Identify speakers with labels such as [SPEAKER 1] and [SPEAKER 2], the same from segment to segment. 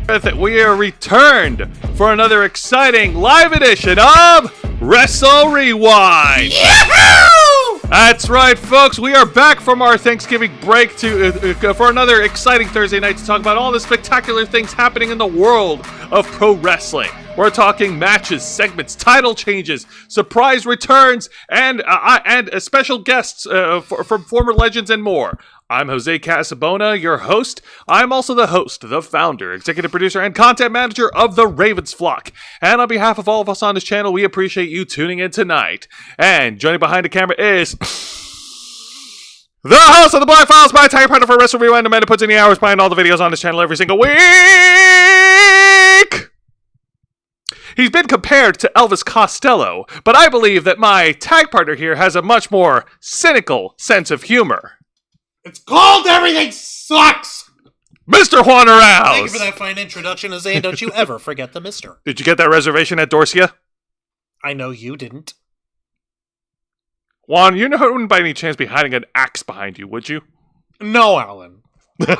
[SPEAKER 1] We are returned for another exciting live edition of Wrestle Rewind.
[SPEAKER 2] Yahoo!
[SPEAKER 1] That's right, folks. We are back from our Thanksgiving break for another exciting Thursday night to talk about all the spectacular things happening in the world of pro wrestling. We're talking matches, segments, title changes, surprise returns, and special guests from former legends and more. I'm Jose Casabona, your host. I'm also the host, the founder, executive producer, and content manager of The Ravens Flock. And on behalf of all of us on this channel, we appreciate you tuning in tonight. And joining behind the camera is the host of the Black Files, my tag partner for Wrestle Wrewind, the man who puts in the hours behind all the videos on this channel every single week. He's been compared to Elvis Costello, but I believe that my tag partner here has a much more cynical sense of humor.
[SPEAKER 2] It's called Everything Sucks!
[SPEAKER 1] Mr. Juan Arouse!
[SPEAKER 2] Thank you for that fine introduction, Jose, and don't you ever forget the mister.
[SPEAKER 1] Did you get that reservation at Dorsia?
[SPEAKER 2] I know you didn't.
[SPEAKER 1] Juan, you wouldn't by any chance be hiding an axe behind you, would you?
[SPEAKER 2] No, Alan. You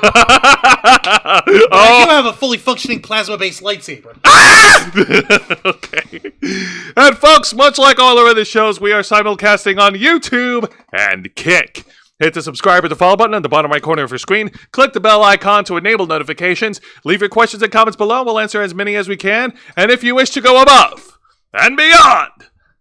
[SPEAKER 2] have a fully functioning plasma-based lightsaber.
[SPEAKER 1] Okay. And folks, much like all our other shows, we are simulcasting on YouTube and Kick. Hit the subscribe or the follow button on the bottom right corner of your screen. Click the bell icon to enable notifications. Leave your questions and comments below. We'll answer as many as we can. And if you wish to go above and beyond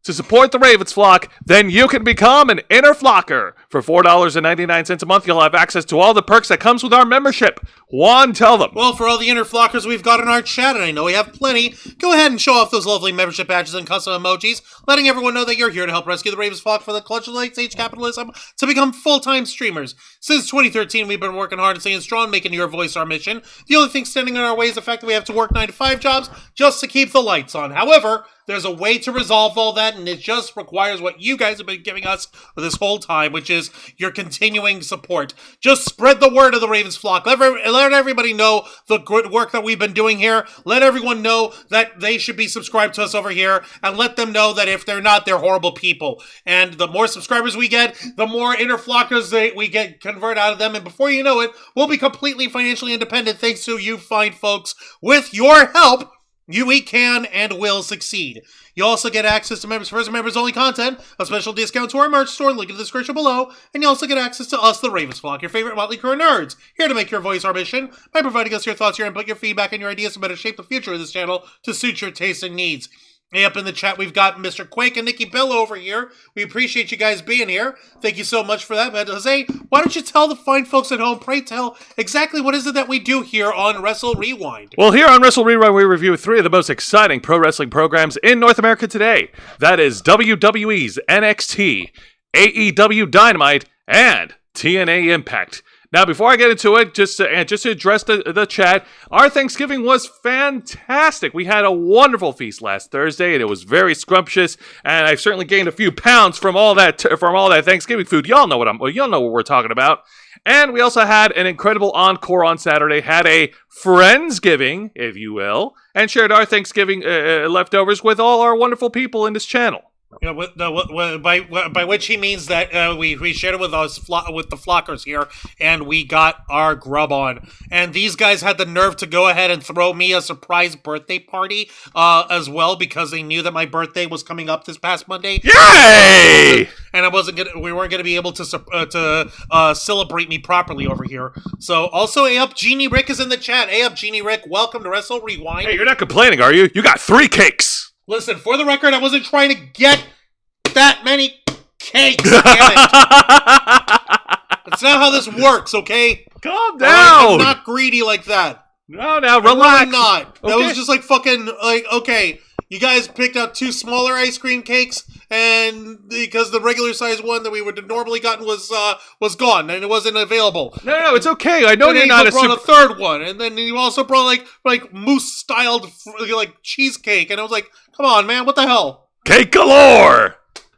[SPEAKER 1] to support the Ravens Flock, then you can become an Inner Flocker. For $4.99 a month, you'll have access to all the perks that comes with our membership. Juan, tell them.
[SPEAKER 2] Well, for all the Inner Flockers we've got in our chat, and I know we have plenty, go ahead and show off those lovely membership badges and custom emojis, letting everyone know that you're here to help rescue the Ravens Flock from the clutch of late-stage capitalism to become full-time streamers. Since 2013, we've been working hard and staying strong, making your voice our mission. The only thing standing in our way is the fact that we have to work 9-to-5 jobs just to keep the lights on. However, there's a way to resolve all that, and it just requires what you guys have been giving us this whole time, which is your continuing support. Just spread the word of the Ravens Flock. Let everybody know the good work that we've been doing here. Let everyone know that they should be subscribed to us over here, and let them know that if they're not, they're horrible people. And the more subscribers we get, the more Inner Flockers we convert out of them, and before you know it, we'll be completely financially independent thanks to you fine folks. With your help, we can and will succeed. You also get access to first members only content, a special discount to our merch store, link in the description below, and you also get access to us, the Ravens Flock, your favorite motley crew of nerds, here to make your voice our mission by providing us your thoughts, your input, your feedback, and your ideas to better shape the future of this channel to suit your tastes and needs. Hey, up in the chat, we've got Mr. Quake and Nikki Bill over here. We appreciate you guys being here. Thank you so much for that. But Jose, why don't you tell the fine folks at home, pray tell, exactly what is it that we do here on Wrestle Rewind?
[SPEAKER 1] Well, here on Wrestle Rewind, we review 3 of the most exciting pro wrestling programs in North America today. That is WWE's NXT, AEW Dynamite, and TNA Impact. Now, before I get into it, just to address the chat, our Thanksgiving was fantastic. We had a wonderful feast last Thursday, and it was very scrumptious. And I've certainly gained a few pounds from all that Thanksgiving food. Y'all know what we're talking about. And we also had an incredible encore on Saturday. Had a Friendsgiving, if you will, and shared our Thanksgiving leftovers with all our wonderful people in this channel.
[SPEAKER 2] You know, by which he means that we shared it with us with the Flockers here, and we got our grub on. And these guys had the nerve to go ahead and throw me a surprise birthday party as well, because they knew that my birthday was coming up this past Monday.
[SPEAKER 1] Yay!
[SPEAKER 2] And we weren't gonna be able to celebrate me properly over here. So also, Up Genie Rick is in the chat. Up Genie Rick, welcome to Wrestle Rewind.
[SPEAKER 1] Hey, you're not complaining, are you? You got 3 cakes.
[SPEAKER 2] Listen, for the record, I wasn't trying to get that many cakes, damn it. That's not how this works, okay?
[SPEAKER 1] Calm down.
[SPEAKER 2] I'm not greedy like that.
[SPEAKER 1] No, now relax.
[SPEAKER 2] I'm not.
[SPEAKER 1] Okay.
[SPEAKER 2] That was just like fucking, like, okay, you guys picked out 2 smaller ice cream cakes, and because the regular size one that we would have normally gotten was gone, and it wasn't available.
[SPEAKER 1] No, it's okay. I know
[SPEAKER 2] and
[SPEAKER 1] you're
[SPEAKER 2] then
[SPEAKER 1] not
[SPEAKER 2] you
[SPEAKER 1] a
[SPEAKER 2] brought a third one, and then you also brought like mousse-styled like cheesecake, and I was like, come on, man, what the hell?
[SPEAKER 1] Cake galore!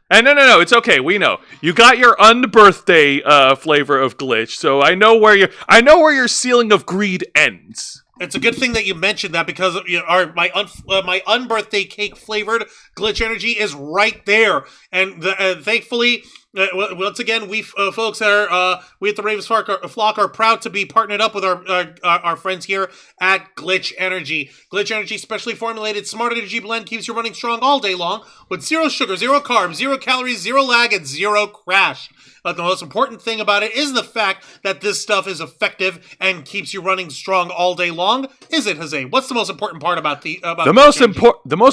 [SPEAKER 1] And no, it's okay. We know you got your unbirthday flavor of glitch, so I know where your ceiling of greed ends.
[SPEAKER 2] It's a good thing that you mentioned that, because my unbirthday cake flavored glitch energy is right there, and thankfully Once again, we folks that we at the Ravens Flock are proud to be partnered up with our friends here at Glitch Energy. Glitch Energy specially formulated smart energy blend keeps you running strong all day long with zero sugar, zero carbs, 0 calories, 0 lag, and 0 crash. But the most important thing about it is the fact that this stuff is effective and keeps you running strong all day long. Is it, Jose? What's the most important part about the most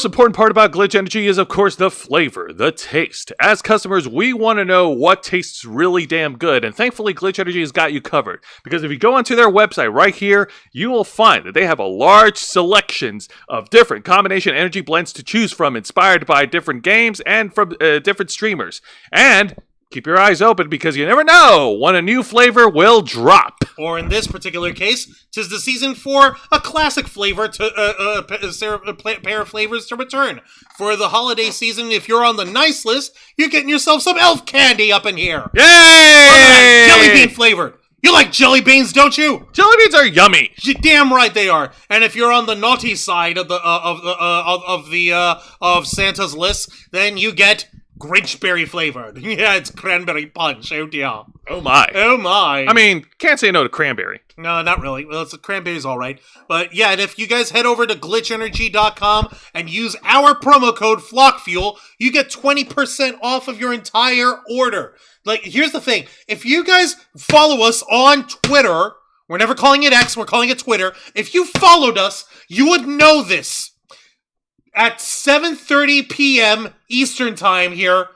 [SPEAKER 1] important part about Glitch Energy is, of course, the flavor, the taste. As customers, we want to know what tastes really damn good, and thankfully, Glitch Energy has got you covered. Because if you go onto their website right here, you will find that they have a large selections of different combination energy blends to choose from, inspired by different games and from different streamers. And keep your eyes open because you never know when a new flavor will drop.
[SPEAKER 2] Or in this particular case, 'tis the season for a classic flavor to a pair of flavors to return. For the holiday season, if you're on the nice list, you're getting yourself some elf candy up in here.
[SPEAKER 1] Yay!
[SPEAKER 2] Jelly bean flavored. You like jelly beans, don't you?
[SPEAKER 1] Jelly beans are yummy.
[SPEAKER 2] You're damn right they are. And if you're on the naughty side of Santa's list, then you get Grinchberry flavored. Yeah, it's cranberry punch. Oh dear.
[SPEAKER 1] Oh my.
[SPEAKER 2] Oh my.
[SPEAKER 1] I mean, can't say no to cranberry.
[SPEAKER 2] No, not really. Well, cranberry's all right. But yeah, and if you guys head over to glitchenergy.com and use our promo code FlockFuel, you get 20% off of your entire order. Like, here's the thing. If you guys follow us on Twitter, we're never calling it X, we're calling it Twitter. If you followed us, you would know this. At 7:30 p.m. Eastern Time here,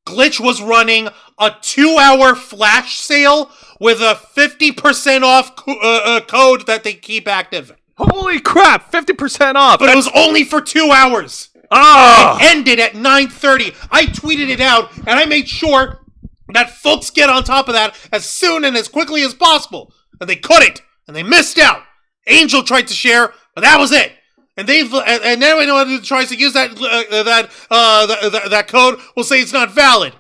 [SPEAKER 2] Glitch was running a 2-hour flash sale with a 50% off code that they keep active.
[SPEAKER 1] Holy crap, 50% off.
[SPEAKER 2] But it was only for 2 hours.
[SPEAKER 1] Oh.
[SPEAKER 2] It ended at 9:30. I tweeted it out, and I made sure that folks get on top of that as soon and as quickly as possible. And they couldn't, and they missed out. Angel tried to share, but that was it. And now anyone who tries to use that code will say it's not valid.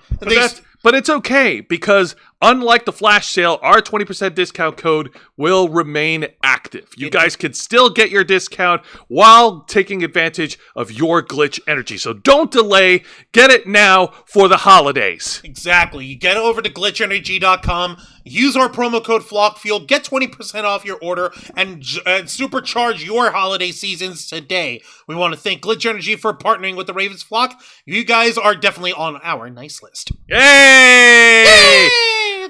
[SPEAKER 1] But it's okay, because unlike the flash sale, our 20% discount code will remain active. You guys can still get your discount while taking advantage of your Glitch Energy. So don't delay. Get it now for the holidays.
[SPEAKER 2] Exactly. You get over to glitchenergy.com, use our promo code FlockFuel, get 20% off your order, and supercharge your holiday seasons today. We want to thank Glitch Energy for partnering with the Ravens Flock. You guys are definitely on our nice list.
[SPEAKER 1] Yay! Yay!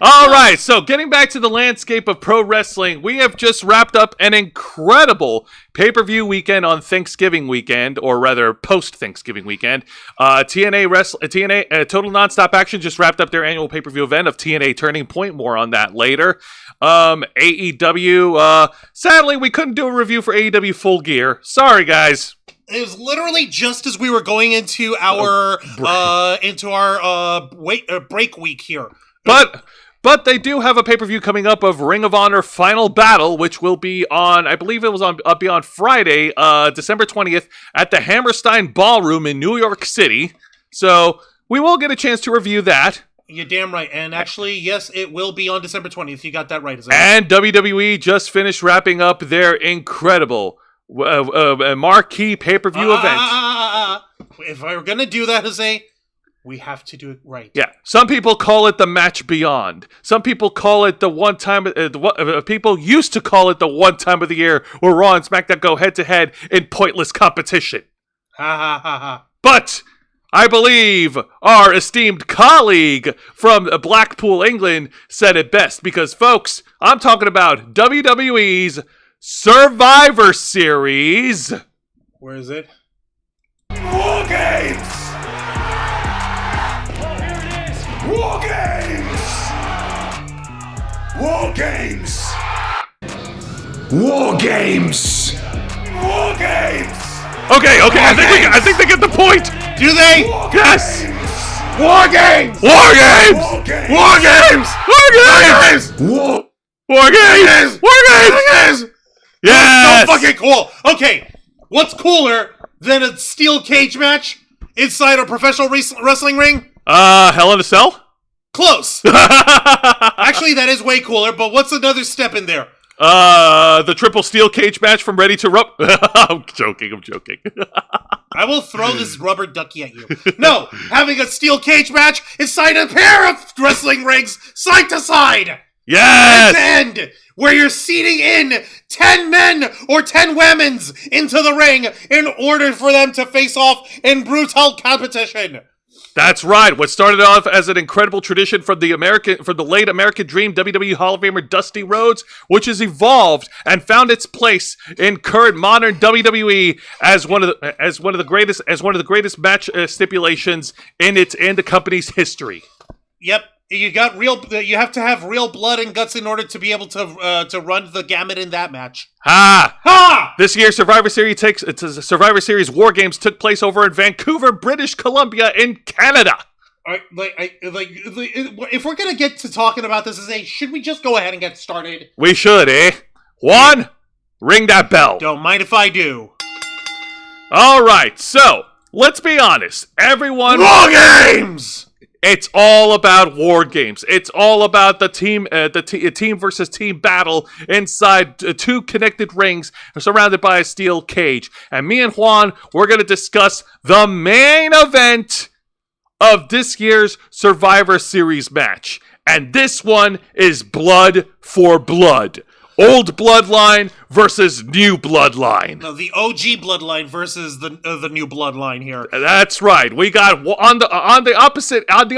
[SPEAKER 1] All right, so getting back to the landscape of pro wrestling, we have just wrapped up an incredible pay-per-view weekend on Thanksgiving weekend, or rather post-Thanksgiving weekend. TNA Total Nonstop Action just wrapped up their annual pay-per-view event of TNA Turning Point. More on that later. AEW, sadly, we couldn't do a review for AEW Full Gear. Sorry, guys.
[SPEAKER 2] It was literally just as we were going into our break week here.
[SPEAKER 1] But they do have a pay-per-view coming up of Ring of Honor Final Battle, which will be on, I believe it was on Friday, December 20th, at the Hammerstein Ballroom in New York City. So we will get a chance to review that.
[SPEAKER 2] You're damn right. And actually, yes, it will be on December 20th. You got that right.
[SPEAKER 1] And WWE just finished wrapping up their incredible marquee pay-per-view event.
[SPEAKER 2] If I were going to do that, Jose, we have to do it right.
[SPEAKER 1] Yeah. Some people call it the match beyond. Some people call it the one time. People used to call it the one time of the year where Raw and SmackDown go head to head in pointless competition.
[SPEAKER 2] Ha ha ha ha.
[SPEAKER 1] But I believe our esteemed colleague from Blackpool, England, said it best. Because, folks, I'm talking about WWE's Survivor Series.
[SPEAKER 2] Where is it?
[SPEAKER 3] War Games! War Games! War Games! War Games! War Games!
[SPEAKER 1] Okay. I think they get the point.
[SPEAKER 2] Do they?
[SPEAKER 1] Yes.
[SPEAKER 3] War Games!
[SPEAKER 1] War Games!
[SPEAKER 3] War Games!
[SPEAKER 1] War Games!
[SPEAKER 3] War
[SPEAKER 1] War Games! War Games! Yes!
[SPEAKER 2] So fucking cool. Okay, what's cooler than a steel cage match inside a professional wrestling ring?
[SPEAKER 1] Hell in a Cell?
[SPEAKER 2] Close. Actually, that is way cooler, but what's another step in there?
[SPEAKER 1] The triple steel cage match from Ready to Rumble. I'm joking.
[SPEAKER 2] I will throw this rubber ducky at you. No, having a steel cage match inside a pair of wrestling rings, side to side.
[SPEAKER 1] Yes!
[SPEAKER 2] End, where you're seating in 10 men or 10 women's into the ring in order for them to face off in brutal competition.
[SPEAKER 1] That's right. What started off as an incredible tradition from the late American Dream WWE Hall of Famer Dusty Rhodes, which has evolved and found its place in current modern WWE as one of the greatest match stipulations in the company's history.
[SPEAKER 2] Yep. You have to have real blood and guts in order to be able to run the gamut in that match.
[SPEAKER 1] Ha!
[SPEAKER 2] Ha!
[SPEAKER 1] This year's Survivor Series War Games took place over in Vancouver, British Columbia, in Canada.
[SPEAKER 2] If we're gonna get to talking about this, should we just go ahead and get started?
[SPEAKER 1] We should, eh? One, ring that bell.
[SPEAKER 2] Don't mind if I do.
[SPEAKER 1] All right, so let's be honest. Everyone.
[SPEAKER 3] War Games!
[SPEAKER 1] It's all about war games. It's all about the team versus team battle inside two connected rings surrounded by a steel cage. And me and Juan, we're going to discuss the main event of this year's Survivor Series match. And this one is blood for blood. Old bloodline versus new bloodline.
[SPEAKER 2] No, the OG bloodline versus the new bloodline here.
[SPEAKER 1] That's right. We got on the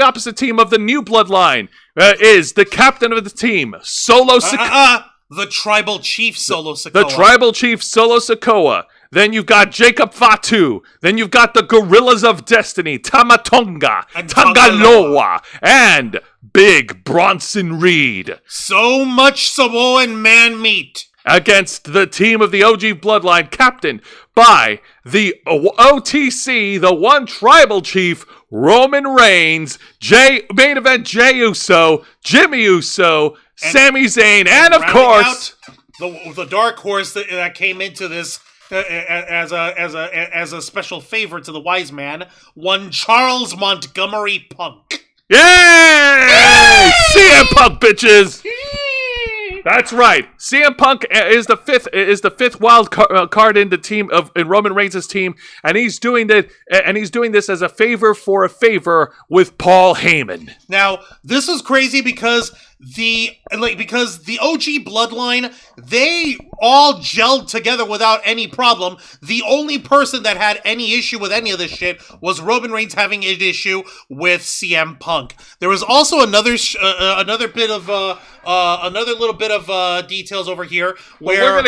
[SPEAKER 1] opposite team of the new bloodline is the captain of the team, Solo Sikoa.
[SPEAKER 2] The tribal chief Solo Sikoa.
[SPEAKER 1] The tribal chief Solo Sikoa. Then you've got Jacob Fatu. Then you've got the Gorillas of Destiny, Tamatonga,
[SPEAKER 2] And
[SPEAKER 1] Tangaloa, and Big Bronson Reed.
[SPEAKER 2] So much Samoan man meat.
[SPEAKER 1] Against the team of the OG Bloodline, captained by the OTC, the one tribal chief, Roman Reigns, main event Jey Uso, Jimmy Uso, Sami Zayn, and of course
[SPEAKER 2] the dark horse that came into this as a special favor to the wise man, one Charles Montgomery Punk.
[SPEAKER 1] Yay! CM Punk, bitches. That's right. CM Punk is the fifth wild card in the team in Roman Reigns' team, and he's doing this as a favor for a favor with Paul Heyman.
[SPEAKER 2] Now, this is crazy because the OG bloodline, they all gelled together without any problem. The only person that had any issue with any of this shit was Roman Reigns having an issue with CM Punk. There was also another little bit of details over here where
[SPEAKER 1] we're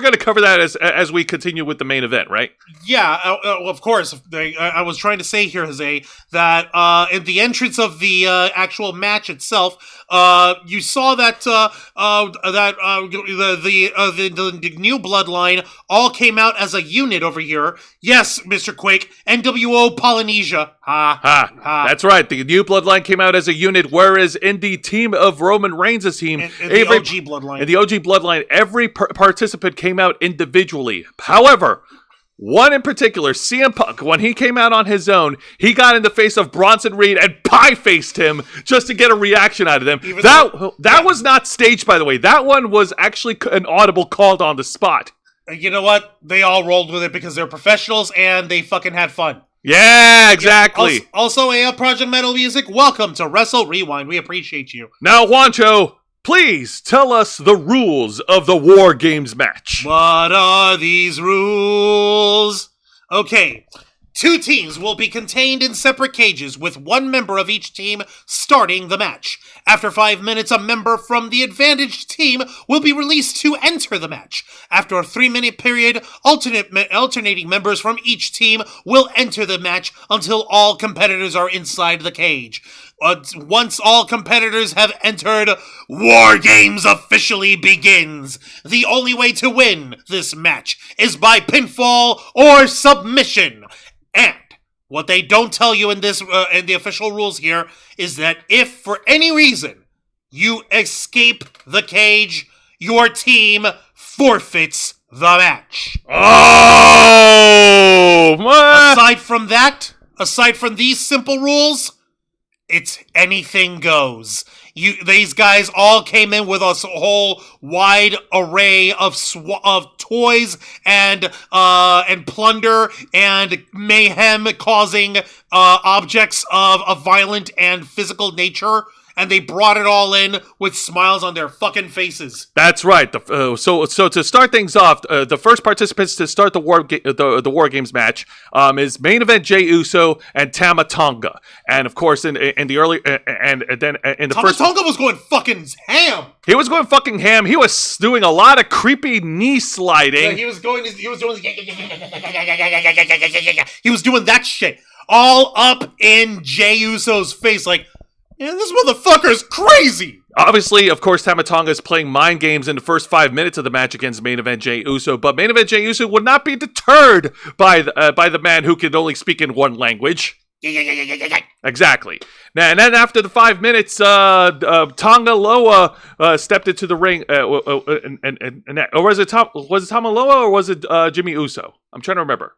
[SPEAKER 1] gonna cover that as we continue with the main event, right?
[SPEAKER 2] Yeah, of course. I was trying to say here, Jose, that in the entrance of the actual match itself, you saw that the new bloodline all came out as a unit over here. Yes, Mr. Quake, NWO Polynesia.
[SPEAKER 1] That's right. The new bloodline came out as a unit, whereas in the team of Roman Reigns' team,
[SPEAKER 2] in the OG bloodline,
[SPEAKER 1] every participant came out individually. However, one in particular, CM Punk, when he came out on his own, he got in the face of Bronson Reed and pie-faced him just to get a reaction out of them. That was not staged, by the way. That one was actually an audible called on the spot.
[SPEAKER 2] You know what? They all rolled with it because they're professionals and they fucking had fun.
[SPEAKER 1] Yeah, exactly.
[SPEAKER 2] Yeah, also, Project Metal Music, welcome to Wrestle Rewind. We appreciate you.
[SPEAKER 1] Now, Juancho, please tell us the rules of the War Games match.
[SPEAKER 2] What are these rules? Okay. 2 teams will be contained in separate cages with 1 member of each team starting the match. After 5 minutes, a member from the advantaged team will be released to enter the match. After a 3-minute period, alternating members from each team will enter the match until all competitors are inside the cage. Once all competitors have entered, War Games officially begins. The only way to win this match is by pinfall or submission. And what they don't tell you in this in the official rules here is that if for any reason you escape the cage, your team forfeits the match.
[SPEAKER 1] Oh!
[SPEAKER 2] Aside from these simple rules, it's anything goes. These guys all came in with a whole wide array of toys and plunder and mayhem causing objects of a violent and physical nature. And they brought it all in with smiles on their fucking faces.
[SPEAKER 1] That's right. So to start things off, the first participants to start the War Games match is main event Jey Uso and Tama Tonga, and of course in the early and then in the first,
[SPEAKER 2] Tonga was going fucking ham.
[SPEAKER 1] He was going fucking ham. He was doing a lot of creepy knee sliding.
[SPEAKER 2] Yeah, he was doing that shit all up in Jey Uso's face, like. Yeah, this motherfucker's crazy!
[SPEAKER 1] Obviously, of course, Tama Tonga is playing mind games in the first 5 minutes of the match against main event Jey Uso, but main event Jey Uso would not be deterred by the man who can only speak in one language. Exactly. Now, and then after the 5 minutes, Tonga Loa stepped into the ring, or was it Tama Loa or was it Jimmy Uso? I'm trying to remember.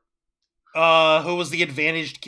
[SPEAKER 2] Who was the advantaged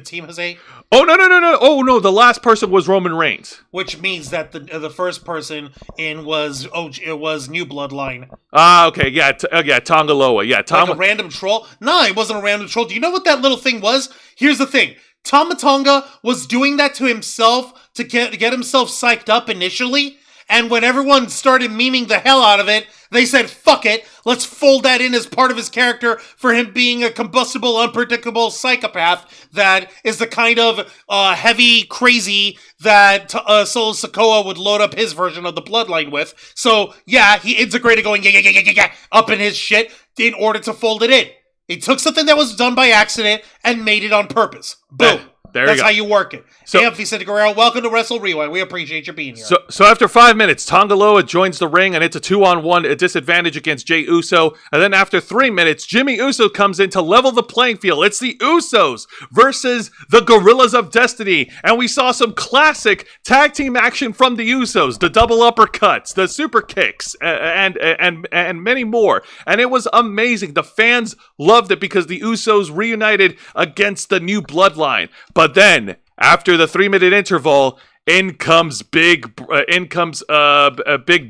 [SPEAKER 2] team, Jose?
[SPEAKER 1] Oh, no. Oh, no, the last person was Roman Reigns.
[SPEAKER 2] Which means that the first person in was New Bloodline.
[SPEAKER 1] Ah, okay, yeah, Tonga Loa, yeah.
[SPEAKER 2] Like a random troll? No, it wasn't a random troll. Do you know what that little thing was? Here's the thing. Tama Tonga was doing that to himself to get himself psyched up initially, and when everyone started memeing the hell out of it, they said, fuck it, let's fold that in as part of his character for him being a combustible, unpredictable psychopath that is the kind of heavy crazy that Solo Sikoa would load up his version of the Bloodline with. So, yeah, he integrated going yeah, up in his shit in order to fold it in. He took something that was done by accident and made it on purpose. Boom. That's how you work it. So, hey, Vicente Guerrero, welcome to Wrestle Wrewind. We appreciate you being here.
[SPEAKER 1] So after 5 minutes, Tonga Loa joins the ring, and it's a 2-on-1 disadvantage against Jey Uso. And then after 3 minutes, Jimmy Uso comes in to level the playing field. It's the Usos versus the Gorillas of Destiny. And we saw some classic tag team action from the Usos, the double uppercuts, the super kicks, and many more. And it was amazing. The fans loved it because the Usos reunited against the New Bloodline. But then, after the 3-minute interval, in comes big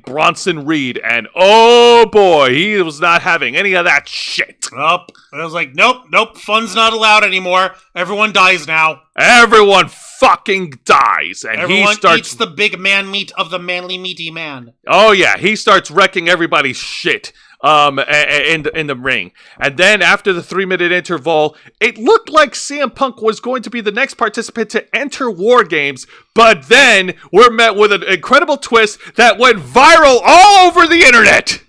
[SPEAKER 1] Bronson Reed, and oh boy, he was not having any of that shit.
[SPEAKER 2] Nope. I was like, nope, fun's not allowed anymore. Everyone dies now.
[SPEAKER 1] Everyone fucking dies, and
[SPEAKER 2] everyone
[SPEAKER 1] he starts
[SPEAKER 2] eats the big man meat of the manly meaty man.
[SPEAKER 1] Oh yeah, he starts wrecking everybody's shit. In the ring. And then after the 3-minute interval, it looked like CM Punk was going to be the next participant to enter War Games, but then we're met with an incredible twist that went viral all over the internet.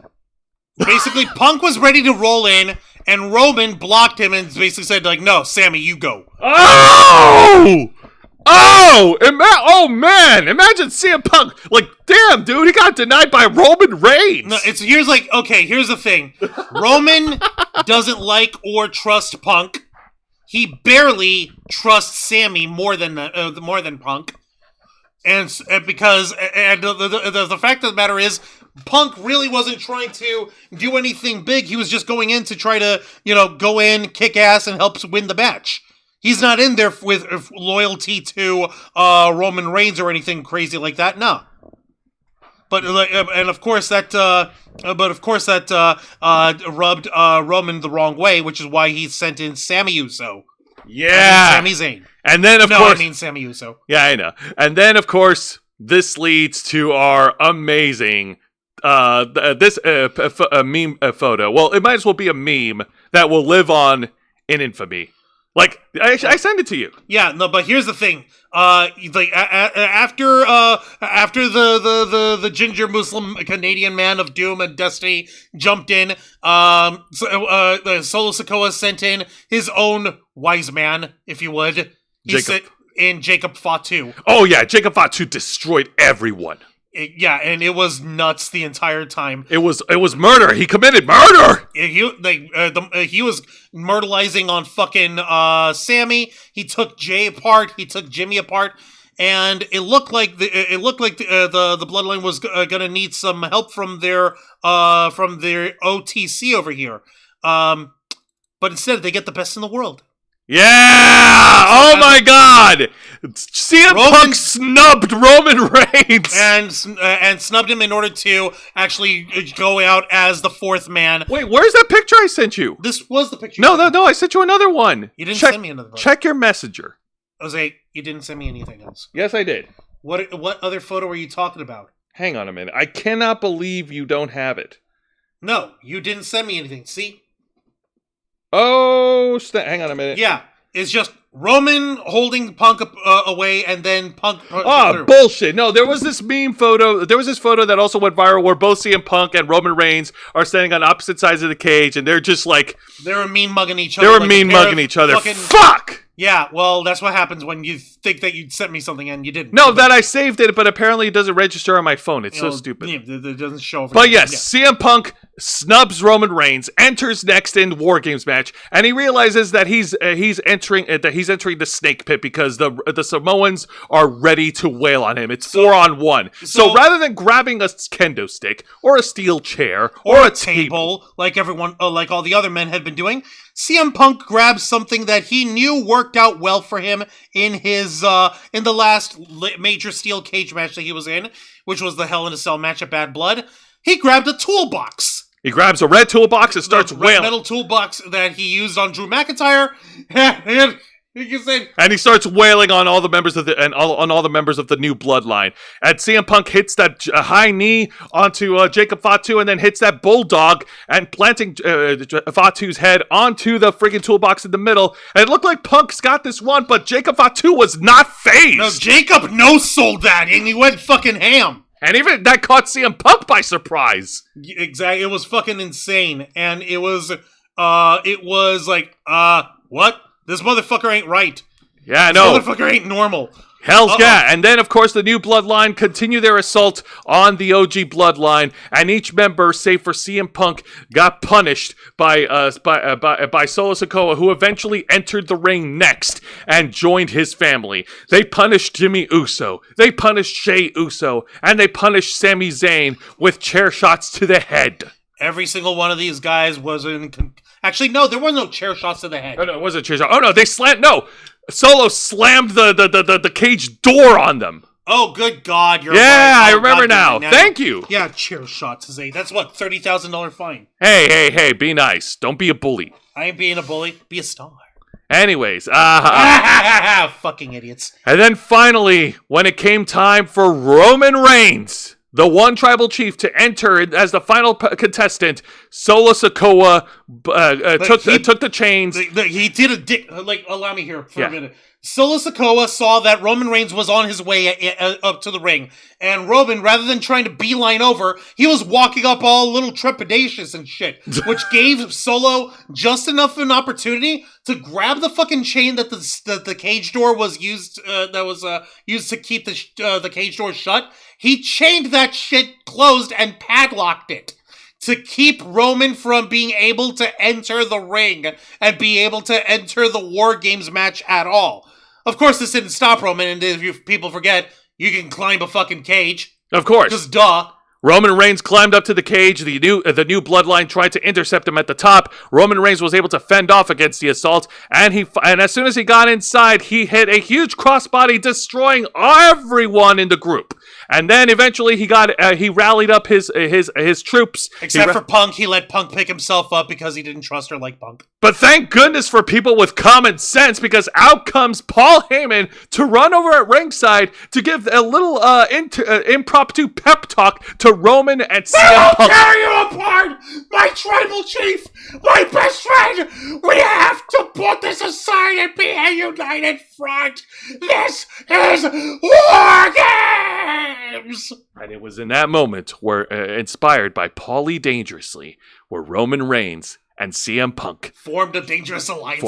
[SPEAKER 2] Basically, Punk was ready to roll in, and Roman blocked him and basically said, like, no, Sammy, you go.
[SPEAKER 1] Oh man! Imagine CM Punk. Like, damn, dude, he got denied by Roman Reigns.
[SPEAKER 2] No, here's the thing. Roman doesn't like or trust Punk. He barely trusts Sammy more than Punk. And because the fact of the matter is, Punk really wasn't trying to do anything big. He was just going in to try to, go in, kick ass, and help win the match. He's not in there with loyalty to Roman Reigns or anything crazy like that. No, but of course that rubbed Roman the wrong way, which is why he sent in Sami Uso.
[SPEAKER 1] Yeah,
[SPEAKER 2] Sami Zayn.
[SPEAKER 1] And then
[SPEAKER 2] Sami Uso.
[SPEAKER 1] Yeah, I know. And then of course this leads to our amazing meme photo. Well, it might as well be a meme that will live on in infamy. Like, I send it to you.
[SPEAKER 2] Yeah, no, but here's the thing. After the ginger Muslim Canadian man of doom and destiny jumped in, Solo Sikoa sent in his own wise man, if you would. He sent in Jacob Fatu.
[SPEAKER 1] Oh yeah, Jacob Fatu destroyed everyone.
[SPEAKER 2] And it was nuts the entire time.
[SPEAKER 1] It was murder. He committed murder.
[SPEAKER 2] He was murderizing on fucking Sammy. He took Jay apart. He took Jimmy apart, and it looked like the Bloodline was gonna need some help from their OTC over here. But instead, they get the best in the world.
[SPEAKER 1] Yeah! Oh my God! CM Punk snubbed Roman Reigns
[SPEAKER 2] and snubbed him in order to actually go out as the fourth man.
[SPEAKER 1] Wait, where's that picture I sent you?
[SPEAKER 2] This was the picture.
[SPEAKER 1] No, I sent you another one.
[SPEAKER 2] You didn't send me another one.
[SPEAKER 1] Check your messenger.
[SPEAKER 2] Jose, you didn't send me anything else.
[SPEAKER 1] Yes, I did.
[SPEAKER 2] What other photo are you talking about?
[SPEAKER 1] Hang on a minute. I cannot believe you don't have it.
[SPEAKER 2] No, you didn't send me anything. See?
[SPEAKER 1] Oh, hang on a minute.
[SPEAKER 2] Yeah, it's just Roman holding Punk away, and then Punk.
[SPEAKER 1] Oh, bullshit! No, there was this meme photo. There was this photo that also went viral where both CM Punk and Roman Reigns are standing on opposite sides of the cage, and they're just like
[SPEAKER 2] they were mean mugging each other.
[SPEAKER 1] They were mean mugging each other. Fuck!
[SPEAKER 2] Yeah, well, that's what happens when you think that you'd sent me something and you didn't.
[SPEAKER 1] No, that I saved it, but apparently it doesn't register on my phone. It's so stupid.
[SPEAKER 2] Yeah, it doesn't show.
[SPEAKER 1] But yes, CM Punk snubs Roman Reigns, enters next in War Games match, and he realizes that he's entering the snake pit because the Samoans are ready to wail on him. It's 4-on-1. So rather than grabbing a kendo stick or a steel chair or a table
[SPEAKER 2] like everyone, like all the other men had been doing, CM Punk grabs something that he knew worked out well for him in his in the last major steel cage match that he was in, which was the Hell in a Cell match at Bad Blood. He grabbed a toolbox.
[SPEAKER 1] He grabs a red toolbox and starts wailing.
[SPEAKER 2] Metal toolbox that he used on Drew McIntyre, and
[SPEAKER 1] he starts wailing on all the members of the new bloodline. And CM Punk hits that high knee onto Jacob Fatu, and then hits that bulldog and planting Fatu's head onto the freaking toolbox in the middle. And it looked like Punk's got this one, but Jacob Fatu was not phased.
[SPEAKER 2] No, Jacob no-sold that, and he went fucking ham.
[SPEAKER 1] And even that caught CM Punk by surprise.
[SPEAKER 2] Exactly, it was fucking insane, and it was like, what? This motherfucker ain't right.
[SPEAKER 1] Yeah, no.
[SPEAKER 2] This motherfucker ain't normal.
[SPEAKER 1] Hell's yeah. And then, of course, the new bloodline continue their assault on the OG bloodline, and each member, save for CM Punk, got punished by Solo Sikoa, who eventually entered the ring next and joined his family. They punished Jimmy Uso, they punished Jey Uso, and they punished Sami Zayn with chair shots to the head.
[SPEAKER 2] Every single one of these guys was in... Actually, no, there were no chair shots to the head.
[SPEAKER 1] Oh, no, it wasn't chair shot. Oh, no, they slammed... No! Solo slammed the cage door on them.
[SPEAKER 2] Oh, good God, you're
[SPEAKER 1] right.
[SPEAKER 2] I
[SPEAKER 1] remember now. Thank you.
[SPEAKER 2] Yeah, chair shots, Zay. That's what, $30,000 fine.
[SPEAKER 1] Hey, be nice. Don't be a bully.
[SPEAKER 2] I ain't being a bully. Be a star.
[SPEAKER 1] Anyways,
[SPEAKER 2] fucking idiots.
[SPEAKER 1] And then finally, when it came time for Roman Reigns, the one tribal chief, to enter as the final contestant, Solo Sikoa took the chains.
[SPEAKER 2] He did a dick. Allow me here for a minute. Solo Sikoa saw that Roman Reigns was on his way up to the ring, and Roman, rather than trying to beeline over, he was walking up all a little trepidatious and shit, which gave Solo just enough of an opportunity to grab the fucking chain that the cage door was used used to keep the cage door shut. He chained that shit closed and padlocked it to keep Roman from being able to enter the ring and be able to enter the War Games match at all. Of course, this didn't stop Roman, and if people forget, you can climb a fucking cage.
[SPEAKER 1] Of course.
[SPEAKER 2] Because duh.
[SPEAKER 1] Roman Reigns climbed up to the cage. The new bloodline tried to intercept him at the top. Roman Reigns was able to fend off against the assault, and as soon as he got inside, he hit a huge crossbody, destroying everyone in the group. And then eventually he rallied up his troops.
[SPEAKER 2] Except for Punk, he let Punk pick himself up because he didn't trust her like Punk.
[SPEAKER 1] But thank goodness for people with common sense, because out comes Paul Heyman to run over at ringside to give a little impromptu pep talk to Roman and CM Punk.
[SPEAKER 2] I'll tear you apart, my tribal chief, my best friend. We have to put this aside and be a united front. This is War Games.
[SPEAKER 1] And it was in that moment where, inspired by Paulie Dangerously, where Roman Reigns and CM Punk
[SPEAKER 2] formed a dangerous alliance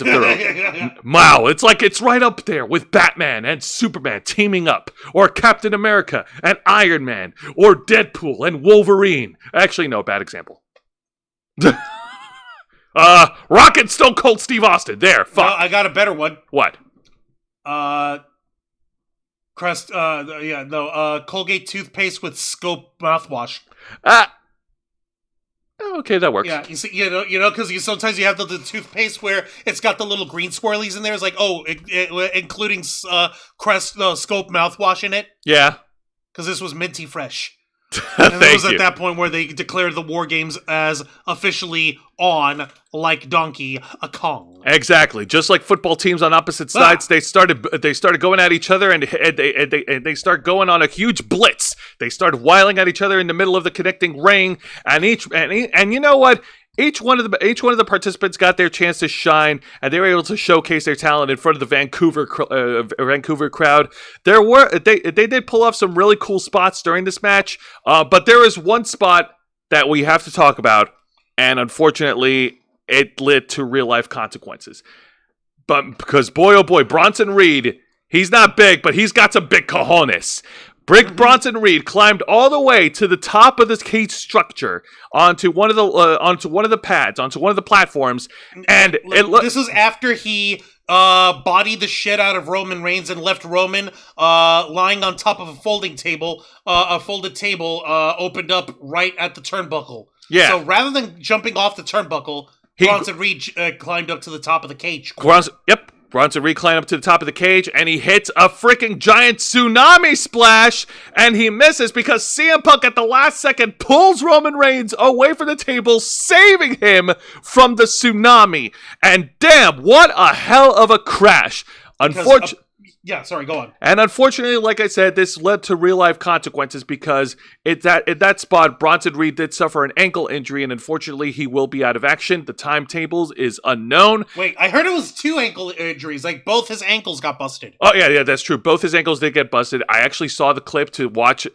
[SPEAKER 1] of their own. Wow, it's right up there with Batman and Superman teaming up, or Captain America and Iron Man, or Deadpool and Wolverine. Actually, no, bad example. Rocket Stone Cold Steve Austin. There, fuck.
[SPEAKER 2] No, I got a better one.
[SPEAKER 1] What?
[SPEAKER 2] Colgate toothpaste with Scope mouthwash.
[SPEAKER 1] Okay, that works.
[SPEAKER 2] Yeah, you see, because sometimes you have the toothpaste where it's got the little green swirlies in there. It's like, including Crest Scope mouthwash in it.
[SPEAKER 1] Yeah.
[SPEAKER 2] Because this was minty fresh. And it was
[SPEAKER 1] you.
[SPEAKER 2] at that point where they declared the War Games as officially on, like Donkey Kong.
[SPEAKER 1] Exactly, just like football teams on opposite sides, they started going at each other, and they start going on a huge blitz. They started wiling at each other in the middle of the connecting ring, and you know what? Each one of the participants got their chance to shine, and they were able to showcase their talent in front of the Vancouver crowd. They did pull off some really cool spots during this match, but there is one spot that we have to talk about, and unfortunately, it led to real life consequences. But because boy oh boy, Bronson Reed, he's not big, but he's got some big cojones. Bronson Reed climbed all the way to the top of this cage structure onto one of the platforms, and
[SPEAKER 2] this is after he bodied the shit out of Roman Reigns and left Roman lying on top of a folded table opened up right at the turnbuckle.
[SPEAKER 1] Yeah.
[SPEAKER 2] So rather than jumping off the turnbuckle, Bronson Reed climbed up to the top of the cage.
[SPEAKER 1] Bronson Reed climbed up to the top of the cage, and he hits a freaking giant tsunami splash, and he misses because CM Punk at the last second pulls Roman Reigns away from the table, saving him from the tsunami. And damn, what a hell of a crash.
[SPEAKER 2] Sorry, go on.
[SPEAKER 1] And unfortunately, like I said, this led to real-life consequences because at that spot, Bronson Reed did suffer an ankle injury, and unfortunately, he will be out of action. The timetables is unknown.
[SPEAKER 2] Wait, I heard it was 2 ankle injuries. Like, both his ankles got busted.
[SPEAKER 1] Oh, yeah, that's true. Both his ankles did get busted. I actually saw the clip to watch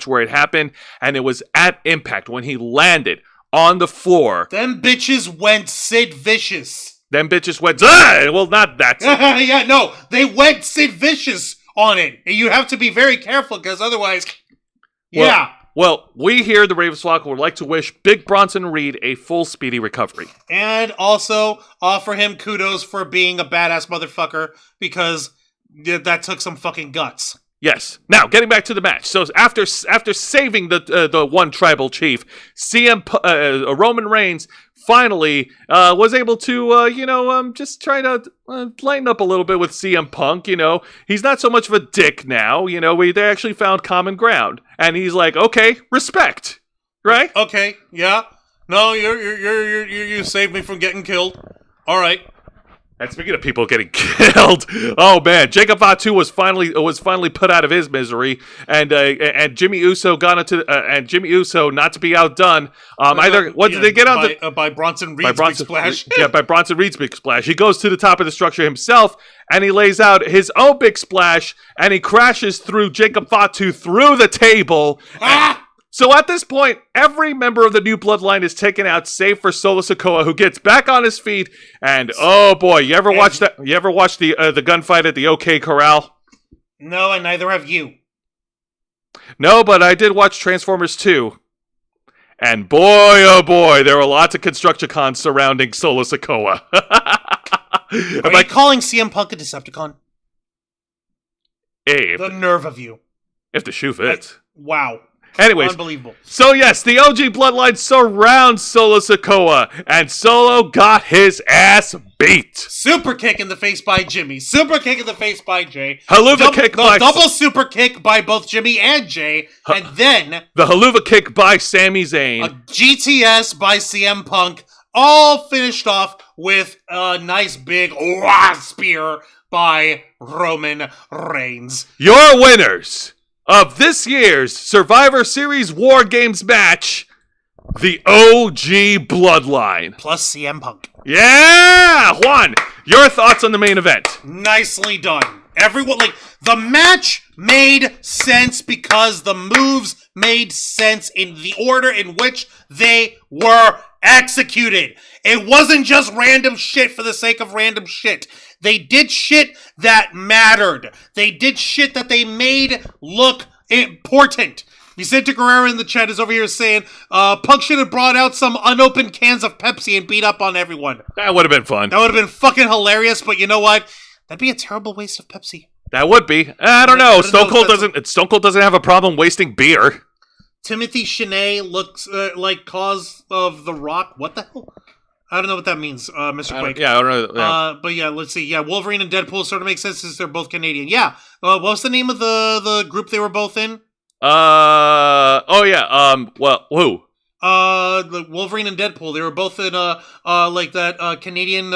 [SPEAKER 1] where it happened, and it was at Impact when he landed on the floor.
[SPEAKER 2] Them bitches went Sid Vicious.
[SPEAKER 1] Them bitches went, well, not that.
[SPEAKER 2] Yeah, no, they went Sid Vicious on it. And you have to be very careful because otherwise, yeah.
[SPEAKER 1] Well, we here at the Ravens Flock would like to wish Big Bronson Reed a full speedy recovery.
[SPEAKER 2] And also offer him kudos for being a badass motherfucker because that took some fucking guts.
[SPEAKER 1] Yes. Now, getting back to the match. So after saving the one tribal chief, Roman Reigns finally was able to, just try to lighten up a little bit with CM Punk. He's not so much of a dick now. They actually found common ground, and he's like, okay, respect, right?
[SPEAKER 2] Okay, yeah. No, you saved me from getting killed. All right.
[SPEAKER 1] And speaking of people getting killed, oh man, Jacob Fatu was finally put out of his misery, and Jimmy Uso got into and Jimmy Uso, not to be outdone, did they get on
[SPEAKER 2] by Bronson Reed's big splash?
[SPEAKER 1] Yeah, by Bronson Reed's big splash. He goes to the top of the structure himself, and he lays out his own big splash, and he crashes through Jacob Fatu through the table. So at this point, every member of the New Bloodline is taken out, save for Solo Sikoa, who gets back on his feet. And oh boy, you ever watch that? You ever watch the gunfight at the OK Corral?
[SPEAKER 2] No, and neither have you.
[SPEAKER 1] No, but I did watch Transformers 2. And boy, oh boy, there were lots of Constructicons surrounding Solo Sikoa.
[SPEAKER 2] Are you calling CM Punk a Decepticon?
[SPEAKER 1] Hey,
[SPEAKER 2] the nerve of you.
[SPEAKER 1] If the shoe fits.
[SPEAKER 2] Wow.
[SPEAKER 1] Anyways,
[SPEAKER 2] unbelievable.
[SPEAKER 1] So yes, the OG Bloodline surrounds Solo Sikoa, and Solo got his ass beat.
[SPEAKER 2] Super kick in the face by Jimmy. Super kick in the face by Jay.
[SPEAKER 1] Haluva kick by...
[SPEAKER 2] Double super kick by both Jimmy and Jay. And then...
[SPEAKER 1] the Haluva kick by Sami Zayn.
[SPEAKER 2] A GTS by CM Punk. All finished off with a nice big spear by Roman Reigns.
[SPEAKER 1] Your winners of this year's Survivor Series War Games match, the OG Bloodline.
[SPEAKER 2] Plus CM Punk.
[SPEAKER 1] Yeah! Juan, your thoughts on the main event?
[SPEAKER 2] Nicely done. Everyone, the match made sense because the moves made sense in the order in which they were executed. It wasn't just random shit for the sake of random shit. They did shit that mattered. They did shit that they made look important. Vicente Guerrero in the chat is over here saying, Punk should have brought out some unopened cans of Pepsi and beat up on everyone.
[SPEAKER 1] That would have been fun.
[SPEAKER 2] That would have been fucking hilarious, but you know what? That'd be a terrible waste of Pepsi.
[SPEAKER 1] That would be. I don't know. Stone Cold doesn't have a problem wasting beer.
[SPEAKER 2] Timothy Shanae looks like cause of The Rock. What the hell? I don't know what that means, Mr. Quake.
[SPEAKER 1] I don't know. Yeah.
[SPEAKER 2] But yeah, let's see. Yeah, Wolverine and Deadpool sort of makes sense since they're both Canadian. Yeah. What was the name of the group they were both in?
[SPEAKER 1] Oh yeah. Well, who?
[SPEAKER 2] The Wolverine and Deadpool. They were both in like that Canadian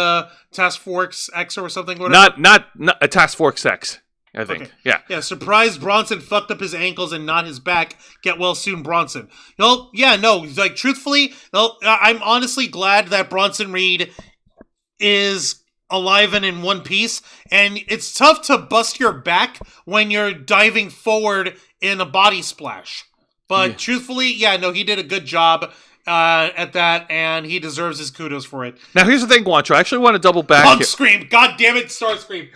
[SPEAKER 2] Task Force X or something. Whatever.
[SPEAKER 1] Not a Task Force X. I think.
[SPEAKER 2] Okay.
[SPEAKER 1] Yeah.
[SPEAKER 2] Yeah. Surprised Bronson fucked up his ankles and not his back. Get well soon, Bronson. No. Yeah. No. Like truthfully, no. I'm honestly glad that Bronson Reed is alive and in one piece. And it's tough to bust your back when you're diving forward in a body splash. But truthfully, yeah, no, he did a good job at that, and he deserves his kudos for it.
[SPEAKER 1] Now, here's the thing, Guancho. I actually want to double back.
[SPEAKER 2] Punk Scream! God damn it, Starscream!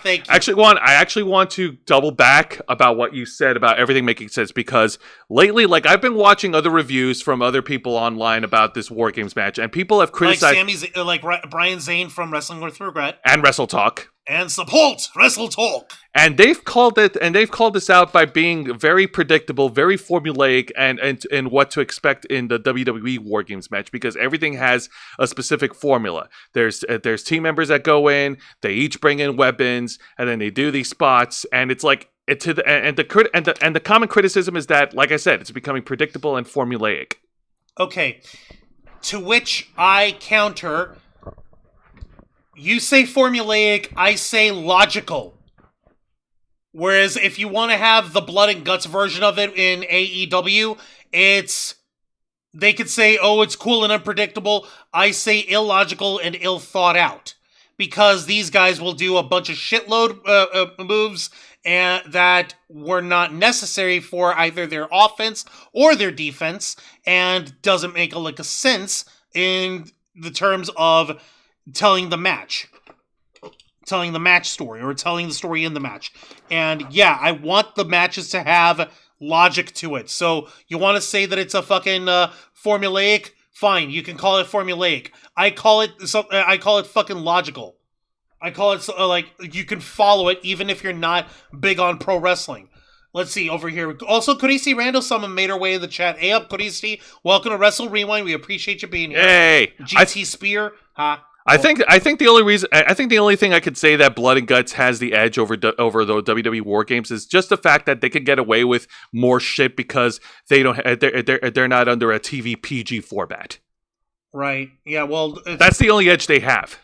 [SPEAKER 2] Thank you.
[SPEAKER 1] I actually want to double back about what you said about everything making sense, because lately, like, I've been watching other reviews from other people online about this War Games match, and people have criticized...
[SPEAKER 2] Like Brian Zane from Wrestling with Regret.
[SPEAKER 1] And Wrestle Talk.
[SPEAKER 2] And support Wrestle Talk.
[SPEAKER 1] And they've called this out by being very predictable, very formulaic, and what to expect in the WWE War Games match, because everything has a specific formula. There's team members that go in, they each bring in weapons, and then they do these spots, and it's like the common criticism is that, like I said, it's becoming predictable and formulaic.
[SPEAKER 2] Okay, to which I counter. You say formulaic, I say logical. Whereas if you want to have the blood and guts version of it in AEW, they could say, oh, it's cool and unpredictable. I say illogical and ill thought out. Because these guys will do a bunch of shitload moves that were not necessary for either their offense or their defense, and doesn't make a lick of sense in the terms of telling the match story, or telling the story in the match. And yeah, I want the matches to have logic to it. So you want to say that it's a fucking formulaic? Fine, you can call it formulaic. I call it fucking logical. I call it like you can follow it even if you're not big on pro wrestling. Let's see over here. Also, Carisi Randall, someone made her way in the chat. Hey up, Carisi. Welcome to Wrestle Rewind. We appreciate you being here.
[SPEAKER 1] Hey,
[SPEAKER 2] GT Spear, huh?
[SPEAKER 1] I think the only thing I could say that Blood and Guts has the edge over the WWE War Games is just the fact that they could get away with more shit because they're not under a TV PG format.
[SPEAKER 2] Right. Yeah. Well,
[SPEAKER 1] that's the only edge they have.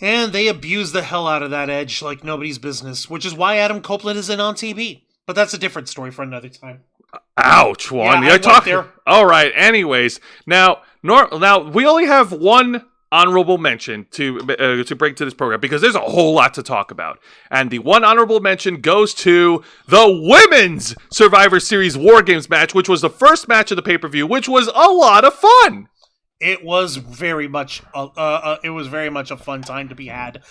[SPEAKER 2] And they abuse the hell out of that edge like nobody's business, which is why Adam Copeland isn't on TV. But that's a different story for another time.
[SPEAKER 1] Ouch, Juan.
[SPEAKER 2] Yeah,
[SPEAKER 1] You're talking there. All right. Anyways, now we only have one honorable mention to bring to this program because there's a whole lot to talk about. And the one honorable mention goes to the Women's Survivor Series War Games match, which was the first match of the pay-per-view, which was a lot of fun.
[SPEAKER 2] It was very much a fun time to be had.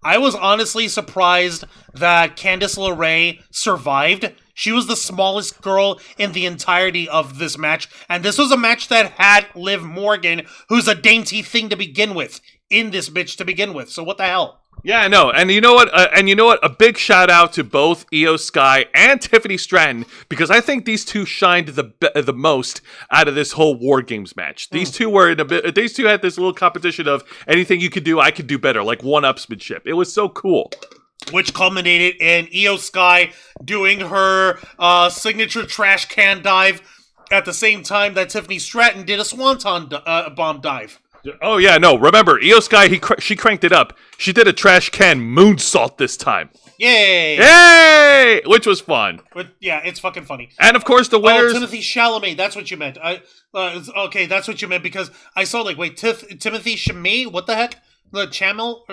[SPEAKER 2] I was honestly surprised that Candice LeRae survived. She was the smallest girl in the entirety of this match, and this was a match that had Liv Morgan, who's a dainty thing to begin with, in this bitch to begin with. So what the hell?
[SPEAKER 1] Yeah, I know. And you know what? A big shout out to both Io Sky and Tiffany Stratton, because I think these two shined the most out of this whole War Games match. These two were these two had this little competition of anything you could do, I could do better, like one-upsmanship. It was so cool.
[SPEAKER 2] Which culminated in Io Sky doing her signature trash can dive at the same time that Tiffany Stratton did a swanton bomb dive.
[SPEAKER 1] Oh yeah, no. Remember, Io Sky, she cranked it up. She did a trash can moonsault this time.
[SPEAKER 2] Yay!
[SPEAKER 1] Yay! Which was fun.
[SPEAKER 2] But yeah, it's fucking funny.
[SPEAKER 1] And of course, the winners.
[SPEAKER 2] Oh, Timothy Chalamet. That's what you meant. Okay, that's what you meant because I saw Timothy Chalamet. What the heck? The Chamel?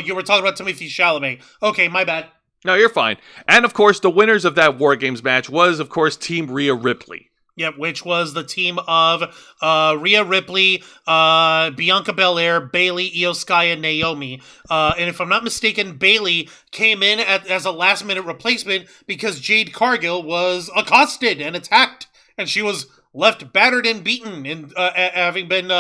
[SPEAKER 2] You were talking about Timothy Chalamet. Okay, my bad.
[SPEAKER 1] No, you're fine. And of course, the winners of that War Games match was, of course, Team Rhea Ripley.
[SPEAKER 2] Yeah, which was the team of Rhea Ripley, Bianca Belair, Bayley, Io Sky, and Naomi. And if I'm not mistaken, Bayley came in as a last-minute replacement because Jade Cargill was accosted and attacked, and she was left battered and beaten, and having been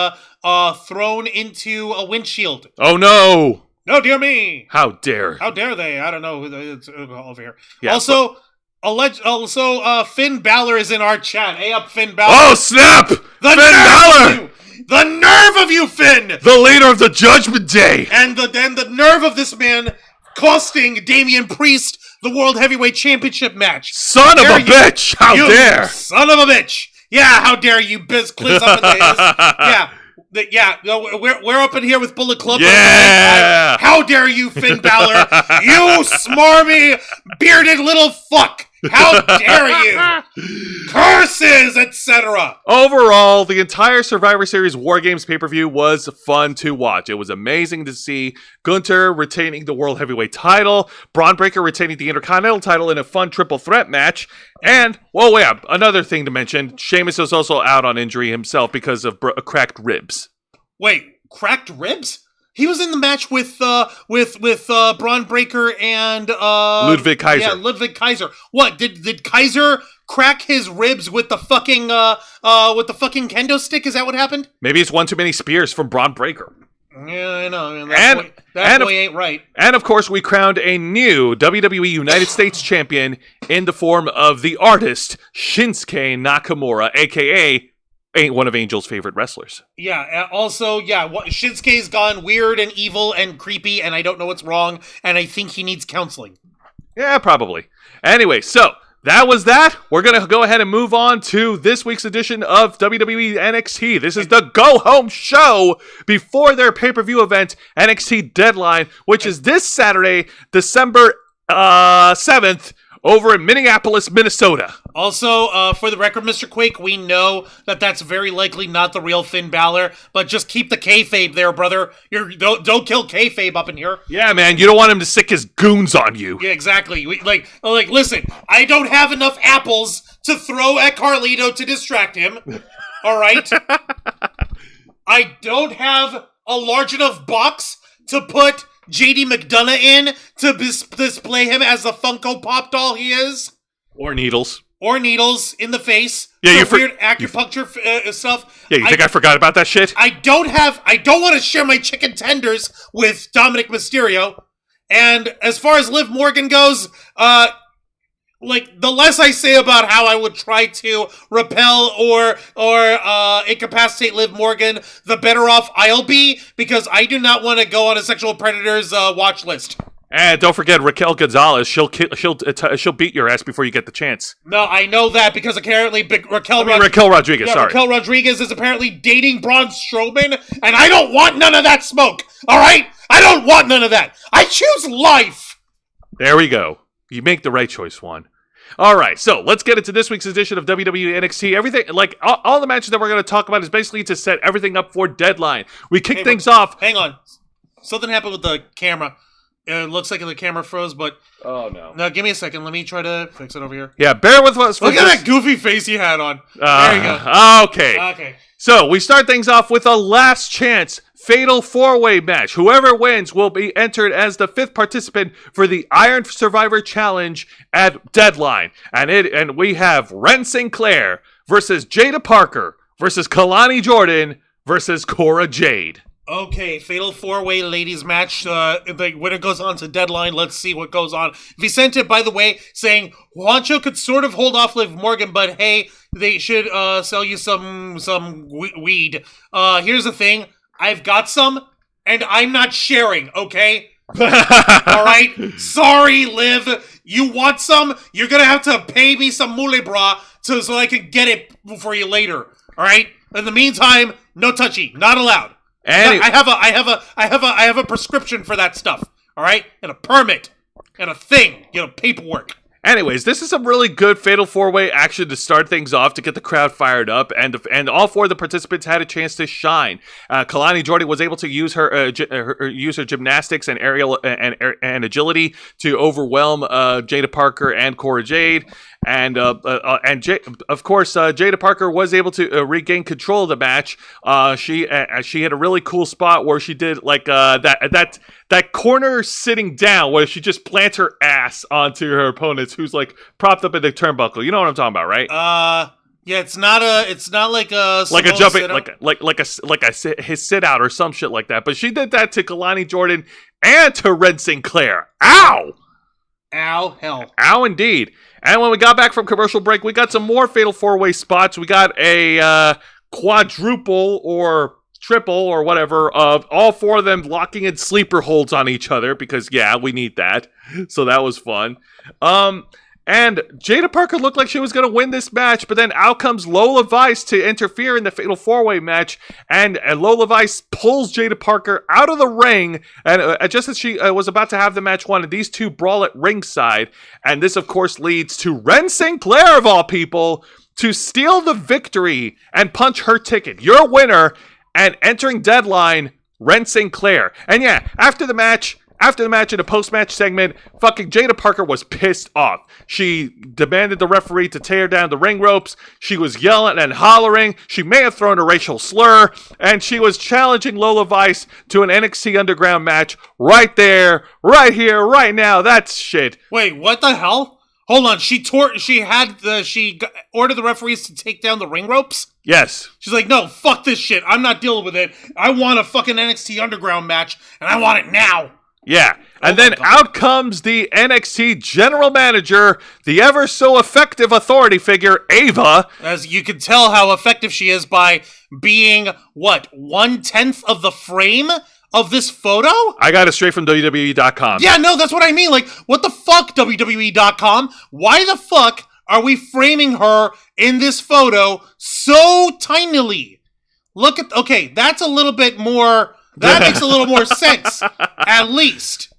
[SPEAKER 2] thrown into a windshield.
[SPEAKER 1] Oh no!
[SPEAKER 2] No, dear me!
[SPEAKER 1] How dare!
[SPEAKER 2] How dare they? I don't know. It's over here.
[SPEAKER 1] Yeah,
[SPEAKER 2] also. Also, Finn Balor is in our chat. Hey up, Finn Balor.
[SPEAKER 1] Oh, snap! Finn Balor!
[SPEAKER 2] The nerve of you, Finn!
[SPEAKER 1] The leader of the Judgment Day!
[SPEAKER 2] And the nerve of this man costing Damian Priest the World Heavyweight Championship match.
[SPEAKER 1] Son of a bitch! How dare!
[SPEAKER 2] Son of a bitch! Yeah, how dare you, Cliz up in the we're up in here with Bullet Club.
[SPEAKER 1] Yeah!
[SPEAKER 2] How dare you, Finn Balor? You smarmy, bearded little fuck! How dare you? Curses, etc.
[SPEAKER 1] Overall, the entire Survivor Series War Games pay-per-view was fun to watch. It was amazing to see Gunther retaining the World Heavyweight title, Braun Breaker retaining the Intercontinental title in a fun triple threat match, and, well, yeah, another thing to mention, Sheamus was also out on injury himself because of cracked ribs.
[SPEAKER 2] Wait, cracked ribs? He was in the match with Braun Breaker and
[SPEAKER 1] Ludwig Kaiser.
[SPEAKER 2] Yeah, Ludwig Kaiser. What did Kaiser crack his ribs with the fucking kendo stick? Is that what happened?
[SPEAKER 1] Maybe it's one too many spears from Braun Breaker.
[SPEAKER 2] Yeah, I know. That boy ain't right.
[SPEAKER 1] And of course, we crowned a new WWE United States champion in the form of the artist Shinsuke Nakamura, aka ain't one of Angel's favorite wrestlers.
[SPEAKER 2] Yeah, also, Shinsuke's gone weird and evil and creepy, and I don't know what's wrong, and I think he needs counseling.
[SPEAKER 1] Yeah, probably. Anyway, so that was that. We're going to go ahead and move on to this week's edition of WWE NXT. This is the go-home show before their pay-per-view event, NXT Deadline, which is this Saturday, December 7th, over in Minneapolis, Minnesota.
[SPEAKER 2] Also, for the record, Mr. Quake, we know that that's very likely not the real Finn Balor, but just keep the kayfabe there, brother. Don't kill kayfabe up in here.
[SPEAKER 1] Yeah, man, you don't want him to sick his goons on you.
[SPEAKER 2] Yeah, exactly. Listen, I don't have enough apples to throw at Carlito to distract him. All right? I don't have a large enough box to put JD McDonough in to display him as the Funko Pop doll he is.
[SPEAKER 1] Or needles
[SPEAKER 2] in the face.
[SPEAKER 1] Yeah,
[SPEAKER 2] weird acupuncture stuff.
[SPEAKER 1] Yeah, you think I forgot about that shit?
[SPEAKER 2] I don't want to share my chicken tenders with Dominic Mysterio. And as far as Liv Morgan goes, the less I say about how I would try to repel or incapacitate Liv Morgan, the better off I'll be, because I do not want to go on a sexual predator's watch list.
[SPEAKER 1] And don't forget Raquel Gonzalez. She'll beat your ass before you get the chance.
[SPEAKER 2] No, I know that because apparently Raquel
[SPEAKER 1] Rodriguez.
[SPEAKER 2] Yeah,
[SPEAKER 1] sorry,
[SPEAKER 2] Raquel Rodriguez is apparently dating Braun Strowman, and I don't want none of that smoke. All right, I don't want none of that. I choose life.
[SPEAKER 1] There we go. You make the right choice, Juan. All right, so let's get into this week's edition of WWE NXT. Everything, all the matches that we're going to talk about is basically to set everything up for Deadline. We kick things off.
[SPEAKER 2] Hang on. Something happened with the camera. It looks like the camera froze, but...
[SPEAKER 1] Oh, no.
[SPEAKER 2] No, give me a second. Let me try to fix it over here.
[SPEAKER 1] Yeah, bear with us.
[SPEAKER 2] Look at that goofy face he had on. There you
[SPEAKER 1] go.
[SPEAKER 2] Okay.
[SPEAKER 1] So, we start things off with a last chance fatal four-way match. Whoever wins will be entered as the fifth participant for the Iron Survivor Challenge at Deadline. And we have Ren Sinclair versus Jada Parker versus Kalani Jordan versus Cora Jade.
[SPEAKER 2] Okay, fatal four-way ladies match. The winner goes on to Deadline. Let's see what goes on. Vicente, by the way, saying Juancho could sort of hold off Liv Morgan, but hey, they should sell you some weed. Here's the thing. I've got some, and I'm not sharing, okay? All right? Sorry, Liv. You want some? You're going to have to pay me some mule bra so I can get it for you later. All right? In the meantime, no touchy. Not allowed. I have a prescription for that stuff, all right, and a permit, and a thing, paperwork.
[SPEAKER 1] Anyways, this is some really good Fatal 4-Way action to start things off, to get the crowd fired up, and all four of the participants had a chance to shine. Kalani Jordan was able to use her gymnastics and aerial and agility to overwhelm Jada Parker and Cora Jade. And of course, Jada Parker was able to regain control of the match. She had a really cool spot where she did that corner sitting down where she just plants her ass onto her opponents who's propped up in the turnbuckle. You know what I'm talking about, right?
[SPEAKER 2] Yeah, it's not like a
[SPEAKER 1] jumping his sit out or some shit like that. But she did that to Kalani Jordan and to Red Sinclair. Ow!
[SPEAKER 2] Ow, hell.
[SPEAKER 1] Ow, indeed. And when we got back from commercial break, we got some more Fatal 4-Way spots. We got a quadruple or triple or whatever of all four of them locking in sleeper holds on each other because, yeah, we need that. So that was fun. And Jada Parker looked like she was going to win this match, but then out comes Lola Vice to interfere in the Fatal 4-Way match, and Lola Vice pulls Jada Parker out of the ring, and just as she was about to have the match won, these two brawl at ringside, and this, of course, leads to Ren Sinclair, of all people, to steal the victory and punch her ticket. Your winner, and entering Deadline, Ren Sinclair. And yeah, after the match in a post-match segment, fucking Jada Parker was pissed off. She demanded the referee to tear down the ring ropes. She was yelling and hollering. She may have thrown a racial slur. And she was challenging Lola Vice to an NXT Underground match right there, right here, right now. That's shit.
[SPEAKER 2] Wait, what the hell? Hold on, she ordered the referees to take down the ring ropes?
[SPEAKER 1] Yes.
[SPEAKER 2] She's like, no, fuck this shit. I'm not dealing with it. I want a fucking NXT Underground match, and I want it now.
[SPEAKER 1] Yeah, and then out comes the NXT general manager, the ever so effective authority figure, Ava.
[SPEAKER 2] As you can tell how effective she is by being, 1/10 of the frame of this photo?
[SPEAKER 1] I got it straight from WWE.com.
[SPEAKER 2] Yeah, no, that's what I mean. Like, what the fuck, WWE.com? Why the fuck are we framing her in this photo so tinily? Look at, okay, that's a little bit more... That makes a little more sense, at least.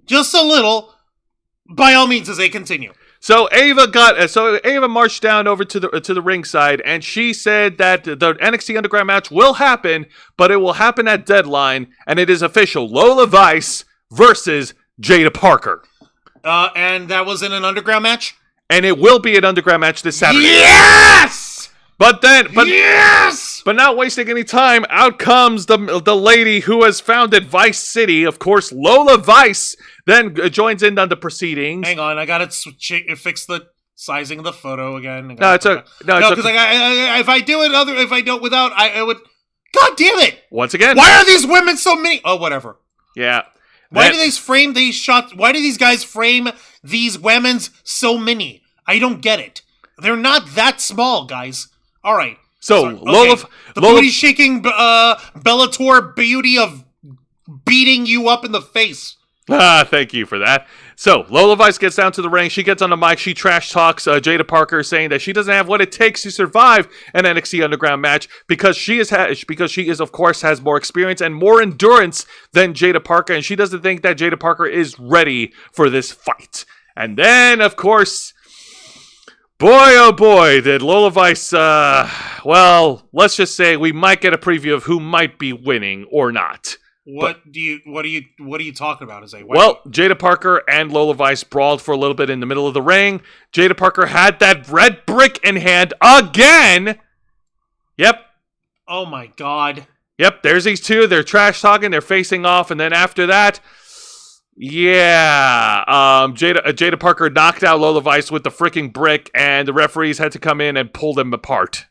[SPEAKER 2] Just a little. By all means, as they continue.
[SPEAKER 1] So Ava marched down over to the ringside, and she said that the NXT Underground match will happen, but it will happen at Deadline, and it is official: Lola Vice versus Jada Parker.
[SPEAKER 2] And that was in an Underground match?
[SPEAKER 1] And it will be an Underground match this Saturday.
[SPEAKER 2] Yes! Yes!
[SPEAKER 1] But not wasting any time, out comes the lady who has founded Vice City, of course, Lola Vice, then joins in on the proceedings.
[SPEAKER 2] Hang on, I gotta fix the sizing of the photo again.
[SPEAKER 1] Because
[SPEAKER 2] if I do it without, I would. God damn it!
[SPEAKER 1] Once again,
[SPEAKER 2] why are these women so many? Oh, whatever.
[SPEAKER 1] Yeah.
[SPEAKER 2] Why do these frame these shots? Why do these guys frame these women's so many? I don't get it. They're not that small, guys. All right.
[SPEAKER 1] So, Lola...
[SPEAKER 2] The booty-shaking Bellator beauty of beating you up in the face.
[SPEAKER 1] Thank you for that. So, Lola Vice gets down to the ring. She gets on the mic. She trash talks Jada Parker, saying that she doesn't have what it takes to survive an NXT Underground match because she is, of course, has more experience and more endurance than Jada Parker, and she doesn't think that Jada Parker is ready for this fight. And then, of course... Boy, oh boy, did Lola Vice, let's just say we might get a preview of who might be winning or not.
[SPEAKER 2] What are you talking about, Isaiah?
[SPEAKER 1] Well, Jada Parker and Lola Vice brawled for a little bit in the middle of the ring. Jada Parker had that red brick in hand again. Yep.
[SPEAKER 2] Oh my god.
[SPEAKER 1] Yep, there's these two. They're trash talking, they're facing off, and then after that... Yeah, Jada Parker knocked out Lola Vice with the freaking brick, and the referees had to come in and pull them apart.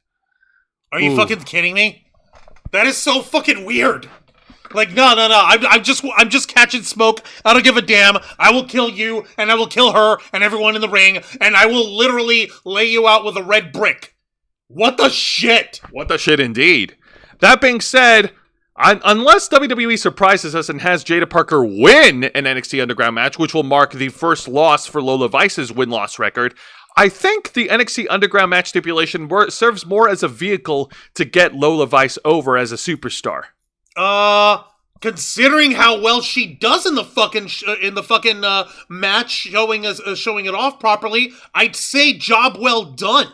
[SPEAKER 2] Are you fucking kidding me? That is so fucking weird. Like, no. I'm just catching smoke. I don't give a damn. I will kill you, and I will kill her, and everyone in the ring, and I will literally lay you out with a red brick. What the shit?
[SPEAKER 1] What the shit, indeed. That being said... Unless WWE surprises us and has Jada Parker win an NXT Underground match, which will mark the first loss for Lola Vice's win-loss record, I think the NXT Underground match stipulation serves more as a vehicle to get Lola Vice over as a superstar.
[SPEAKER 2] Considering how well she does in the fucking match, showing it off properly, I'd say job well done.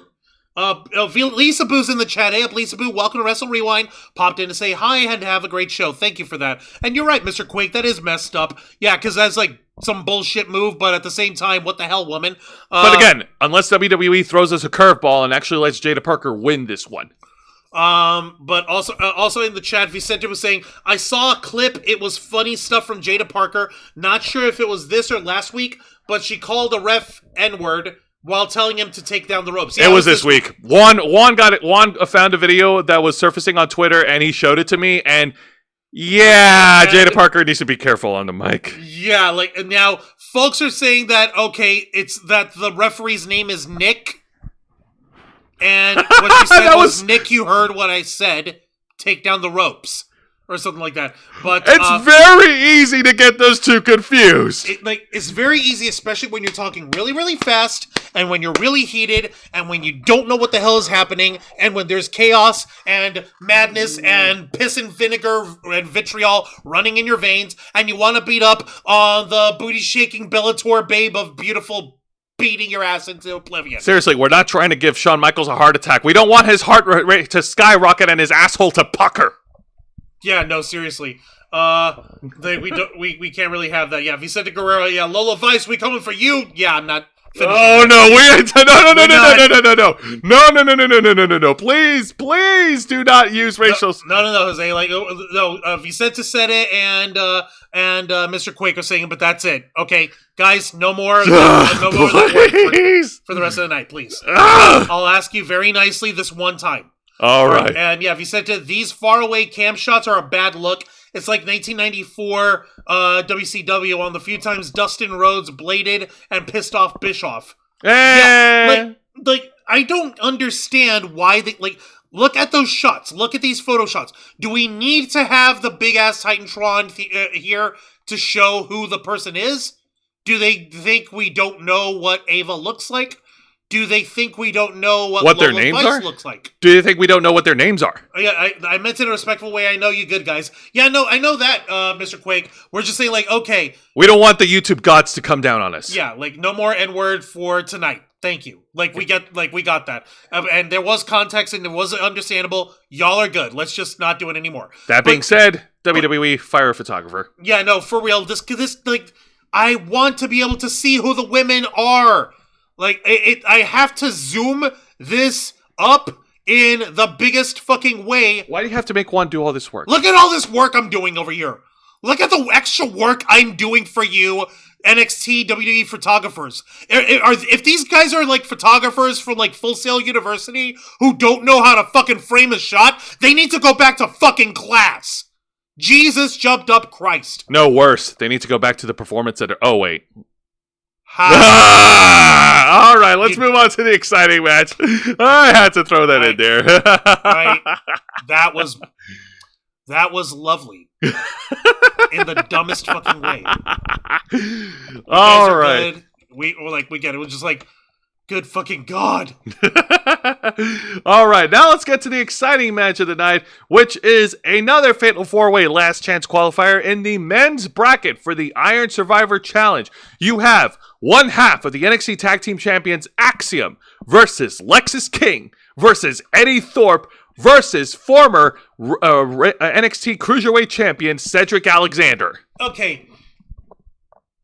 [SPEAKER 2] Lisa Boo's in the chat. Hey up, Lisa Boo. Welcome to Wrestle Rewind. Popped in to say hi and have a great show. Thank you for that. And you're right, Mr. Quake. That is messed up. Yeah, because that's like some bullshit move, but at the same time, what the hell, woman?
[SPEAKER 1] But again, unless WWE throws us a curveball and actually lets Jada Parker win this one.
[SPEAKER 2] But also in the chat, Vicente was saying, I saw a clip. It was funny stuff from Jada Parker. Not sure if it was this or last week, but she called a ref N-word while telling him to take down the ropes. Yeah,
[SPEAKER 1] it was this week. Juan got it. Juan found a video that was surfacing on Twitter, and he showed it to me. And Jada Parker needs to be careful on the mic.
[SPEAKER 2] Yeah, like now folks are saying that, okay, it's that the referee's name is Nick. And what you said was, Nick, you heard what I said. Take down the ropes. Or something like that. But
[SPEAKER 1] it's very easy to get those two confused.
[SPEAKER 2] It's very easy, especially when you're talking really, really fast, and when you're really heated, and when you don't know what the hell is happening, and when there's chaos and madness and piss and vinegar and vitriol running in your veins, and you want to beat up on the booty-shaking Bellator babe of beautiful beating your ass into oblivion.
[SPEAKER 1] Seriously, we're not trying to give Shawn Michaels a heart attack. We don't want his heart rate to skyrocket and his asshole to pucker.
[SPEAKER 2] Yeah, no, seriously. We can't really have that. Yeah, Vicente Guerrero, yeah, Lola Vice, we coming for you. Yeah, I'm not finishing.
[SPEAKER 1] Oh no, no. Please do not use racial.
[SPEAKER 2] No, Jose. Vicente said it, and Mr. Quake was saying it, but that's it. Okay, guys, no more. No more for the rest of the night, please. I'll ask you very nicely this one time.
[SPEAKER 1] All right.
[SPEAKER 2] And yeah, Vicente, these faraway cam shots are a bad look. It's like 1994 WCW on the few times Dustin Rhodes bladed and pissed off Bischoff. Yeah, like I don't understand why they look at those shots. Look at these photo shots. Do we need to have the big ass Titantron here to show who the person is? Do they think we don't know what Ava looks like? Do they think we don't know what
[SPEAKER 1] their
[SPEAKER 2] Lola
[SPEAKER 1] names
[SPEAKER 2] Vice
[SPEAKER 1] are?
[SPEAKER 2] Looks like?
[SPEAKER 1] Do you think we don't know what their names are?
[SPEAKER 2] Yeah, I meant it in a respectful way. I know you good guys. Yeah, no, I know that, Mr. Quake. We're just saying, okay.
[SPEAKER 1] We don't want the YouTube gods to come down on us.
[SPEAKER 2] Yeah, no more N-word for tonight. Thank you. We got that. And there was context and it was understandable. Y'all are good. Let's just not do it anymore.
[SPEAKER 1] That being said, WWE, fire a photographer.
[SPEAKER 2] Yeah, no, for real. This, I want to be able to see who the women are. I have to zoom this up in the biggest fucking way.
[SPEAKER 1] Why do you have to make Juan do all this work?
[SPEAKER 2] Look at all this work I'm doing over here. Look at the extra work I'm doing for you, NXT WWE photographers. If these guys are photographers from Full Sail University who don't know how to fucking frame a shot, they need to go back to fucking class. Jesus jumped up Christ.
[SPEAKER 1] No, worse. They need to go back to the performance center. Oh, wait. All right, let's move on to the exciting match. I had to throw that in there.
[SPEAKER 2] Right. That was lovely. In the dumbest fucking way.
[SPEAKER 1] All right.
[SPEAKER 2] Good. We get it. It was just good fucking God.
[SPEAKER 1] All right, now let's get to the exciting match of the night, which is another Fatal 4-Way Last Chance qualifier in the men's bracket for the Iron Survivor Challenge. You have one half of the NXT Tag Team Champions Axiom versus Lexis King versus Eddie Thorpe versus former NXT Cruiserweight Champion Cedric Alexander.
[SPEAKER 2] Okay.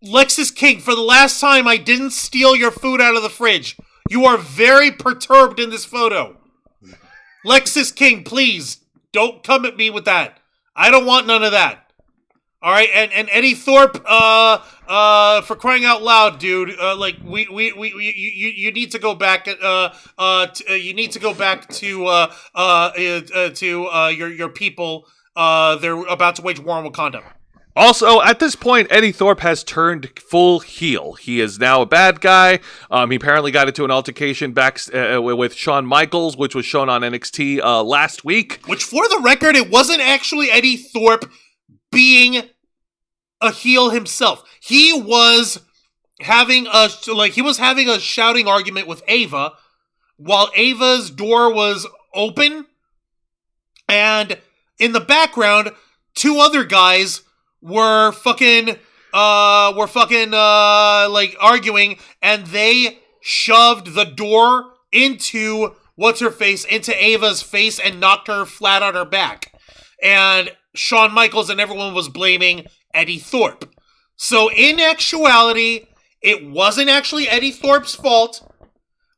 [SPEAKER 2] Lexis King, for the last time, I didn't steal your food out of the fridge. You are very perturbed in this photo. Lexis King, please, don't come at me with that. I don't want none of that. All right, and Eddie Thorpe, for crying out loud, dude, you need to go back. You need to go back to your people. They're about to wage war on Wakanda.
[SPEAKER 1] Also, at this point, Eddie Thorpe has turned full heel. He is now a bad guy. He apparently got into an altercation back with Shawn Michaels, which was shown on NXT last week.
[SPEAKER 2] Which, for the record, it wasn't actually Eddie Thorpe being a heel himself. He was having a shouting argument with Ava while Ava's door was open, and in the background, two other guys were fucking arguing, and they shoved the door into into Ava's face and knocked her flat on her back. And Shawn Michaels and everyone was blaming Eddie Thorpe. So in actuality, it wasn't actually Eddie Thorpe's fault,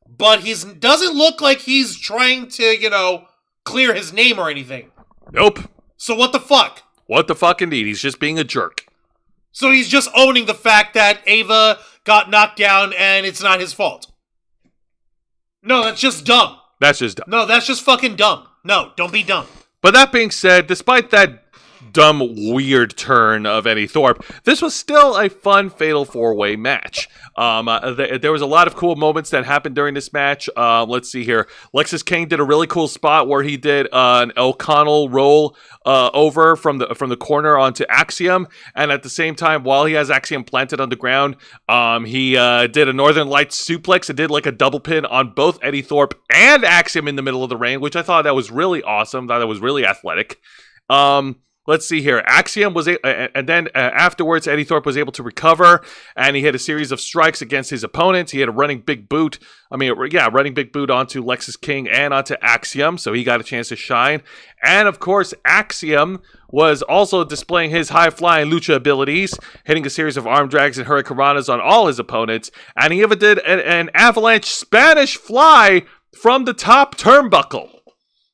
[SPEAKER 2] but he doesn't look like he's trying to, clear his name or anything.
[SPEAKER 1] Nope.
[SPEAKER 2] So what the fuck?
[SPEAKER 1] What the fuck indeed? He's just being a jerk.
[SPEAKER 2] So he's just owning the fact that Ava got knocked down and it's not his fault. No, that's just dumb.
[SPEAKER 1] That's just dumb.
[SPEAKER 2] No, that's just fucking dumb. No, don't be dumb.
[SPEAKER 1] But that being said, despite that dumb, weird turn of Eddie Thorpe, this was still a fun Fatal 4-Way match. There was a lot of cool moments that happened during this match. Let's see here. Lexis King did a really cool spot where he did an O'Connell roll over from the corner onto Axiom, and at the same time, while he has Axiom planted on the ground, he did a Northern Lights suplex and did like a double pin on both Eddie Thorpe and Axiom in the middle of the ring, which I thought that was really awesome. Thought that was really athletic. Let's see here. Axiom was, and then afterwards, Eddie Thorpe was able to recover, and he had a series of strikes against his opponents. He had a running big boot. Running big boot onto Lexis King and onto Axiom, so he got a chance to shine. And of course, Axiom was also displaying his high-flying lucha abilities, hitting a series of arm drags and hurricanranas on all his opponents, and he even did an avalanche Spanish fly from the top turnbuckle,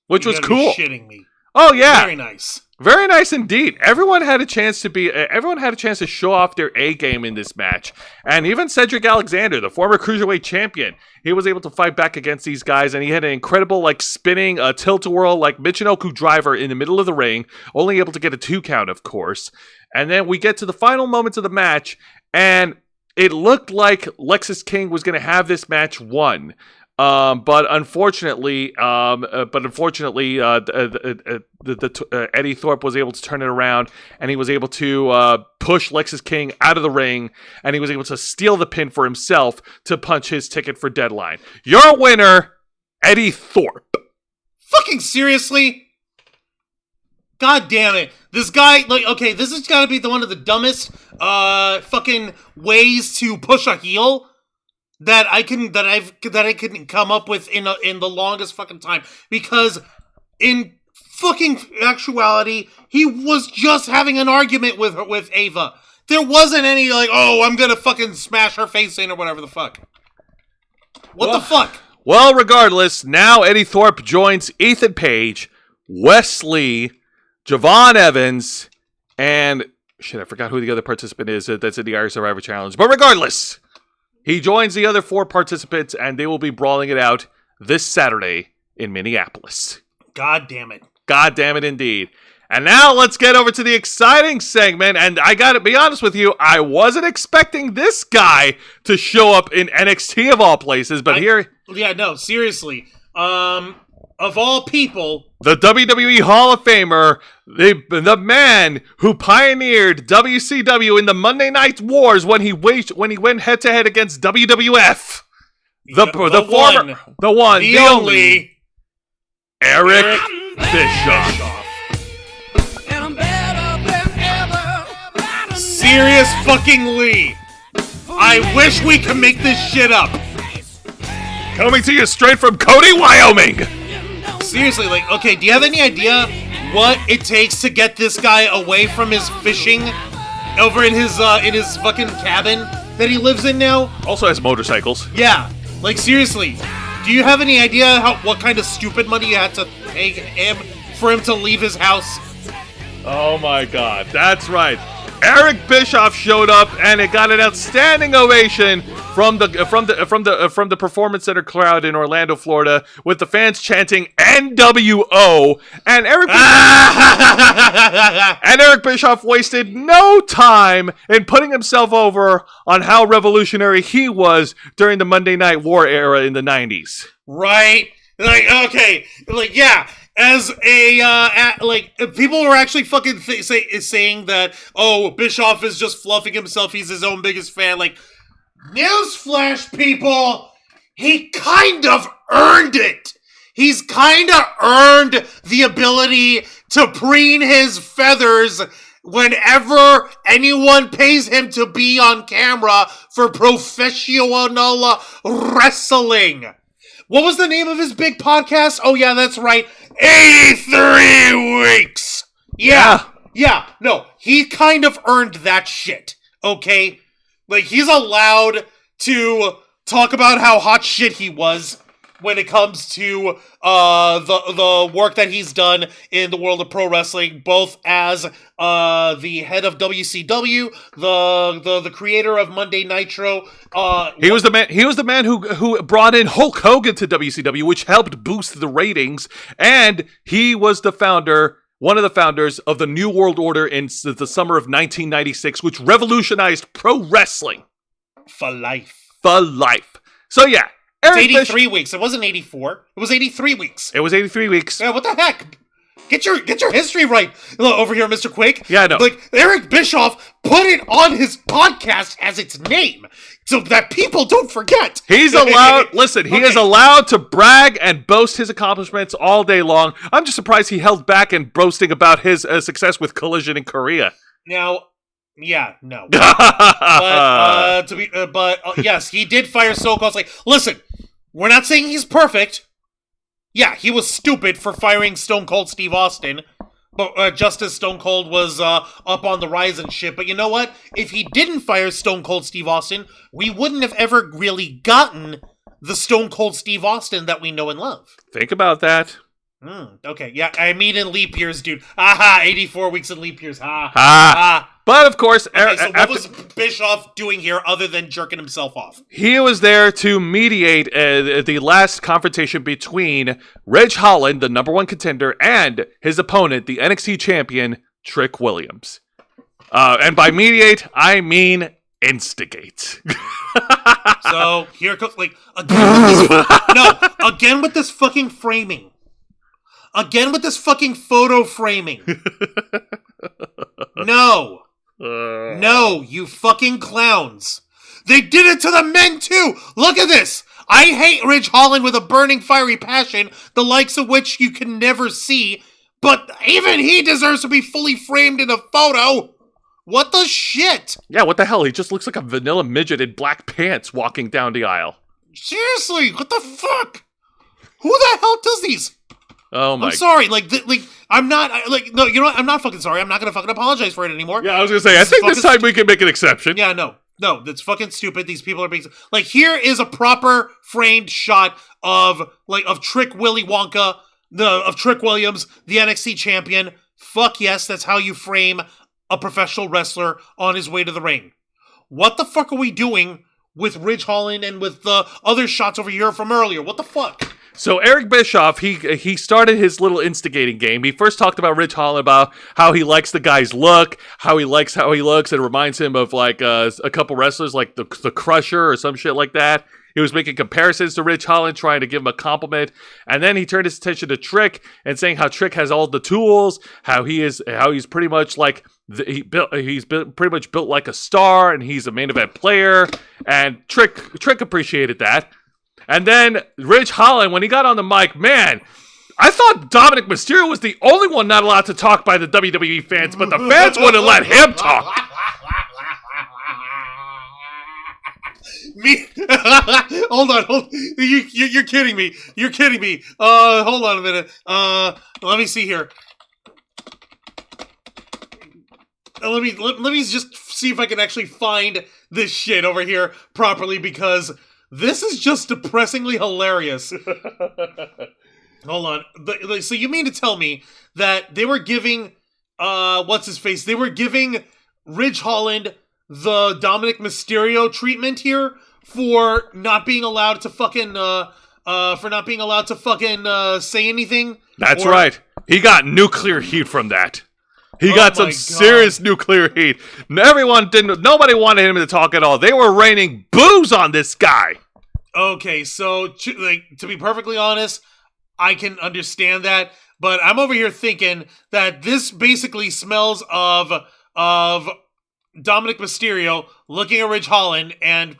[SPEAKER 1] which was cool.
[SPEAKER 2] Be shitting me.
[SPEAKER 1] Oh yeah,
[SPEAKER 2] very nice.
[SPEAKER 1] Very nice indeed. Everyone had a chance to show off their A game in this match. And even Cedric Alexander, the former Cruiserweight champion, he was able to fight back against these guys, and he had an incredible spinning tilt-a-whirl Michinoku driver in the middle of the ring, only able to get a 2 count, of course. And then we get to the final moments of the match, and it looked like Lexis King was going to have this match won. But unfortunately, Eddie Thorpe was able to turn it around, and he was able to push Lexis King out of the ring, and he was able to steal the pin for himself to punch his ticket for Deadline. Your winner, Eddie Thorpe.
[SPEAKER 2] Fucking seriously? God damn it. This guy, this has got to be one of the dumbest fucking ways to push a heel that I couldn't come up with in the longest fucking time, because in fucking actuality he was just having an argument with Ava. There wasn't any I'm gonna fucking smash her face in or whatever the fuck. What the fuck?
[SPEAKER 1] Well, regardless, now Eddie Thorpe joins Ethan Page, Wesley, Javon Evans, and I forgot who the other participant is that's in the Irish Survivor Challenge. But regardless, he joins the other 4 participants, and they will be brawling it out this Saturday in Minneapolis.
[SPEAKER 2] God damn it.
[SPEAKER 1] God damn it, indeed. And now let's get over to the exciting segment, and I gotta be honest with you, I wasn't expecting this guy to show up in NXT of all places, but here...
[SPEAKER 2] Yeah, no, seriously. Of all people...
[SPEAKER 1] The WWE Hall of Famer, the man who pioneered WCW in the Monday Night Wars when he went head-to-head against WWF. The only, Eric Bischoff.
[SPEAKER 2] Serious fucking Lee. I wish we could make this shit up.
[SPEAKER 1] Coming to you straight from Cody, Wyoming.
[SPEAKER 2] Seriously, do you have any idea what it takes to get this guy away from his fishing over in his fucking cabin that he lives in now?
[SPEAKER 1] Also has motorcycles.
[SPEAKER 2] Yeah, seriously, do you have any idea what kind of stupid money you had to pay him for him to leave his house?
[SPEAKER 1] Oh my God, that's right. Eric Bischoff showed up, and it got an outstanding ovation from the Performance Center crowd in Orlando, Florida, with the fans chanting NWO. And Eric Bischoff wasted no time in putting himself over on how revolutionary he was during the Monday Night War era in the 90s.
[SPEAKER 2] Right? Yeah. As people were actually fucking saying that, Bischoff is just fluffing himself, he's his own biggest fan. Newsflash, people, he kind of earned it. He's kind of earned the ability to preen his feathers whenever anyone pays him to be on camera for professional wrestling. What was the name of his big podcast? Oh, yeah, that's right. 83 weeks. Yeah. No, he kind of earned that shit, okay? He's allowed to talk about how hot shit he was when it comes to the work that he's done in the world of pro wrestling, both as the head of WCW, the creator of Monday Nitro.
[SPEAKER 1] He was the man who brought in Hulk Hogan to WCW, which helped boost the ratings, and he was the founder one of the founders of the New World Order in the summer of 1996, which revolutionized pro wrestling.
[SPEAKER 2] For life.
[SPEAKER 1] For life. So yeah, Eric
[SPEAKER 2] It's 83 weeks. It wasn't 84. It was 83 weeks.
[SPEAKER 1] It was 83 weeks.
[SPEAKER 2] Yeah, what the heck? Get your history right over here, Mr. Quake.
[SPEAKER 1] Yeah, I know.
[SPEAKER 2] Like, Eric Bischoff put it on his podcast as its name so that people don't forget.
[SPEAKER 1] He's allowed, listen, he is allowed to brag and boast his accomplishments all day long. I'm just surprised he held back in boasting about his success with Collision in Korea.
[SPEAKER 2] Now, yeah, no.
[SPEAKER 1] But
[SPEAKER 2] yes, he did fire Stone Cold. Like, listen, we're not saying he's perfect. Yeah, he was stupid for firing Stone Cold Steve Austin, but just as Stone Cold was up on the rise and shit. But you know what? If he didn't fire Stone Cold Steve Austin, we wouldn't have ever really gotten the Stone Cold Steve Austin that we know and love.
[SPEAKER 1] think about that.
[SPEAKER 2] Okay, yeah, I mean in leap years, dude. Aha, 84 weeks in leap years. Ha.
[SPEAKER 1] But of course,
[SPEAKER 2] Okay, so what was Bischoff doing here other than jerking himself off?
[SPEAKER 1] he was there to mediate the last confrontation between Ridge Holland, the number one contender, and his opponent, the NXT champion, Trick Williams. And by mediate, I mean instigate.
[SPEAKER 2] So here comes, like, again with this fucking framing. Again with this fucking photo framing. No, you fucking clowns. They did it to the men too. Look at this. I hate Ridge Holland with a burning fiery passion, the likes of which you can never see, but even he deserves to be fully framed in a photo. What the shit?
[SPEAKER 1] Yeah, what the hell? He just looks like a vanilla midget in black pants walking down the aisle.
[SPEAKER 2] Seriously, what the fuck? Who the hell does these?
[SPEAKER 1] Oh my!
[SPEAKER 2] I'm sorry, I'm not, no, you know what? I'm not fucking sorry. I'm not gonna fucking apologize for it anymore.
[SPEAKER 1] Yeah, I was gonna say, I think this time we can make an exception.
[SPEAKER 2] Yeah, no, that's fucking stupid. These people are being, like, here is a proper framed shot of Trick Willy Wonka, of Trick Williams, the NXT champion. Fuck yes, that's how you frame a professional wrestler on his way to the ring. What the fuck are we doing with Ridge Holland and with the other shots over here from earlier? What the fuck?
[SPEAKER 1] So Eric Bischoff, he started his little instigating game. He first talked about Ridge Holland, about how he likes the guy's look, how he likes how he looks. It reminds him of like a couple wrestlers like the Crusher or some shit like that. He was making comparisons to Ridge Holland, trying to give him a compliment. And then he turned his attention to Trick and saying how Trick has all the tools, how he's pretty much like pretty much built like a star, and he's a main event player. And Trick appreciated that. And then Ridge Holland, when he got on the mic, man, I thought Dominic Mysterio was the only one not allowed to talk by the WWE fans, but the fans wouldn't let him talk.
[SPEAKER 2] Me? Hold on. You're kidding me. You're kidding me. Hold on a minute. Let me see here. Let me just see if I can actually find this shit over here properly, because this is just depressingly hilarious. Hold on. So you mean to tell me that they were giving, what's-his-face? They were giving Ridge Holland the Dominic Mysterio treatment here for not being allowed to fucking, say anything?
[SPEAKER 1] That's right. He got nuclear heat from that. He got some serious nuclear heat. Nobody wanted him to talk at all. They were raining boos on this guy.
[SPEAKER 2] Okay, so to be perfectly honest, I can understand that, but I'm over here thinking that this basically smells of Dominic Mysterio looking at Ridge Holland and,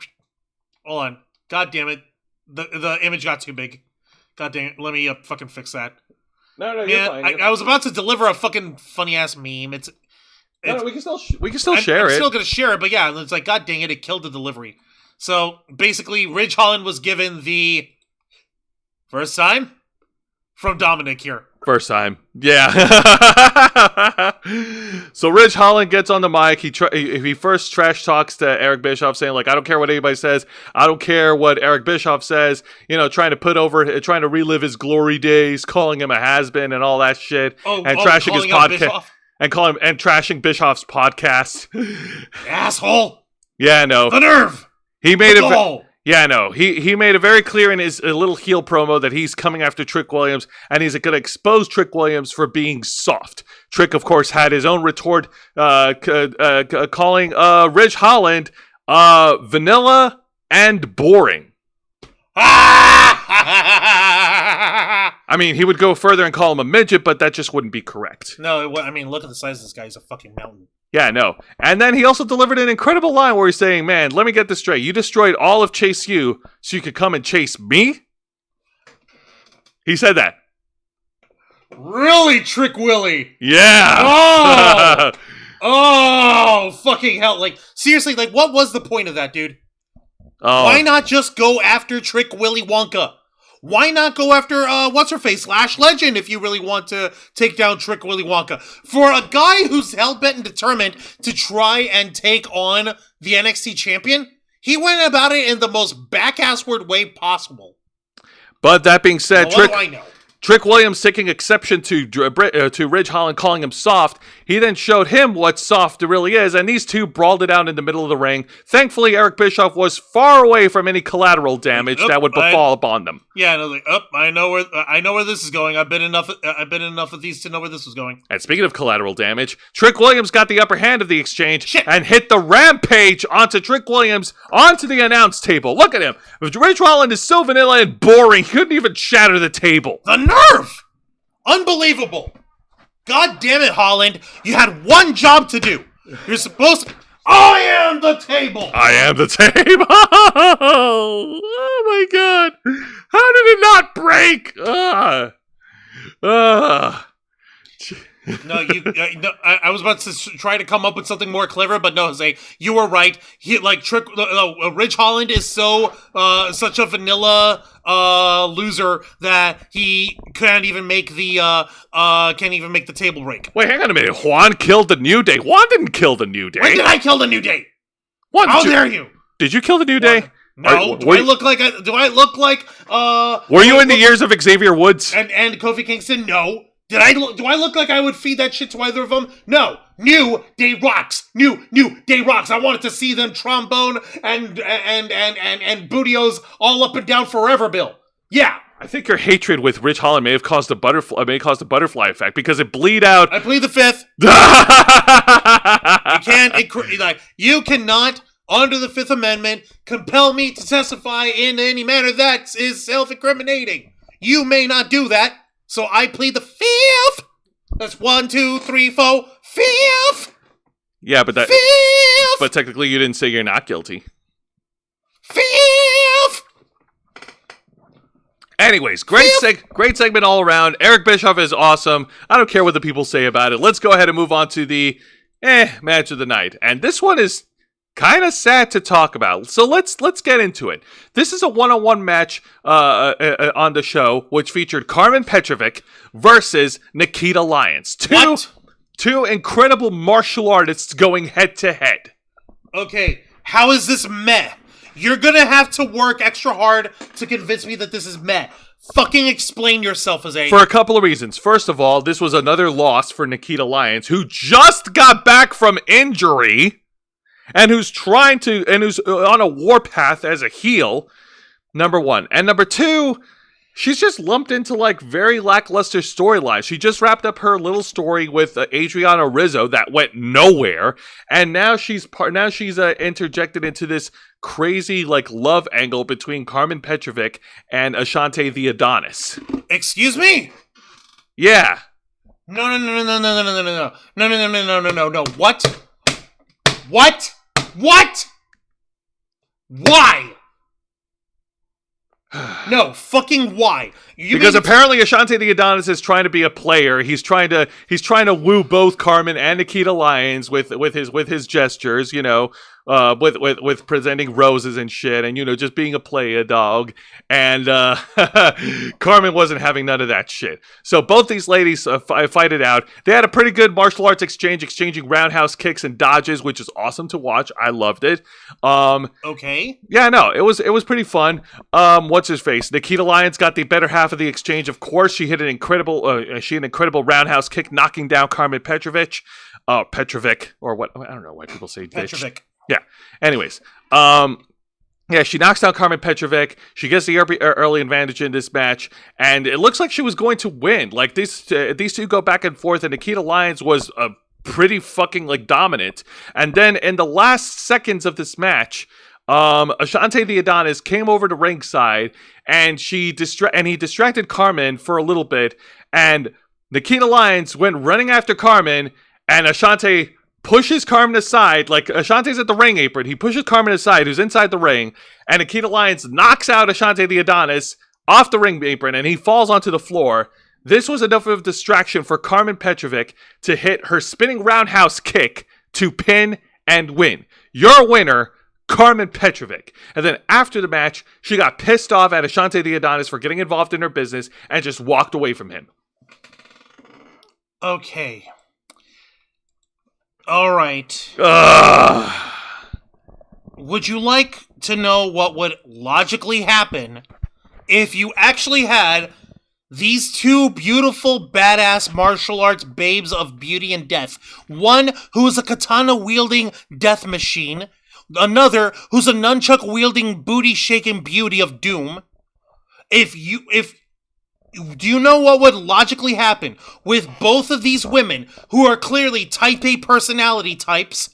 [SPEAKER 2] hold on, god damn it, the image got too big. God damn it, let me fucking fix that.
[SPEAKER 1] No,
[SPEAKER 2] you're fine. I was about to deliver a fucking funny ass meme.
[SPEAKER 1] No, we can still share it.
[SPEAKER 2] I'm still gonna share it, but yeah, it's like, god dang it, it killed the delivery. So basically, Ridge Holland was given the first time from Dominic here.
[SPEAKER 1] First time, yeah. So Ridge Holland gets on the mic. He first trash talks to Eric Bischoff, saying like, "I don't care what anybody says. I don't care what Eric Bischoff says." You know, trying to relive his glory days, calling him a has-been and all that shit, and trashing his podcast and trashing Bischoff's podcast.
[SPEAKER 2] Asshole.
[SPEAKER 1] Yeah, no.
[SPEAKER 2] The nerve.
[SPEAKER 1] He made it. Yeah, no. He made it very clear in his little heel promo that he's coming after Trick Williams, and he's going to expose Trick Williams for being soft. Trick, of course, had his own retort, calling Ridge Holland vanilla and boring. I mean, he would go further and call him a midget, but that just wouldn't be correct.
[SPEAKER 2] No, I mean, look at the size of this guy. He's a fucking mountain.
[SPEAKER 1] Yeah, no. And then he also delivered an incredible line where he's saying, man, let me get this straight. You destroyed all of Chase U so you could come and chase me? He said that.
[SPEAKER 2] Really, Trick Willie?
[SPEAKER 1] Yeah.
[SPEAKER 2] Oh! Oh, fucking hell. Like, seriously, like, what was the point of that, dude?
[SPEAKER 1] Oh.
[SPEAKER 2] Why not just go after Trick Willy Wonka? Why not go after, what's-her-face, Lash Legend, if you really want to take down Trick Willy Wonka? For a guy who's hell-bent and determined to try and take on the NXT champion, he went about it in the most back-assward way possible.
[SPEAKER 1] But that being said,
[SPEAKER 2] well, what do I know?
[SPEAKER 1] Trick Williams taking exception to Ridge Holland calling him soft. He then showed him what soft really is, and these two brawled it out in the middle of the ring. Thankfully, Eric Bischoff was far away from any collateral damage that would befall upon them.
[SPEAKER 2] Yeah, no, like, I know where this is going. I've been enough of these to know where this was going.
[SPEAKER 1] And speaking of collateral damage, Trick Williams got the upper hand of the exchange and hit the rampage onto Trick Williams onto the announce table. Look at him. Ridge Holland is so vanilla and boring, he couldn't even shatter the table.
[SPEAKER 2] The nerve! Unbelievable. God damn it, Holland. You had one job to do. You're supposed to... I am the table!
[SPEAKER 1] I am the table! Oh my god. How did it not break?
[SPEAKER 2] No, I was about to try to come up with something more clever, but no, Jose, you were right. Ridge Holland is such a vanilla loser that he can't even make the table break.
[SPEAKER 1] Wait, hang on a minute. Juan killed the New Day. Juan didn't kill the New Day.
[SPEAKER 2] When did I kill the New Day?
[SPEAKER 1] Juan,
[SPEAKER 2] How dare you?
[SPEAKER 1] Did you kill the New Day?
[SPEAKER 2] No. Do I look like?
[SPEAKER 1] Were you in the years of Xavier Woods
[SPEAKER 2] and Kofi Kingston? No. Do I look like I would feed that shit to either of them? No. New Day rocks. New Day rocks. I wanted to see them trombone and bootios all up and down forever, Bill. Yeah.
[SPEAKER 1] I think your hatred with Ridge Holland may have caused a butterfly effect because it bleed out.
[SPEAKER 2] I plead the fifth. You cannot, under the Fifth Amendment, compel me to testify in any manner that is self-incriminating. You may not do that. So I plead the fifth. That's 1, 2, 3, 4, fifth.
[SPEAKER 1] Yeah, but
[SPEAKER 2] fifth.
[SPEAKER 1] But technically, you didn't say you're not guilty.
[SPEAKER 2] Fifth.
[SPEAKER 1] Anyways, great segment all around. Eric Bischoff is awesome. I don't care what the people say about it. Let's go ahead and move on to the match of the night. And this one is kind of sad to talk about. So let's get into it. This is a one-on-one match on the show, which featured Carmen Petrovic versus Nikita Lyons. Two incredible martial artists going head-to-head.
[SPEAKER 2] Okay, how is this meh? You're gonna have to work extra hard to convince me that this is meh. Fucking explain yourself, Jose.
[SPEAKER 1] For a couple of reasons. First of all, this was another loss for Nikita Lyons, who just got back from injury and who's on a warpath as a heel, number one. And number two, she's just lumped into like very lackluster storylines. She just wrapped up her little story with Adriana Rizzo that went nowhere, and now she's interjected into this crazy like love angle between Carmen Petrovic and Ashante the Adonis.
[SPEAKER 2] Excuse me?
[SPEAKER 1] Yeah.
[SPEAKER 2] No. What? Why? No, fucking why?
[SPEAKER 1] Because apparently Ashante the Adonis is trying to be a player. He's trying to woo both Carmen and Nikita Lyons with his gestures, you know, with presenting roses and shit, and you know, just being a playa dog. And Carmen wasn't having none of that shit. So both these ladies fight it out. They had a pretty good martial arts exchange, exchanging roundhouse kicks and dodges, which is awesome to watch. I loved it.
[SPEAKER 2] Okay.
[SPEAKER 1] Yeah, no, it was pretty fun. What's his face? Nikita Lyons got the better half of the exchange. Of course, she hit an incredible roundhouse kick, knocking down Carmen Petrovic, or what? I don't know why people say
[SPEAKER 2] Petrovic.
[SPEAKER 1] Yeah. Anyways, Yeah, she knocks down Carmen Petrovic. She gets the early advantage in this match, and it looks like she was going to win. Like these two go back and forth, and Nikita Lyons was pretty fucking like dominant. And then in the last seconds of this match, Ashante the Adonis came over to ringside, and he distracted Carmen for a little bit, and Nikita Lyons went running after Carmen, and Ashante pushes Carmen aside, like Ashante's at the ring apron. He pushes Carmen aside, who's inside the ring, and Nikita Lyons knocks out Ashante the Adonis off the ring apron, and he falls onto the floor. This was enough of a distraction for Carmen Petrovic to hit her spinning roundhouse kick to pin and win. Your winner, Carmen Petrovic. And then after the match, she got pissed off at Ashante the Adonis for getting involved in her business and just walked away from him.
[SPEAKER 2] Okay. All right. Would you like to know what would logically happen if you actually had these two beautiful, badass martial arts babes of beauty and death? One who is a katana-wielding death machine. Another who's a nunchuck-wielding, booty-shaking beauty of doom. Do you know what would logically happen with both of these women, who are clearly type A personality types,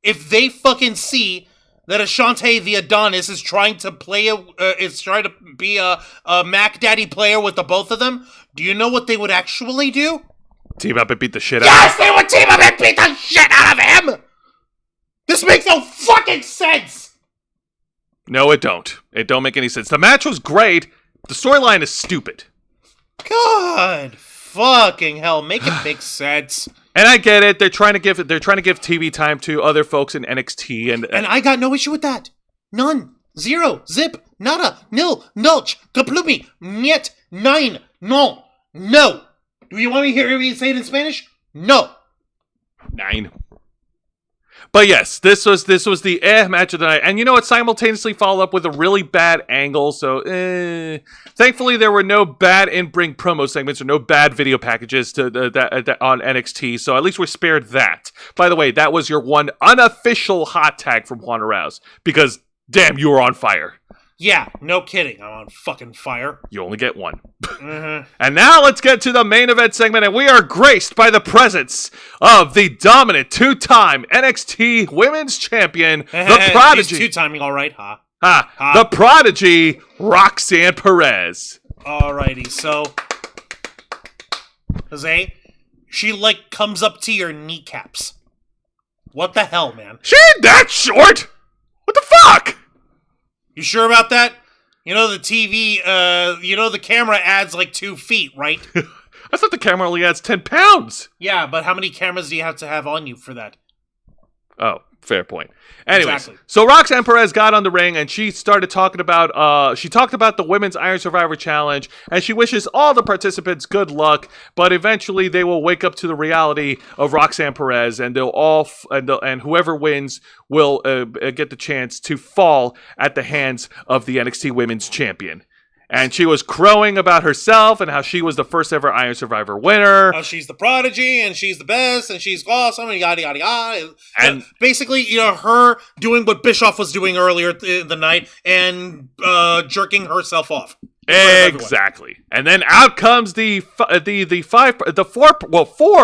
[SPEAKER 2] if they fucking see that Ashante the Adonis is trying to be a Mac Daddy player with the both of them? Do you know what they would actually do?
[SPEAKER 1] Team up and beat the shit out of him.
[SPEAKER 2] Yes, they would team up and beat the shit out of him! This makes no fucking sense!
[SPEAKER 1] No, it don't. It don't make any sense. The match was great. The storyline is stupid.
[SPEAKER 2] God fucking hell, make it make sense.
[SPEAKER 1] And I get it. They're trying to give TV time to other folks in NXT,
[SPEAKER 2] and I got no issue with that. None. Zero. Zip. Nada. Nil. Nulch. Kaplumi. Niet. Nine. No. No. Do you want me to hear me say it in Spanish? No.
[SPEAKER 1] 9. But yes, this was the match of the night, and it simultaneously followed up with a really bad angle. So, thankfully, there were no bad in-ring promo segments or no bad video packages on NXT. So at least we're spared that. By the way, that was your one unofficial hot tag from Juan Rouse, because damn, you were on fire.
[SPEAKER 2] Yeah, no kidding. I'm on fucking fire.
[SPEAKER 1] You only get one. Mm-hmm. And now let's get to the main event segment, and we are graced by the presence of the dominant two-time NXT Women's Champion, the Prodigy.
[SPEAKER 2] She's two-timing, all right, huh?
[SPEAKER 1] The Prodigy, Roxanne Perez.
[SPEAKER 2] Alrighty, so Jose, she comes up to your kneecaps. What the hell, man?
[SPEAKER 1] She ain't that short. What the fuck?
[SPEAKER 2] You sure about that? The TV, the camera adds 2 feet, right?
[SPEAKER 1] I thought the camera only adds 10 pounds.
[SPEAKER 2] Yeah, but how many cameras do you have to have on you for that?
[SPEAKER 1] Oh, fair point. Anyways,
[SPEAKER 2] exactly.
[SPEAKER 1] So Roxanne Perez got on the ring and she started talking about, the Women's Iron Survivor Challenge, and she wishes all the participants good luck, but eventually they will wake up to the reality of Roxanne Perez, and they'll all, and whoever wins will get the chance to fall at the hands of the NXT Women's Champion. And she was crowing about herself and how she was the first ever Iron Survivor winner.
[SPEAKER 2] How she's the prodigy and she's the best and she's awesome and yada yada yada. And basically, her doing what Bischoff was doing earlier in the night and jerking herself off.
[SPEAKER 1] Exactly. And then out comes the 4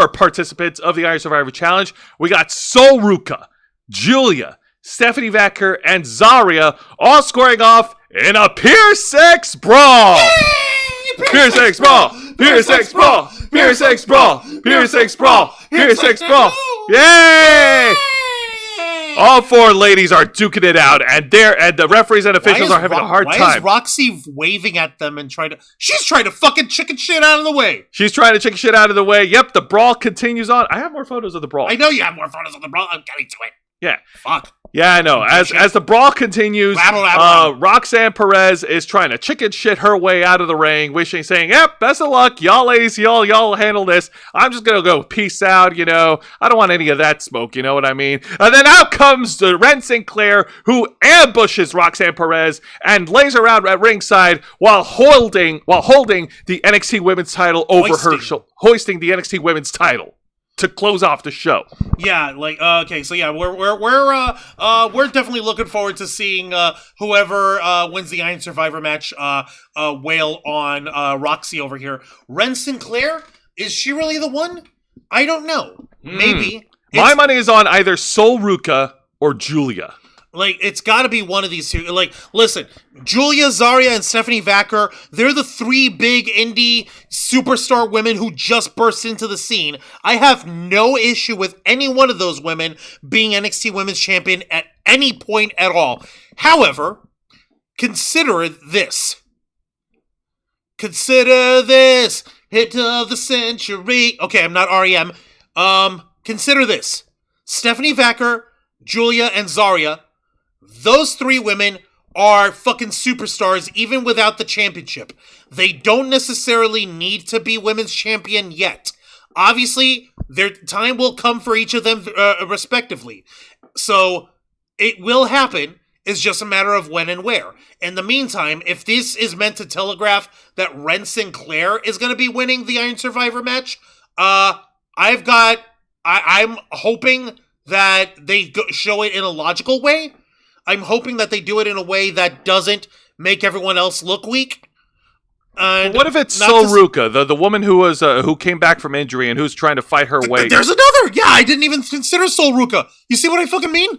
[SPEAKER 1] participants of the Iron Survivor Challenge. We got Soruka, Julia, Stephanie Vacker, and Zarya all squaring off in a Pier 6 brawl! Yay! Pier 6 brawl! Pier 6 brawl! Pier 6 brawl! Pier 6 brawl! Pier 6 brawl! Yay! All 4 ladies are duking it out, and the referees and officials are having a hard time.
[SPEAKER 2] Why is Roxy waving at them and she's trying to fucking chicken shit out of the way?
[SPEAKER 1] She's trying to chicken shit out of the way. Yep, the brawl continues on. I have more photos of the brawl.
[SPEAKER 2] I know you have more photos of the brawl. I'm getting to it.
[SPEAKER 1] Yeah.
[SPEAKER 2] Fuck.
[SPEAKER 1] Yeah, I know. As the brawl continues, Roxanne Perez is trying to chicken shit her way out of the ring, saying, "Yep, best of luck, y'all ladies, y'all handle this. I'm just gonna go peace out, I don't want any of that smoke, you know what I mean?" And then out comes the Ren Sinclair, who ambushes Roxanne Perez and lays her out at ringside while holding the NXT Women's title over her shoulder, hoisting the NXT Women's title. to close off the show.
[SPEAKER 2] Yeah, okay, so yeah, we're definitely looking forward to seeing whoever wins the Iron Survivor match wail on Roxy over here. Ren Sinclair, is she really the one? I don't know. Maybe.
[SPEAKER 1] My money is on either Sol Ruka or Julia.
[SPEAKER 2] It's got to be one of these two. Listen, Julia, Zarya, and Stephanie Vacker, they're the three big indie superstar women who just burst into the scene. I have no issue with any one of those women being NXT Women's Champion at any point at all. However, consider this. Consider this. Hit of the century. Okay, I'm not REM. Consider this. Stephanie Vacker, Julia, and Zarya, those three women are fucking superstars even without the championship. They don't necessarily need to be women's champion yet. Obviously, their time will come for each of them respectively. So, it will happen. It's just a matter of when and where. In the meantime, if this is meant to telegraph that Ren Sinclair is going to be winning the Iron Survivor match, I'm hoping that they show it in a logical way. I'm hoping that they do it in a way that doesn't make everyone else look weak. And
[SPEAKER 1] what if it's Sol Ruka, the woman who was who came back from injury and who's trying to fight her way?
[SPEAKER 2] There's another. Yeah, I didn't even consider Sol Ruka. You see what I fucking mean?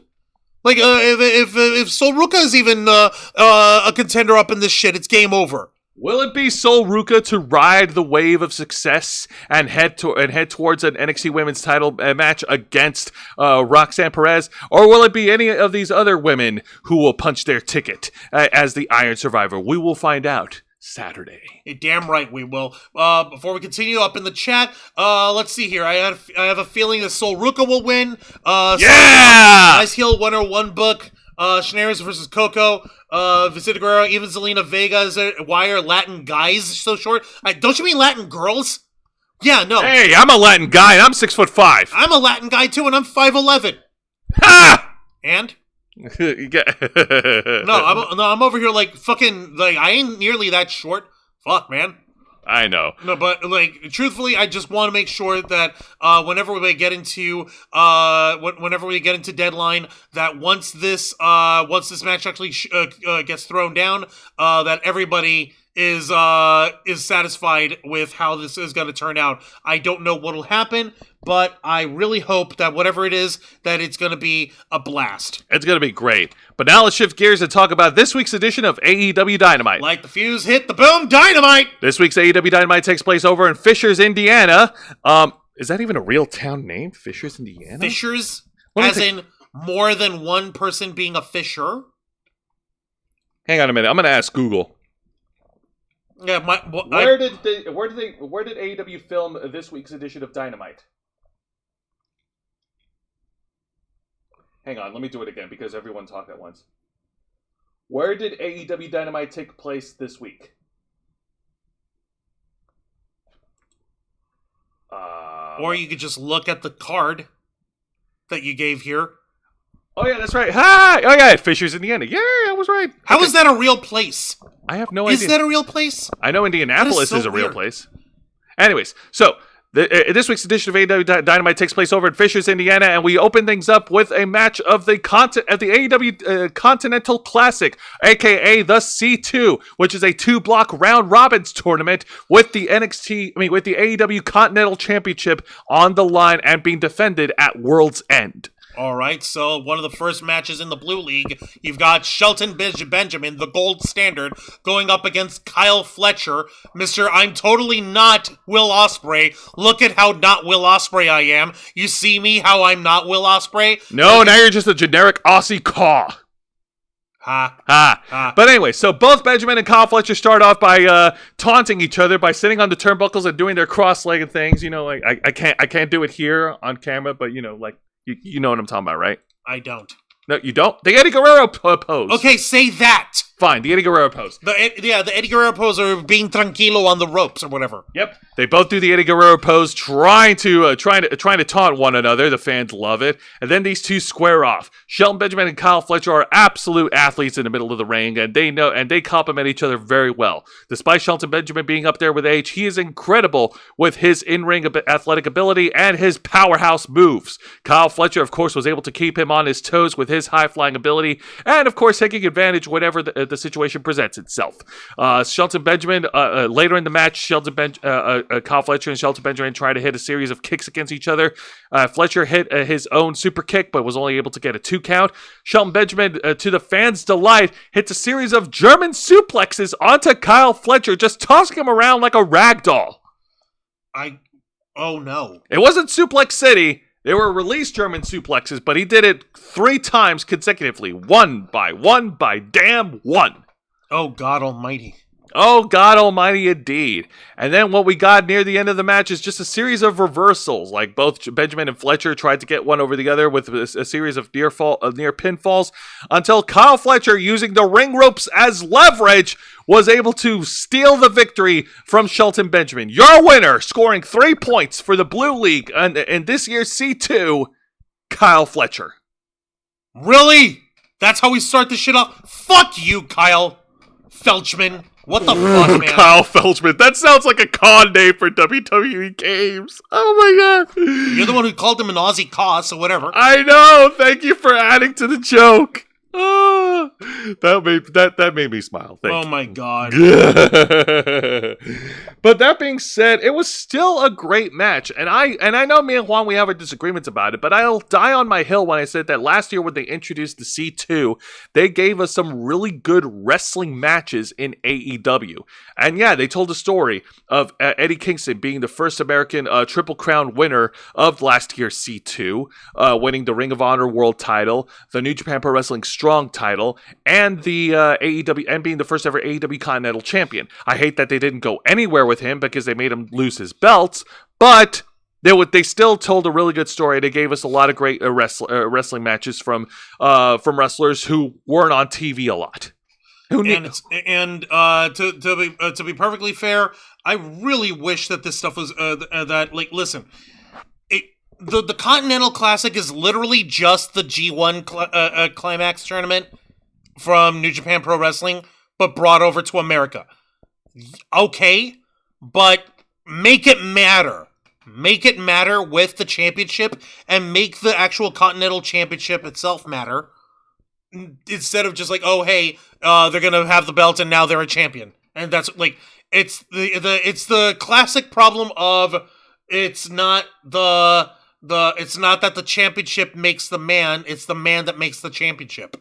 [SPEAKER 2] If Sol Ruka is even a contender up in this shit, it's game over.
[SPEAKER 1] Will it be Sol Ruka to ride the wave of success and head towards an NXT Women's title match against Roxanne Perez, or will it be any of these other women who will punch their ticket as the Iron Survivor? We will find out Saturday.
[SPEAKER 2] You're damn right we will. Before we continue up in the chat, let's see here. I have a feeling that Sol Ruka will win. Nice Heel 101 book. Shanaris versus Coco. Vicente Guerrero, even Zelina Vega. Why are Latin guys so short? Don't you mean Latin girls? Yeah, no.
[SPEAKER 1] Hey, I'm a Latin guy and I'm 6'5".
[SPEAKER 2] I'm a Latin guy too and I'm 5'11".
[SPEAKER 1] Ha!
[SPEAKER 2] And? I'm over here I ain't nearly that short. Fuck, man.
[SPEAKER 1] I know.
[SPEAKER 2] No, but truthfully, I just want to make sure that whenever we get into Deadline, that once this match actually gets thrown down, that everybody is satisfied with how this is going to turn out. I don't know what'll happen, but I really hope that whatever it is, that it's going to be a blast.
[SPEAKER 1] It's going to be great. But now let's shift gears and talk about this week's edition of AEW Dynamite.
[SPEAKER 2] Like the fuse hit the boom, Dynamite!
[SPEAKER 1] This week's AEW Dynamite takes place over in Fishers, Indiana. Is that even a real town name? Fishers, Indiana?
[SPEAKER 2] Fishers? As in more than one person being a fisher?
[SPEAKER 1] Hang on a minute. I'm going to ask Google.
[SPEAKER 2] Yeah,
[SPEAKER 1] where did AEW film this week's edition of Dynamite? Hang on, let me do it again because everyone talked at once. Where did AEW Dynamite take place this week?
[SPEAKER 2] Or you could just look at the card that you gave here.
[SPEAKER 1] Oh yeah, that's right. Hi! Oh yeah, Fishers, Indiana. Yeah, I was right.
[SPEAKER 2] How is that a real place?
[SPEAKER 1] I have no idea.
[SPEAKER 2] Is that a real place?
[SPEAKER 1] I know Indianapolis is a real place. Anyways, so this week's edition of AEW Dynamite takes place over in Fishers, Indiana, and we open things up with a match of the AEW Continental Classic, aka the C2, which is a 2-block round robins tournament with the AEW Continental Championship on the line and being defended at World's End.
[SPEAKER 2] All right, so one of the first matches in the Blue League, you've got Shelton Benjamin, the gold standard, going up against Kyle Fletcher, Mr. I'm totally not Will Ospreay. Look at how not Will Ospreay I am. You see me how I'm not Will Ospreay?
[SPEAKER 1] No, now you're just a generic Aussie caw. Ha. But anyway, so both Benjamin and Kyle Fletcher start off by taunting each other by sitting on the turnbuckles and doing their cross-legged things. You know, I can't do it here on camera, but you know what I'm talking about, right?
[SPEAKER 2] I don't.
[SPEAKER 1] No, you don't. The Eddie Guerrero pose.
[SPEAKER 2] Okay, say that.
[SPEAKER 1] Fine, the Eddie Guerrero pose.
[SPEAKER 2] The Eddie Guerrero pose or being tranquilo on the ropes or whatever.
[SPEAKER 1] Yep. They both do the Eddie Guerrero pose, trying to taunt one another. The fans love it, and then these two square off. Shelton Benjamin and Kyle Fletcher are absolute athletes in the middle of the ring, and they complement each other very well. Despite Shelton Benjamin being up there with age, he is incredible with his in-ring athletic ability and his powerhouse moves. Kyle Fletcher, of course, was able to keep him on his toes with his high-flying ability, and of course, taking advantage whenever the situation presents itself. Shelton Benjamin later in the match, Kyle Fletcher and Shelton Benjamin tried to hit a series of kicks against each other. Fletcher hit his own super kick, but was only able to get a 2 count. Shelton Benjamin, to the fans' delight, hits a series of German suplexes onto Kyle Fletcher, just tossing him around like a rag doll.
[SPEAKER 2] Oh no.
[SPEAKER 1] It wasn't Suplex City. They were released German suplexes, but he did it 3 times consecutively. One by damn one.
[SPEAKER 2] Oh, God almighty.
[SPEAKER 1] Oh, God almighty indeed. And then what we got near the end of the match is just a series of reversals. Like both Benjamin and Fletcher tried to get one over the other with a series of near pinfalls until Kyle Fletcher, using the ring ropes as leverage, was able to steal the victory from Shelton Benjamin. Your winner, scoring 3 points for the Blue League in this year's C2, Kyle Fletcher.
[SPEAKER 2] Really? That's how we start this shit off? Fuck you, Kyle Felchman. What the fuck, man?
[SPEAKER 1] Kyle Felchman. That sounds like a con name for WWE Games. Oh my god.
[SPEAKER 2] You're the one who called him an Aussie Cos or whatever.
[SPEAKER 1] I know. Thank you for adding to the joke. Oh, that made me smile.
[SPEAKER 2] Oh my god.
[SPEAKER 1] But that being said, it was still a great match, and I know me and Juan, we have our disagreements about it, but I'll die on my hill when I said that last year when they introduced the C2, they gave us some really good wrestling matches in AEW. And yeah, they told a story of Eddie Kingston being the first American Triple Crown winner of last year's C2, winning the Ring of Honor World title, the New Japan Pro Wrestling Strong title, and the AEW, and being the first ever AEW Continental Champion. I hate that they didn't go anywhere with him because they made him lose his belts, but they still told a really good story. They gave us a lot of great wrestling matches from wrestlers who weren't on TV a lot. To be perfectly fair, I really wish that this stuff was listen. The Continental Classic is literally just the G1 Climax tournament from New Japan Pro Wrestling, but brought over to America. Okay, but make it matter. Make it matter with the championship, and make the actual Continental Championship itself matter. Instead of just like, oh hey, they're gonna have the belt and now they're a champion, and that's like it's the classic problem of it's not that the championship makes the man, it's the man that makes the championship.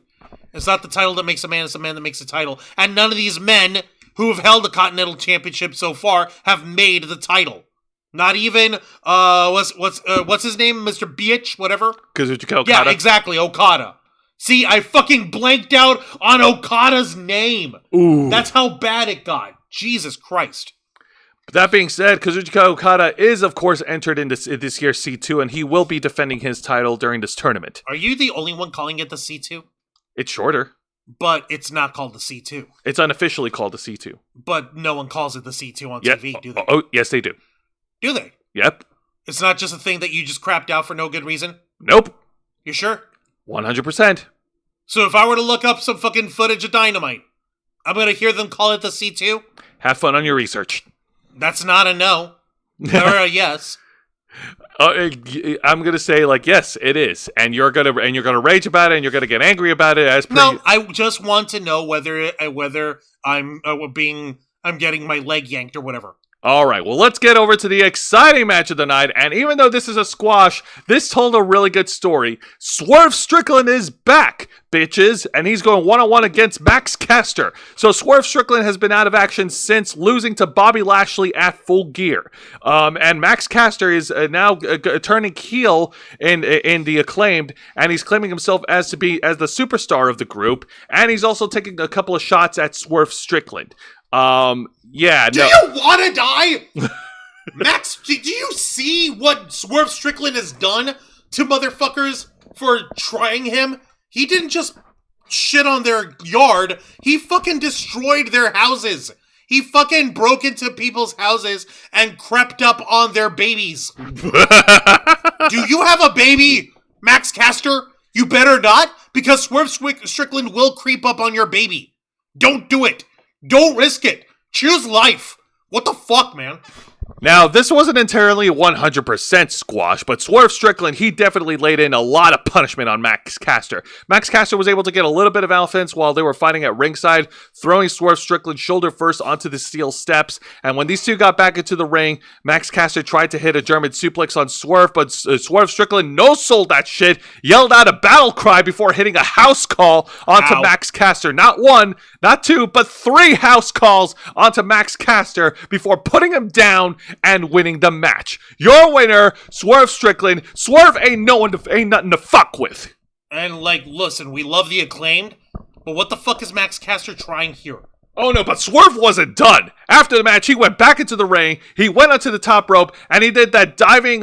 [SPEAKER 1] It's not the title that makes a man, it's the man that makes the title. And none of these men who have held the Continental Championship so far have made the title. Not even what's his name, Mr. Beach, whatever. Kazuchika Okada.
[SPEAKER 2] Yeah, exactly, Okada. See, I fucking blanked out on Okada's name.
[SPEAKER 1] Ooh.
[SPEAKER 2] That's how bad it got. Jesus Christ.
[SPEAKER 1] That being said, Kazuchika Okada is, of course, entered in this year's C2, and he will be defending his title during this tournament.
[SPEAKER 2] Are you the only one calling it the C2?
[SPEAKER 1] It's shorter.
[SPEAKER 2] But it's not called the C2.
[SPEAKER 1] It's unofficially called the C2.
[SPEAKER 2] But no one calls it the C2 on TV, do they?
[SPEAKER 1] Oh, yes, they do.
[SPEAKER 2] Do they?
[SPEAKER 1] Yep.
[SPEAKER 2] It's not just a thing that you just crapped out for no good reason?
[SPEAKER 1] Nope.
[SPEAKER 2] You sure?
[SPEAKER 1] 100%.
[SPEAKER 2] So if I were to look up some fucking footage of Dynamite, I'm going to hear them call it the C2?
[SPEAKER 1] Have fun on your research.
[SPEAKER 2] That's not a no. Or a yes.
[SPEAKER 3] I'm gonna say yes, it is, and you're gonna rage about it, and you're gonna get angry about it.
[SPEAKER 2] No, I just want to know whether I'm getting my leg yanked or whatever.
[SPEAKER 1] All right, well, let's get over to the exciting match of the night. And even though this is a squash, this told a really good story. Swerve Strickland is back, bitches, and he's going one-on-one against Max Caster. So Swerve Strickland has been out of action since losing to Bobby Lashley at Full Gear. And Max Caster is now turning heel in the Acclaimed, and he's claiming himself as the superstar of the group. And he's also taking a couple of shots at Swerve Strickland. Yeah,
[SPEAKER 2] do you want to die? Max, do you see what Swerve Strickland has done to motherfuckers for trying him? He didn't just shit on their yard. He fucking destroyed their houses. He fucking broke into people's houses and crept up on their babies. Do you have a baby, Max Caster? You better not, because Swerve Strickland will creep up on your baby. Don't do it. Don't risk it. Choose life. What the fuck, man?
[SPEAKER 3] Now, this wasn't entirely 100% squash, but Swerve Strickland, he definitely laid in a lot of punishment on Max Caster. Max Caster was able to get a little bit of offense while they were fighting at ringside, throwing Swerve Strickland shoulder first onto the steel steps, and when these two got back into the ring, Max Caster tried to hit a German suplex on Swerve, but Swerve Strickland no-sold that shit, yelled out a battle cry before hitting a house call onto Max Caster. Not one, not two, but 3 house calls onto Max Caster before putting him down and winning the match. Your winner, Swerve Strickland. Swerve ain't nothing to fuck with.
[SPEAKER 2] And listen, we love the Acclaimed, but what the fuck is Max Caster trying here?
[SPEAKER 3] Oh no, but Swerve wasn't done. After the match, he went back into the ring, he went onto the top rope, and he did that diving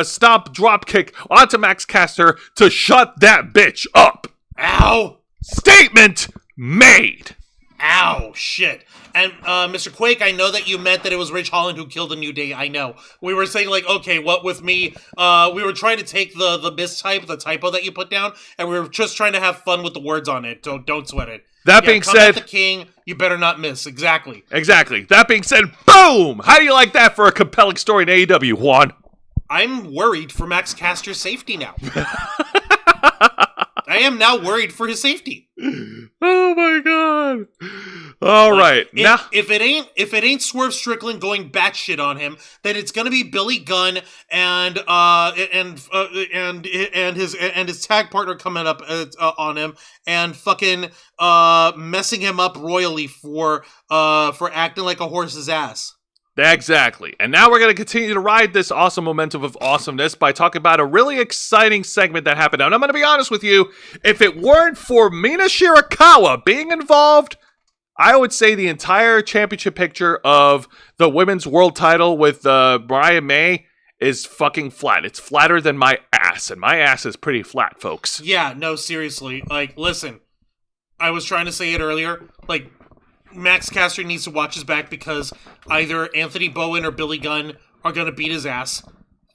[SPEAKER 3] stomp drop kick onto Max Caster to shut that bitch up.
[SPEAKER 2] Ow!
[SPEAKER 3] Statement made.
[SPEAKER 2] Ow, shit. And, Mr. Quake, I know that you meant that it was Ridge Holland who killed the New Day. I know. We were saying, okay, what with me? We were trying to take the mistype, the typo that you put down, and we were just trying to have fun with the words on it. Don't sweat it.
[SPEAKER 3] That being
[SPEAKER 2] come
[SPEAKER 3] said,
[SPEAKER 2] at the king, you better not miss. Exactly.
[SPEAKER 3] That being said, boom! How do you like that for a compelling story in AEW, Juan?
[SPEAKER 2] I'm worried for Max Caster's safety now. I am now worried for his safety.
[SPEAKER 3] Oh my god! All right, now
[SPEAKER 2] if it ain't Swerve Strickland going batshit on him, then it's gonna be Billy Gunn and his tag partner coming up on him and fucking messing him up royally for acting like a horse's ass.
[SPEAKER 3] Exactly. And now we're going to continue to ride this awesome momentum of awesomeness by talking about a really exciting segment that happened. And I'm going to be honest with you, if it weren't for Mina Shirakawa being involved, I would say the entire championship picture of the women's world title with Mariah May is fucking flat. It's flatter than my ass, and my ass is pretty flat, folks.
[SPEAKER 2] Yeah, no, seriously. Listen, I was trying to say it earlier, Max Caster needs to watch his back because either Anthony Bowen or Billy Gunn are going to beat his ass.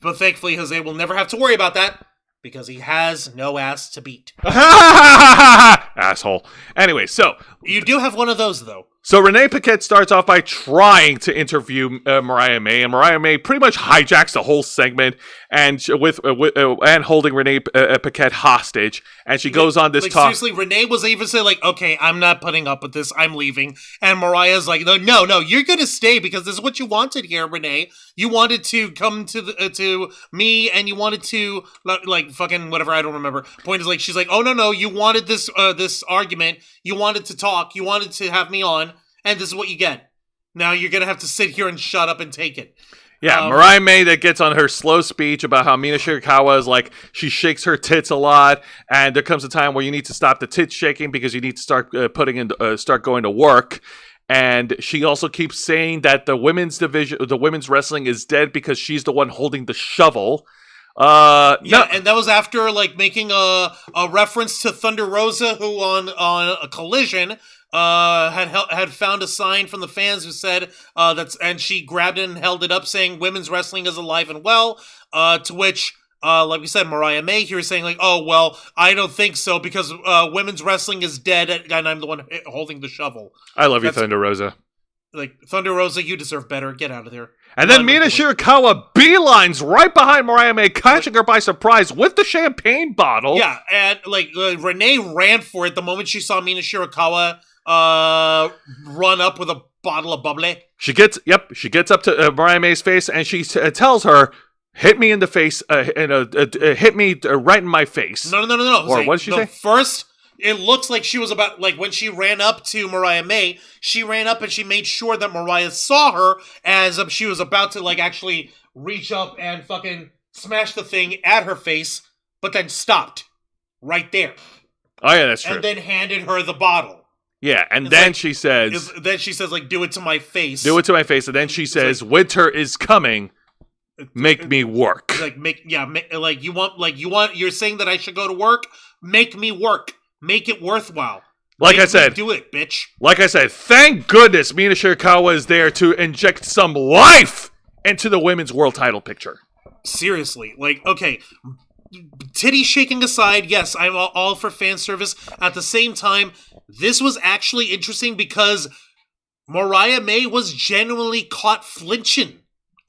[SPEAKER 2] But thankfully, Jose will never have to worry about that because he has no ass to beat.
[SPEAKER 3] Asshole. Anyway, so...
[SPEAKER 2] You do have one of those, though.
[SPEAKER 3] So Renee Paquette starts off by trying to interview Mariah May, and Mariah May pretty much hijacks the whole segment and and holding Renee Paquette hostage. And she goes on this talk.
[SPEAKER 2] Seriously, Renee was even saying okay, I'm not putting up with this. I'm leaving. And Mariah's like, no, you're gonna stay because this is what you wanted here, Renee. You wanted to come to me, and you wanted to fucking whatever. I don't remember. Point is she's like, oh no, you wanted this argument. You wanted to talk. You wanted to have me on. And this is what you get. Now you're going to have to sit here and shut up and take it.
[SPEAKER 3] Yeah, Mariah May that gets on her slow speech about how Mina Shirakawa is she shakes her tits a lot, and there comes a time where you need to stop the tits shaking because you need to start start going to work. And she also keeps saying that the women's division, the women's wrestling is dead because she's the one holding the shovel.
[SPEAKER 2] And that was after making a reference to Thunder Rosa, who on a Collision had found a sign from the fans who said and she grabbed it and held it up saying women's wrestling is alive and well, to which like we said, Mariah May here is saying oh well, I don't think so because women's wrestling is dead and I'm the one holding the shovel.
[SPEAKER 3] I love you, Thunder Rosa.
[SPEAKER 2] Thunder Rosa, you deserve better. Get out of there.
[SPEAKER 3] And then Mina Shirakawa beelines right behind Mariah May, catching her by surprise with the champagne bottle.
[SPEAKER 2] Yeah, and Renee ran for it the moment she saw Mina Shirakawa run up with a bottle of bubbly.
[SPEAKER 3] She gets up to Mariah May's face and she tells her, "Hit me in the face, hit me right in my face."
[SPEAKER 2] No.
[SPEAKER 3] Or what did she say?
[SPEAKER 2] First, it looks like she was about, when she ran up to Mariah May, she ran up and she made sure that Mariah saw her as she was about to, actually reach up and fucking smash the thing at her face, but then stopped right there.
[SPEAKER 3] Oh, yeah, that's true.
[SPEAKER 2] And then handed her the bottle.
[SPEAKER 3] Yeah, and then she says...
[SPEAKER 2] Then she says, do it to my face.
[SPEAKER 3] Do it to my face, and then she says, winter is coming. Make me work.
[SPEAKER 2] You're saying that I should go to work? Make me work. Make it worthwhile.
[SPEAKER 3] Like I said,
[SPEAKER 2] do it, bitch.
[SPEAKER 3] Like I said, thank goodness Mina Shirakawa is there to inject some life into the women's world title picture.
[SPEAKER 2] Seriously, okay, titty shaking aside, yes, I'm all for fan service. At the same time, this was actually interesting because Mariah May was genuinely caught flinching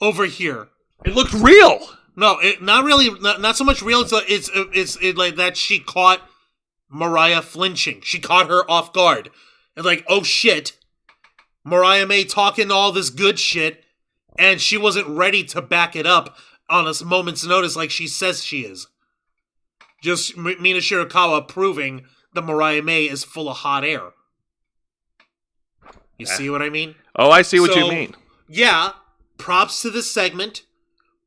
[SPEAKER 2] over here.
[SPEAKER 3] It looked real.
[SPEAKER 2] No, not really. Not so much real. It's like that she caught Mariah flinching. She caught her off guard. And oh shit, Mariah May talking all this good shit, and she wasn't ready to back it up on a moment's notice like she says she is. Just Mina Shirakawa proving that Mariah May is full of hot air. You see what I mean?
[SPEAKER 3] Oh, I see what you mean.
[SPEAKER 2] Yeah, props to this segment.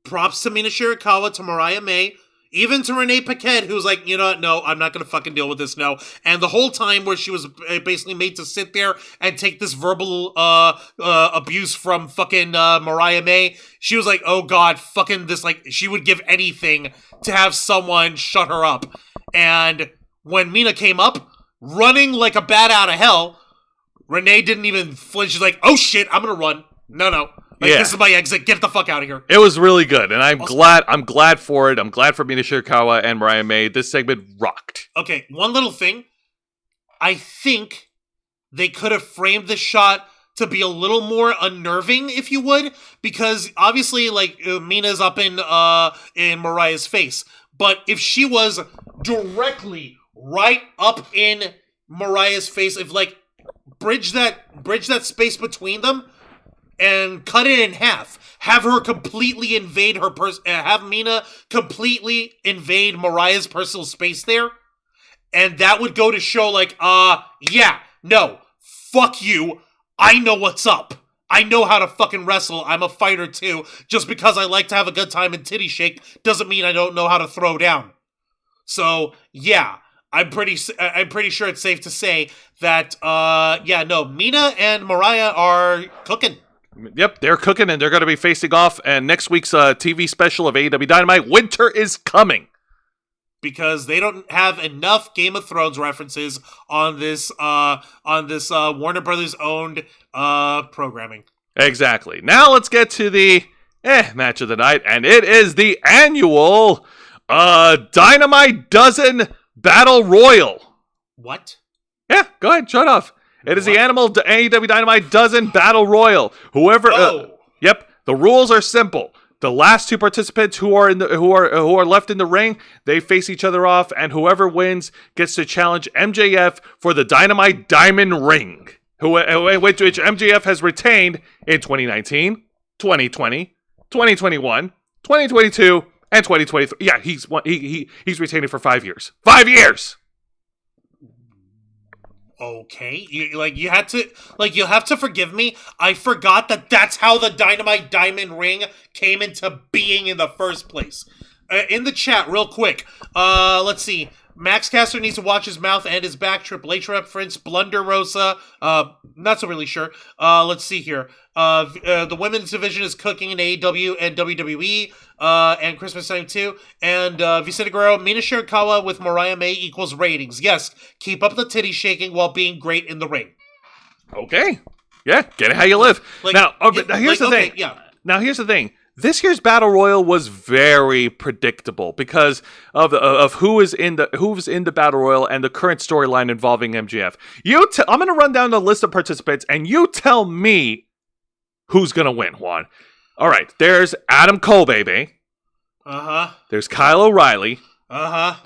[SPEAKER 2] Props to Mina Shirakawa, to Mariah May, even to Renee Paquette, who's like, you know what, no, I'm not going to fucking deal with this, no. And the whole time where she was basically made to sit there and take this verbal abuse from fucking Mariah May, she was like, oh god, fucking this, she would give anything to have someone shut her up. And when Mina came up, running like a bat out of hell, Renee didn't even flinch. She's like, oh shit, I'm going to run. No. This is my exit. Get the fuck out of here.
[SPEAKER 3] It was really good, and I'm glad for it. I'm glad for Mina Shirakawa and Mariah May. This segment rocked.
[SPEAKER 2] Okay, one little thing. I think they could have framed this shot to be a little more unnerving, if you would, because obviously, Mina's up in Mariah's face. But if she was directly right up in Mariah's face, if bridge that space between them, and cut it in half. Have her completely invade have Mina completely invade Mariah's personal space there. And that would go to show fuck you. I know what's up. I know how to fucking wrestle. I'm a fighter too. Just because I like to have a good time and titty shake doesn't mean I don't know how to throw down. So, yeah. I'm pretty sure it's safe to say that, Mina and Mariah are cooking.
[SPEAKER 3] Yep, they're cooking, and they're going to be facing off. And next week's TV special of AEW Dynamite, Winter is Coming.
[SPEAKER 2] Because they don't have enough Game of Thrones references on this Warner Brothers owned programming.
[SPEAKER 3] Exactly. Now let's get to the match of the night, and it is the annual Dynamite Dozen Battle Royal.
[SPEAKER 2] What?
[SPEAKER 3] Yeah, go ahead, shut off. It is the AEW Dynamite Dozen Battle Royal. Whoever, the rules are simple. The last two participants who are left in the ring, they face each other off, and whoever wins gets to challenge MJF for the Dynamite Diamond Ring, which MJF has retained in 2019, 2020, 2021, 2022, and 2023. Yeah, he's retained it for 5 years. 5 years.
[SPEAKER 2] Okay, you have to forgive me. I forgot that's how the Dynamite Diamond Ring came into being in the first place. In the chat, real quick. Let's see. Max Caster needs to watch his mouth and his back. Triple H reference. Blunder Rosa. Not so really sure. Let's see here. The women's division is cooking in AEW and WWE. And Christmas time too. And Vicente Guerrero, Mina Shirakawa with Mariah May equals ratings. Yes, keep up the titty shaking while being great in the ring.
[SPEAKER 3] Okay. Yeah, get it how you live. Now here's the thing. Yeah. Now here's the thing. This year's Battle Royal was very predictable because of who is in the Battle Royal and the current storyline involving MJF. I'm going to run down the list of participants, and you tell me who's going to win, Juan. All right, there's Adam Cole, baby.
[SPEAKER 2] Uh-huh.
[SPEAKER 3] There's Kyle O'Reilly.
[SPEAKER 2] Uh-huh.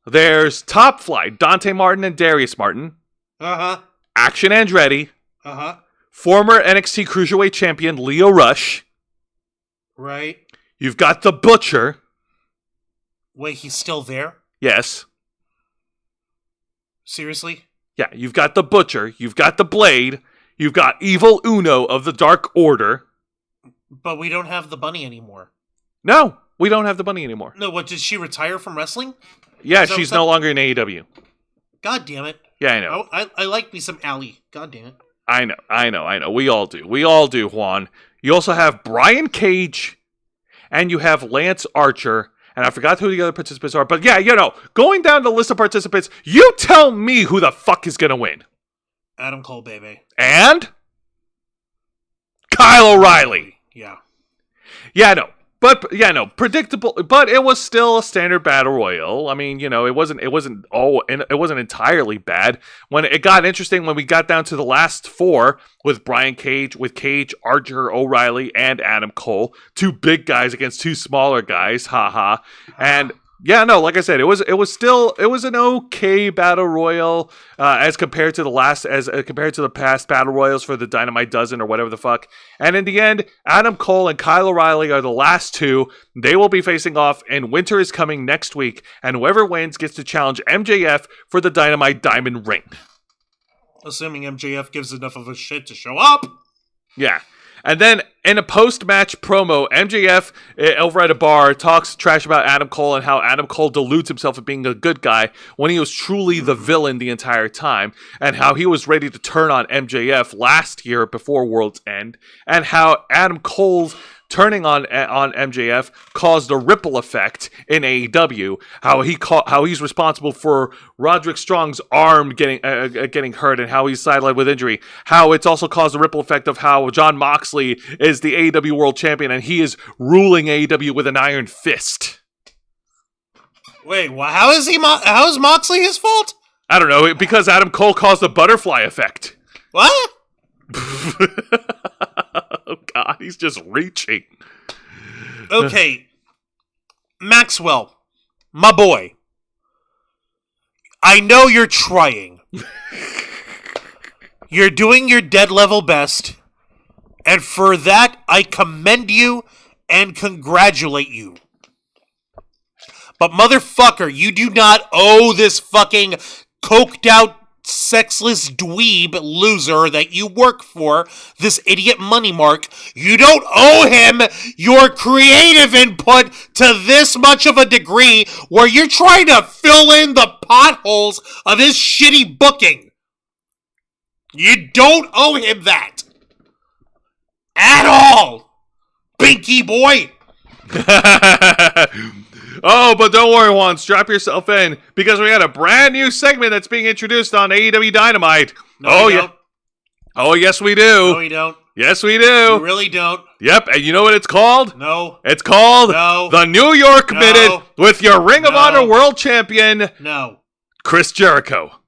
[SPEAKER 3] There's Top Flight, Dante Martin and Darius Martin.
[SPEAKER 2] Uh-huh.
[SPEAKER 3] Action Andretti.
[SPEAKER 2] Uh-huh.
[SPEAKER 3] Former NXT Cruiserweight Champion Leo Rush.
[SPEAKER 2] Right.
[SPEAKER 3] You've got the Butcher.
[SPEAKER 2] Wait, he's still there?
[SPEAKER 3] Yes.
[SPEAKER 2] Seriously?
[SPEAKER 3] Yeah, you've got the Butcher. You've got the Blade. You've got Evil Uno of the Dark Order.
[SPEAKER 2] But we don't have the Bunny anymore.
[SPEAKER 3] No, we don't have the Bunny anymore.
[SPEAKER 2] No, what, did she retire from wrestling?
[SPEAKER 3] Yeah, she's no longer in AEW.
[SPEAKER 2] God damn it.
[SPEAKER 3] Yeah, I know.
[SPEAKER 2] I like me some Allie. God damn it.
[SPEAKER 3] I know. We all do. We all do, Juan. You also have Brian Cage and you have Lance Archer, and I forgot who the other participants are, but yeah, going down the list of participants, you tell me who the fuck is gonna win.
[SPEAKER 2] Adam Cole, baby.
[SPEAKER 3] And? Kyle O'Reilly.
[SPEAKER 2] Yeah.
[SPEAKER 3] Yeah, no. But predictable. But it was still a standard battle royal. I mean, it wasn't entirely bad. When it got interesting, when we got down to the last four with Cage, Archer, O'Reilly, and Adam Cole, two big guys against two smaller guys, haha. And yeah, no, like I said, it was an okay battle royal as compared to the past battle royals for the Dynamite Dozen or whatever the fuck. And in the end, Adam Cole and Kyle O'Reilly are the last two. They will be facing off, and Winter is coming next week. And whoever wins gets to challenge MJF for the Dynamite Diamond Ring.
[SPEAKER 2] Assuming MJF gives enough of a shit to show up.
[SPEAKER 3] Yeah. And then in a post-match promo, MJF over at a bar talks trash about Adam Cole and how Adam Cole deludes himself of being a good guy when he was truly the villain the entire time, and how he was ready to turn on MJF last year before World's End, and how Adam Cole's turning on MJF caused a ripple effect in AEW. How he's responsible for Roderick Strong's arm getting hurt and how he's sidelined with injury. How it's also caused a ripple effect of how Jon Moxley is the AEW World Champion and he is ruling AEW with an iron fist.
[SPEAKER 2] Wait, how is Moxley his fault?
[SPEAKER 3] I don't know, because Adam Cole caused the butterfly effect.
[SPEAKER 2] What?
[SPEAKER 3] Oh God, he's just reaching.
[SPEAKER 2] Okay, Maxwell, my boy. I know you're trying. You're doing your dead level best, and for that, I commend you and congratulate you. But motherfucker, you do not owe this fucking coked out sexless dweeb loser that you work for, this idiot Money Mark, you don't owe him your creative input to this much of a degree where you're trying to fill in the potholes of his shitty booking. You don't owe him that. At all. Pinky boy.
[SPEAKER 3] Oh, but don't worry, Juan. Strap yourself in, because we got a brand new segment that's being introduced on AEW Dynamite.
[SPEAKER 2] No, we don't.
[SPEAKER 3] Oh, yes, we do.
[SPEAKER 2] No, we don't.
[SPEAKER 3] Yes, we do.
[SPEAKER 2] We really don't.
[SPEAKER 3] Yep, and you know what it's called?
[SPEAKER 2] No.
[SPEAKER 3] It's called the New York Minute with your Ring of Honor World Champion, Chris Jericho.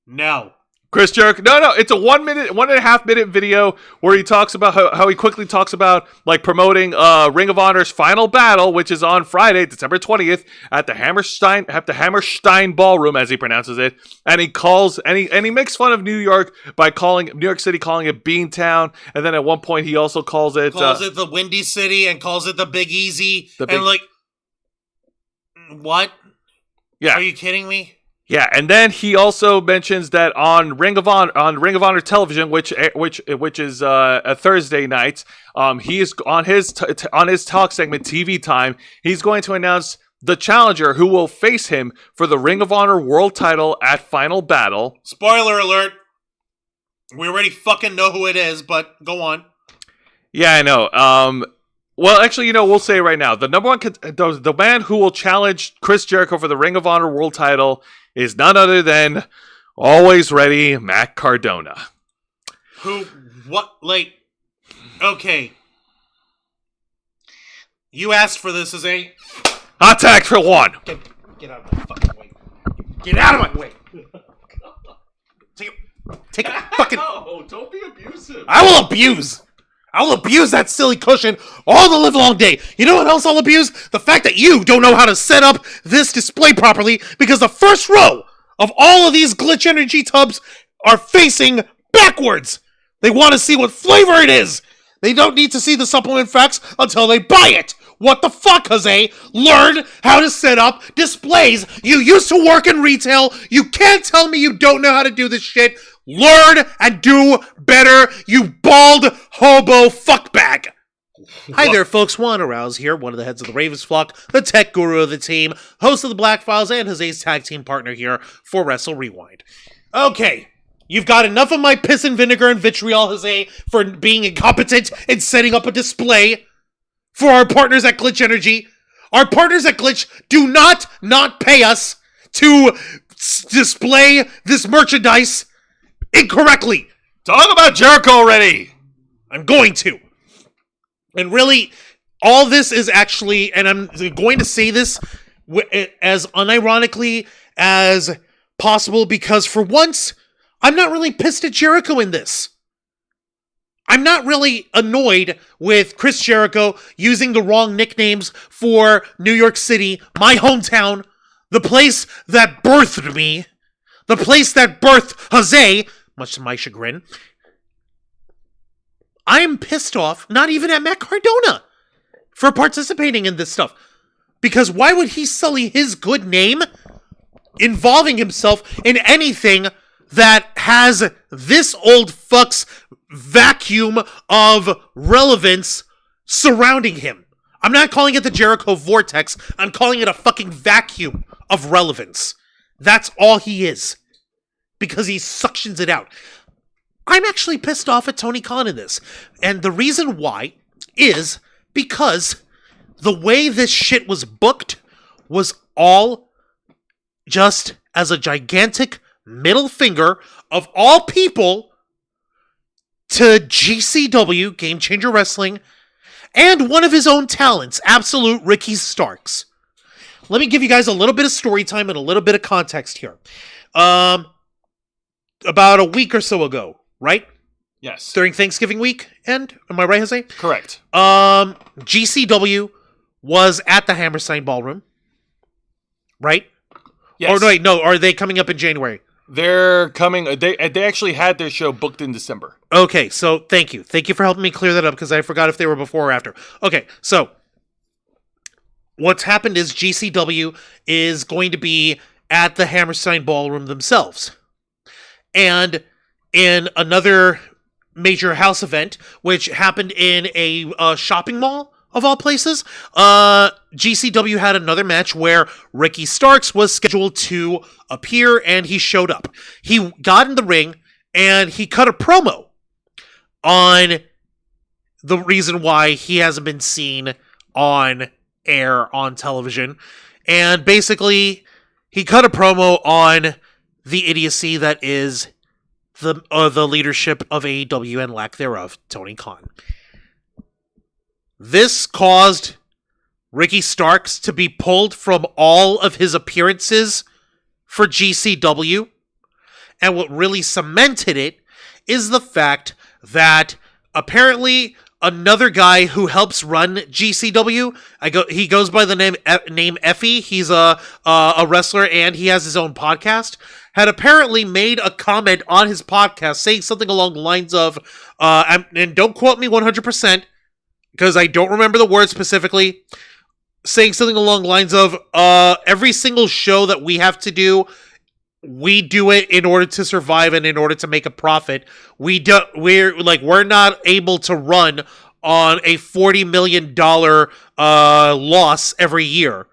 [SPEAKER 2] No.
[SPEAKER 3] Chris Jericho. No, it's a 1.5 minute video where he talks about how he quickly talks about like promoting Ring of Honor's final battle, which is on Friday, December 20th at the Hammerstein Ballroom, as he pronounces it. And he makes fun of New York by calling New York City it Beantown, and then at one point he also calls it
[SPEAKER 2] the Windy City and calls it the Big Easy. What?
[SPEAKER 3] Yeah.
[SPEAKER 2] Are you kidding me?
[SPEAKER 3] Yeah, and then he also mentions that on Ring of Honor television, which is a Thursday night, he's on his talk segment TV Time. He's going to announce the challenger who will face him for the Ring of Honor World Title at Final Battle.
[SPEAKER 2] Spoiler alert! We already fucking know who it is, but go on.
[SPEAKER 3] Yeah, I know. Well, actually, we'll say it right now. The number one, the man who will challenge Chris Jericho for the Ring of Honor World Title is none other than always ready Matt Cardona.
[SPEAKER 2] Okay. You asked for this as a
[SPEAKER 3] hot tag for one.
[SPEAKER 2] Get out of my fucking way. Get out of my way. Take a fucking.
[SPEAKER 3] No, don't be abusive.
[SPEAKER 2] I will abuse that silly cushion all the live long day. You know what else I'll abuse? The fact that you don't know how to set up this display properly, because the first row of all of these glitch energy tubs are facing backwards. They want to see what flavor it is. They don't need to see the supplement facts until they buy it. What the fuck, Jose? Learn how to set up displays. You used to work in retail. You can't tell me you don't know how to do this shit. Learn and do better, you bald hobo fuckbag. Hi there, folks. Juan Arouse here, one of the heads of the Ravens flock, the tech guru of the team, host of the Black Files, and Jose's tag team partner here for Wrestle Rewind. Okay, you've got enough of my piss and vinegar and vitriol, Jose, for being incompetent in setting up a display. for our partners at Glitch Energy. Our partners at Glitch do not pay us to display this merchandise incorrectly.
[SPEAKER 3] Talk about Jericho already.
[SPEAKER 2] I'm going to. And really, all this is actually, and I'm going to say this as unironically as possible, because for once, I'm not really pissed at Jericho in this. I'm not really annoyed with Chris Jericho using the wrong nicknames for New York City, my hometown, the place that birthed me, the place that birthed Jose, much to my chagrin. I am pissed off, not even at Matt Cardona, for participating in this stuff. Because why would he sully his good name involving himself in anything that has this old fuck's vacuum of relevance surrounding him? I'm not calling it the Jericho Vortex. I'm calling it a fucking vacuum of relevance. That's all he is. Because he suctions it out. I'm actually pissed off at Tony Khan in this. And the reason why is because the way this shit was booked was all just as a gigantic middle finger of all people to GCW, Game Changer Wrestling, and one of his own talents, Absolute Ricky Starks. Let me give you guys a little bit of story time and a little bit of context here. About a week or so ago, right?
[SPEAKER 3] Yes.
[SPEAKER 2] During Thanksgiving week, am I right, Jose?
[SPEAKER 3] Correct.
[SPEAKER 2] GCW was at the Hammerstein Ballroom, right?
[SPEAKER 3] Yes.
[SPEAKER 2] Or no, are they coming up in January?
[SPEAKER 3] They're coming. They actually had their show booked in December.
[SPEAKER 2] Okay, so thank you. Thank you for helping me clear that up, because I forgot if they were before or after. Okay, so what's happened is GCW is going to be at the Hammerstein Ballroom themselves. And in another major house event, which happened in a shopping mall, of all places, GCW had another match where Ricky Starks was scheduled to appear, and he showed up. He got in the ring, and he cut a promo on the reason why he hasn't been seen on air on television. And basically, he cut a promo on the idiocy that is the leadership of AEW and lack thereof, Tony Khan. This caused Ricky Starks to be pulled from all of his appearances for GCW. And what really cemented it is the fact that apparently another guy who helps run GCW, he goes by the name Effie. He's a wrestler and he has his own podcast. Had apparently made a comment on his podcast saying something along the lines of, and don't quote me 100%, because I don't remember the words specifically, saying something along the lines of, every single show that we have to do, we do it in order to survive and in order to make a profit. We're not able to run on a $40 million loss every year.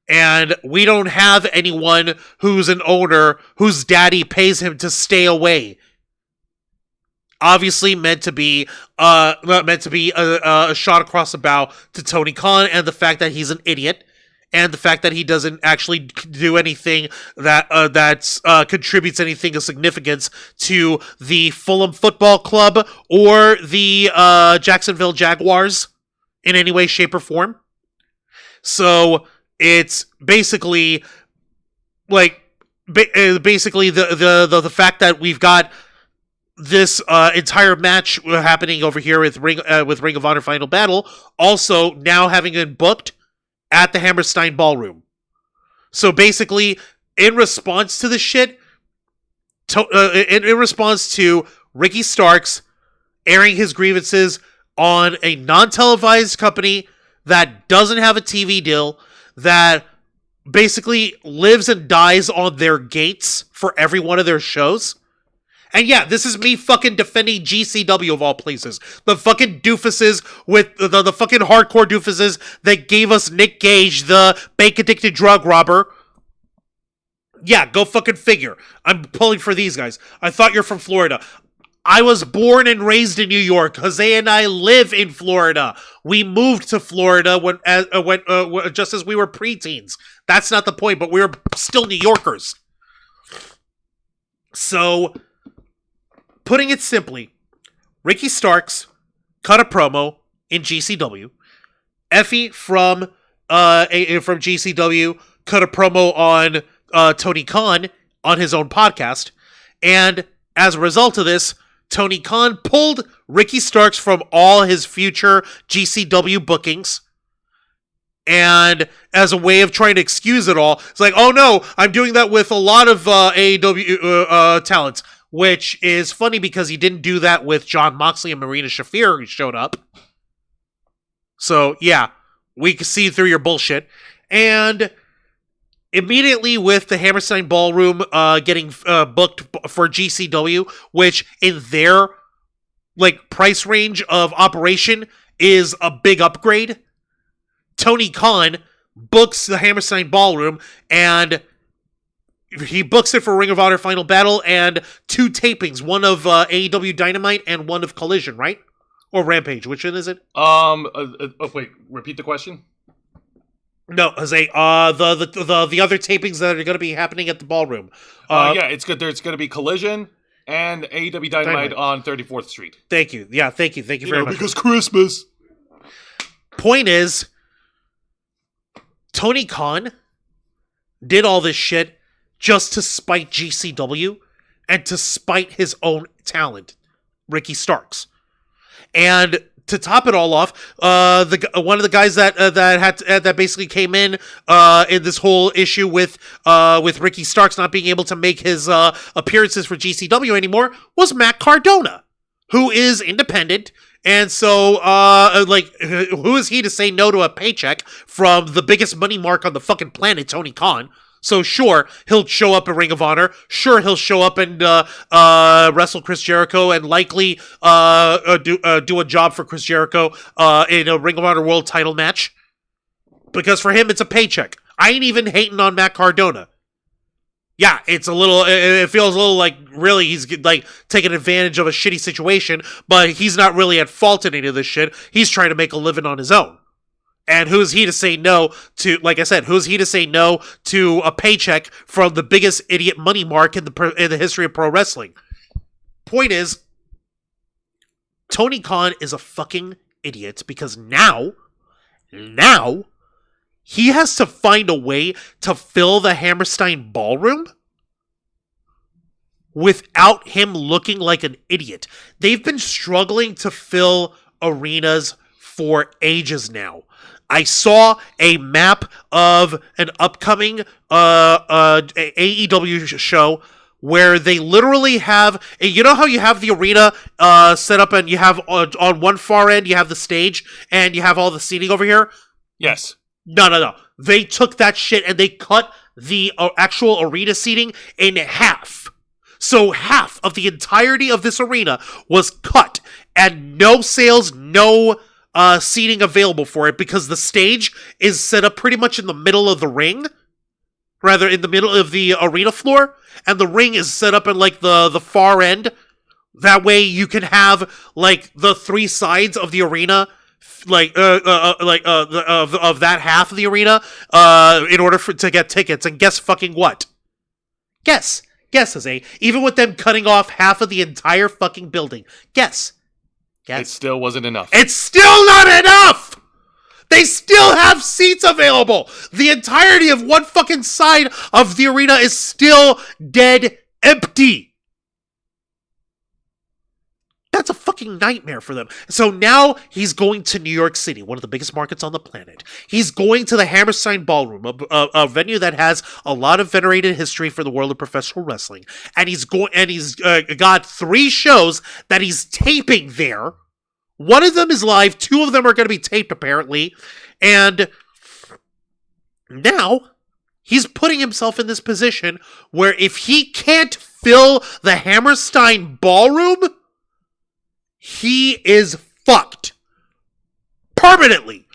[SPEAKER 2] And we don't have anyone who's an owner whose daddy pays him to stay away. Obviously meant to be a shot across the bow to Tony Khan and the fact that he's an idiot and the fact that he doesn't actually do anything that contributes anything of significance to the Fulham Football Club or the Jacksonville Jaguars in any way, shape, or form. So it's basically like the fact that we've got this entire match happening over here with Ring of Honor Final Battle also now having been booked at the Hammerstein Ballroom. So basically, in response to the shit, in response to Ricky Starks airing his grievances on a non-televised company that doesn't have a TV deal, that basically lives and dies on their gates for every one of their shows. And yeah, this is me fucking defending GCW of all places. The fucking doofuses with the fucking hardcore doofuses that gave us Nick Gage, the bank-addicted drug robber. Yeah, go fucking figure. I'm pulling for these guys. I thought you're from Florida. I was born and raised in New York. Jose and I live in Florida. We moved to Florida just as we were preteens. That's not the point, but we were still New Yorkers. So, putting it simply, Ricky Starks cut a promo in GCW. Effie from GCW cut a promo on Tony Khan on his own podcast. And as a result of this, Tony Khan pulled Ricky Starks from all his future GCW bookings. And as a way of trying to excuse it all, it's like, oh no, I'm doing that with a lot of AEW talents. Which is funny because he didn't do that with Jon Moxley and Marina Shafir who showed up. So, yeah, we can see through your bullshit. And immediately with the Hammerstein Ballroom getting booked for GCW, which in their price range of operation is a big upgrade, Tony Khan books the Hammerstein Ballroom, and he books it for Ring of Honor Final Battle and 2 tapings, one of AEW Dynamite and one of Collision, right? Or Rampage, which one is it?
[SPEAKER 3] Wait, repeat the question?
[SPEAKER 2] No, Jose, the other tapings that are going to be happening at the ballroom.
[SPEAKER 3] Yeah, it's good. There's going to be Collision and AEW Dynamite on 34th Street.
[SPEAKER 2] Thank you. Yeah, thank you very much.
[SPEAKER 3] Because Christmas.
[SPEAKER 2] Point is, Tony Khan did all this shit just to spite GCW and to spite his own talent, Ricky Starks. And to top it all off, one of the guys that basically came in this whole issue with Ricky Starks not being able to make his appearances for GCW anymore was Matt Cardona, who is independent. And so, who is he to say no to a paycheck from the biggest money mark on the fucking planet, Tony Khan? So sure, he'll show up in Ring of Honor. Sure, he'll show up and wrestle Chris Jericho and likely do a job for Chris Jericho in a Ring of Honor World Title match. Because for him, it's a paycheck. I ain't even hating on Matt Cardona. Yeah, it feels a little like really he's taking advantage of a shitty situation, but he's not really at fault in any of this shit. He's trying to make a living on his own. And who's he to say no to, like I said, who's he to say no to a paycheck from the biggest idiot money mark in the history of pro wrestling? Point is, Tony Khan is a fucking idiot because now, he has to find a way to fill the Hammerstein Ballroom without him looking like an idiot. They've been struggling to fill arenas for ages now. I saw a map of an upcoming AEW show where they literally have, you know how you have the arena set up and you have on one far end you have the stage and you have all the seating over here?
[SPEAKER 3] Yes.
[SPEAKER 2] No. They took that shit and they cut the actual arena seating in half. So half of the entirety of this arena was cut and no sales, no seating available for it because the stage is set up pretty much in the middle of the ring, rather in the middle of the arena floor, and the ring is set up in the far end. That way you can have the 3 sides of the arena, of that half of the arena, in order to get tickets. And guess fucking what? Guess, Jose. Even with them cutting off half of the entire fucking building, guess.
[SPEAKER 3] It still wasn't enough.
[SPEAKER 2] It's still not enough! They still have seats available! The entirety of one fucking side of the arena is still dead empty! That's a fucking nightmare for them. So now he's going to New York City, one of the biggest markets on the planet. He's going to the Hammerstein Ballroom, a venue that has a lot of venerated history for the world of professional wrestling. And he's got 3 shows that he's taping there. One of them is live. 2 of them are going to be taped, apparently. And now he's putting himself in this position where if he can't fill the Hammerstein Ballroom, he is fucked. Permanently.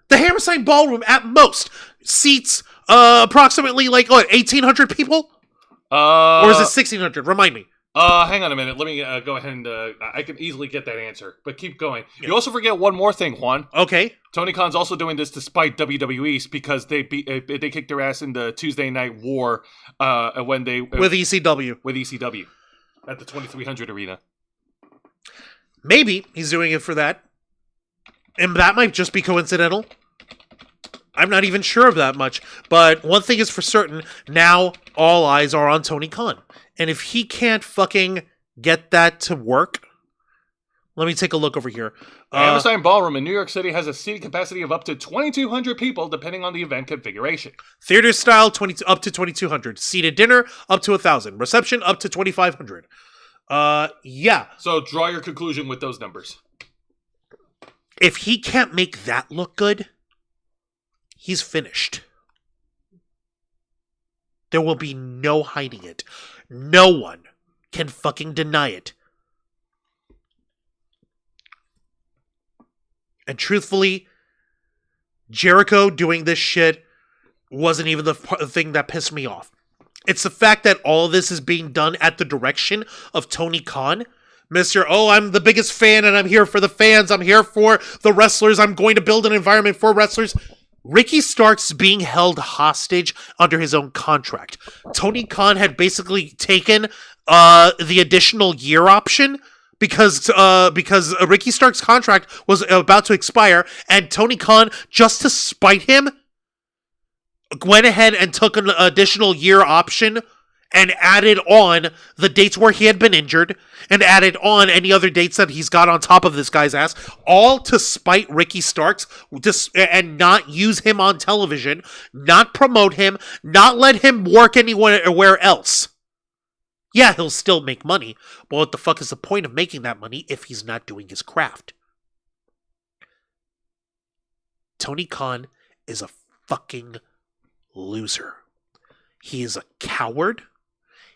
[SPEAKER 2] The Hammerstein Ballroom, at most, seats approximately, 1,800 people? Or is it 1,600? Remind me.
[SPEAKER 1] Hang on a minute. Let me go ahead and I can easily get that answer, but keep going. You also forget one more thing, Juan.
[SPEAKER 2] Okay.
[SPEAKER 1] Tony Khan's also doing this despite WWE because they kicked their ass in the Tuesday Night War when they
[SPEAKER 2] with ECW.
[SPEAKER 1] With ECW at the 2300 arena.
[SPEAKER 2] Maybe he's doing it for that, and that might just be coincidental. I'm not even sure of that much, but one thing is for certain: now all eyes are on Tony Khan. And if he can't fucking get that to work, let me take a look over here.
[SPEAKER 1] Hammerstein Ballroom in New York City has a seating capacity of up to 2,200 people, depending on the event configuration.
[SPEAKER 2] Theater style, up to 2,200. Seated dinner, up to 1,000. Reception, up to 2,500. Yeah.
[SPEAKER 1] So draw your conclusion with those numbers.
[SPEAKER 2] If he can't make that look good, he's finished. There will be no hiding it. No one can fucking deny it. And truthfully, Jericho doing this shit wasn't even the thing that pissed me off. It's the fact that all of this is being done at the direction of Tony Khan. Mr. Oh, I'm the biggest fan and I'm here for the fans. I'm here for the wrestlers. I'm going to build an environment for wrestlers. Ricky Starks being held hostage under his own contract. Tony Khan had basically taken the additional year option because Ricky Starks' contract was about to expire, and Tony Khan, just to spite him, went ahead and took an additional year option and added on the dates where he had been injured and added on any other dates that he's got on top of this guy's ass, all to spite Ricky Starks and not use him on television, not promote him, not let him work anywhere else. Yeah, he'll still make money, but what the fuck is the point of making that money if he's not doing his craft? Tony Khan is a fucking loser. He is a coward.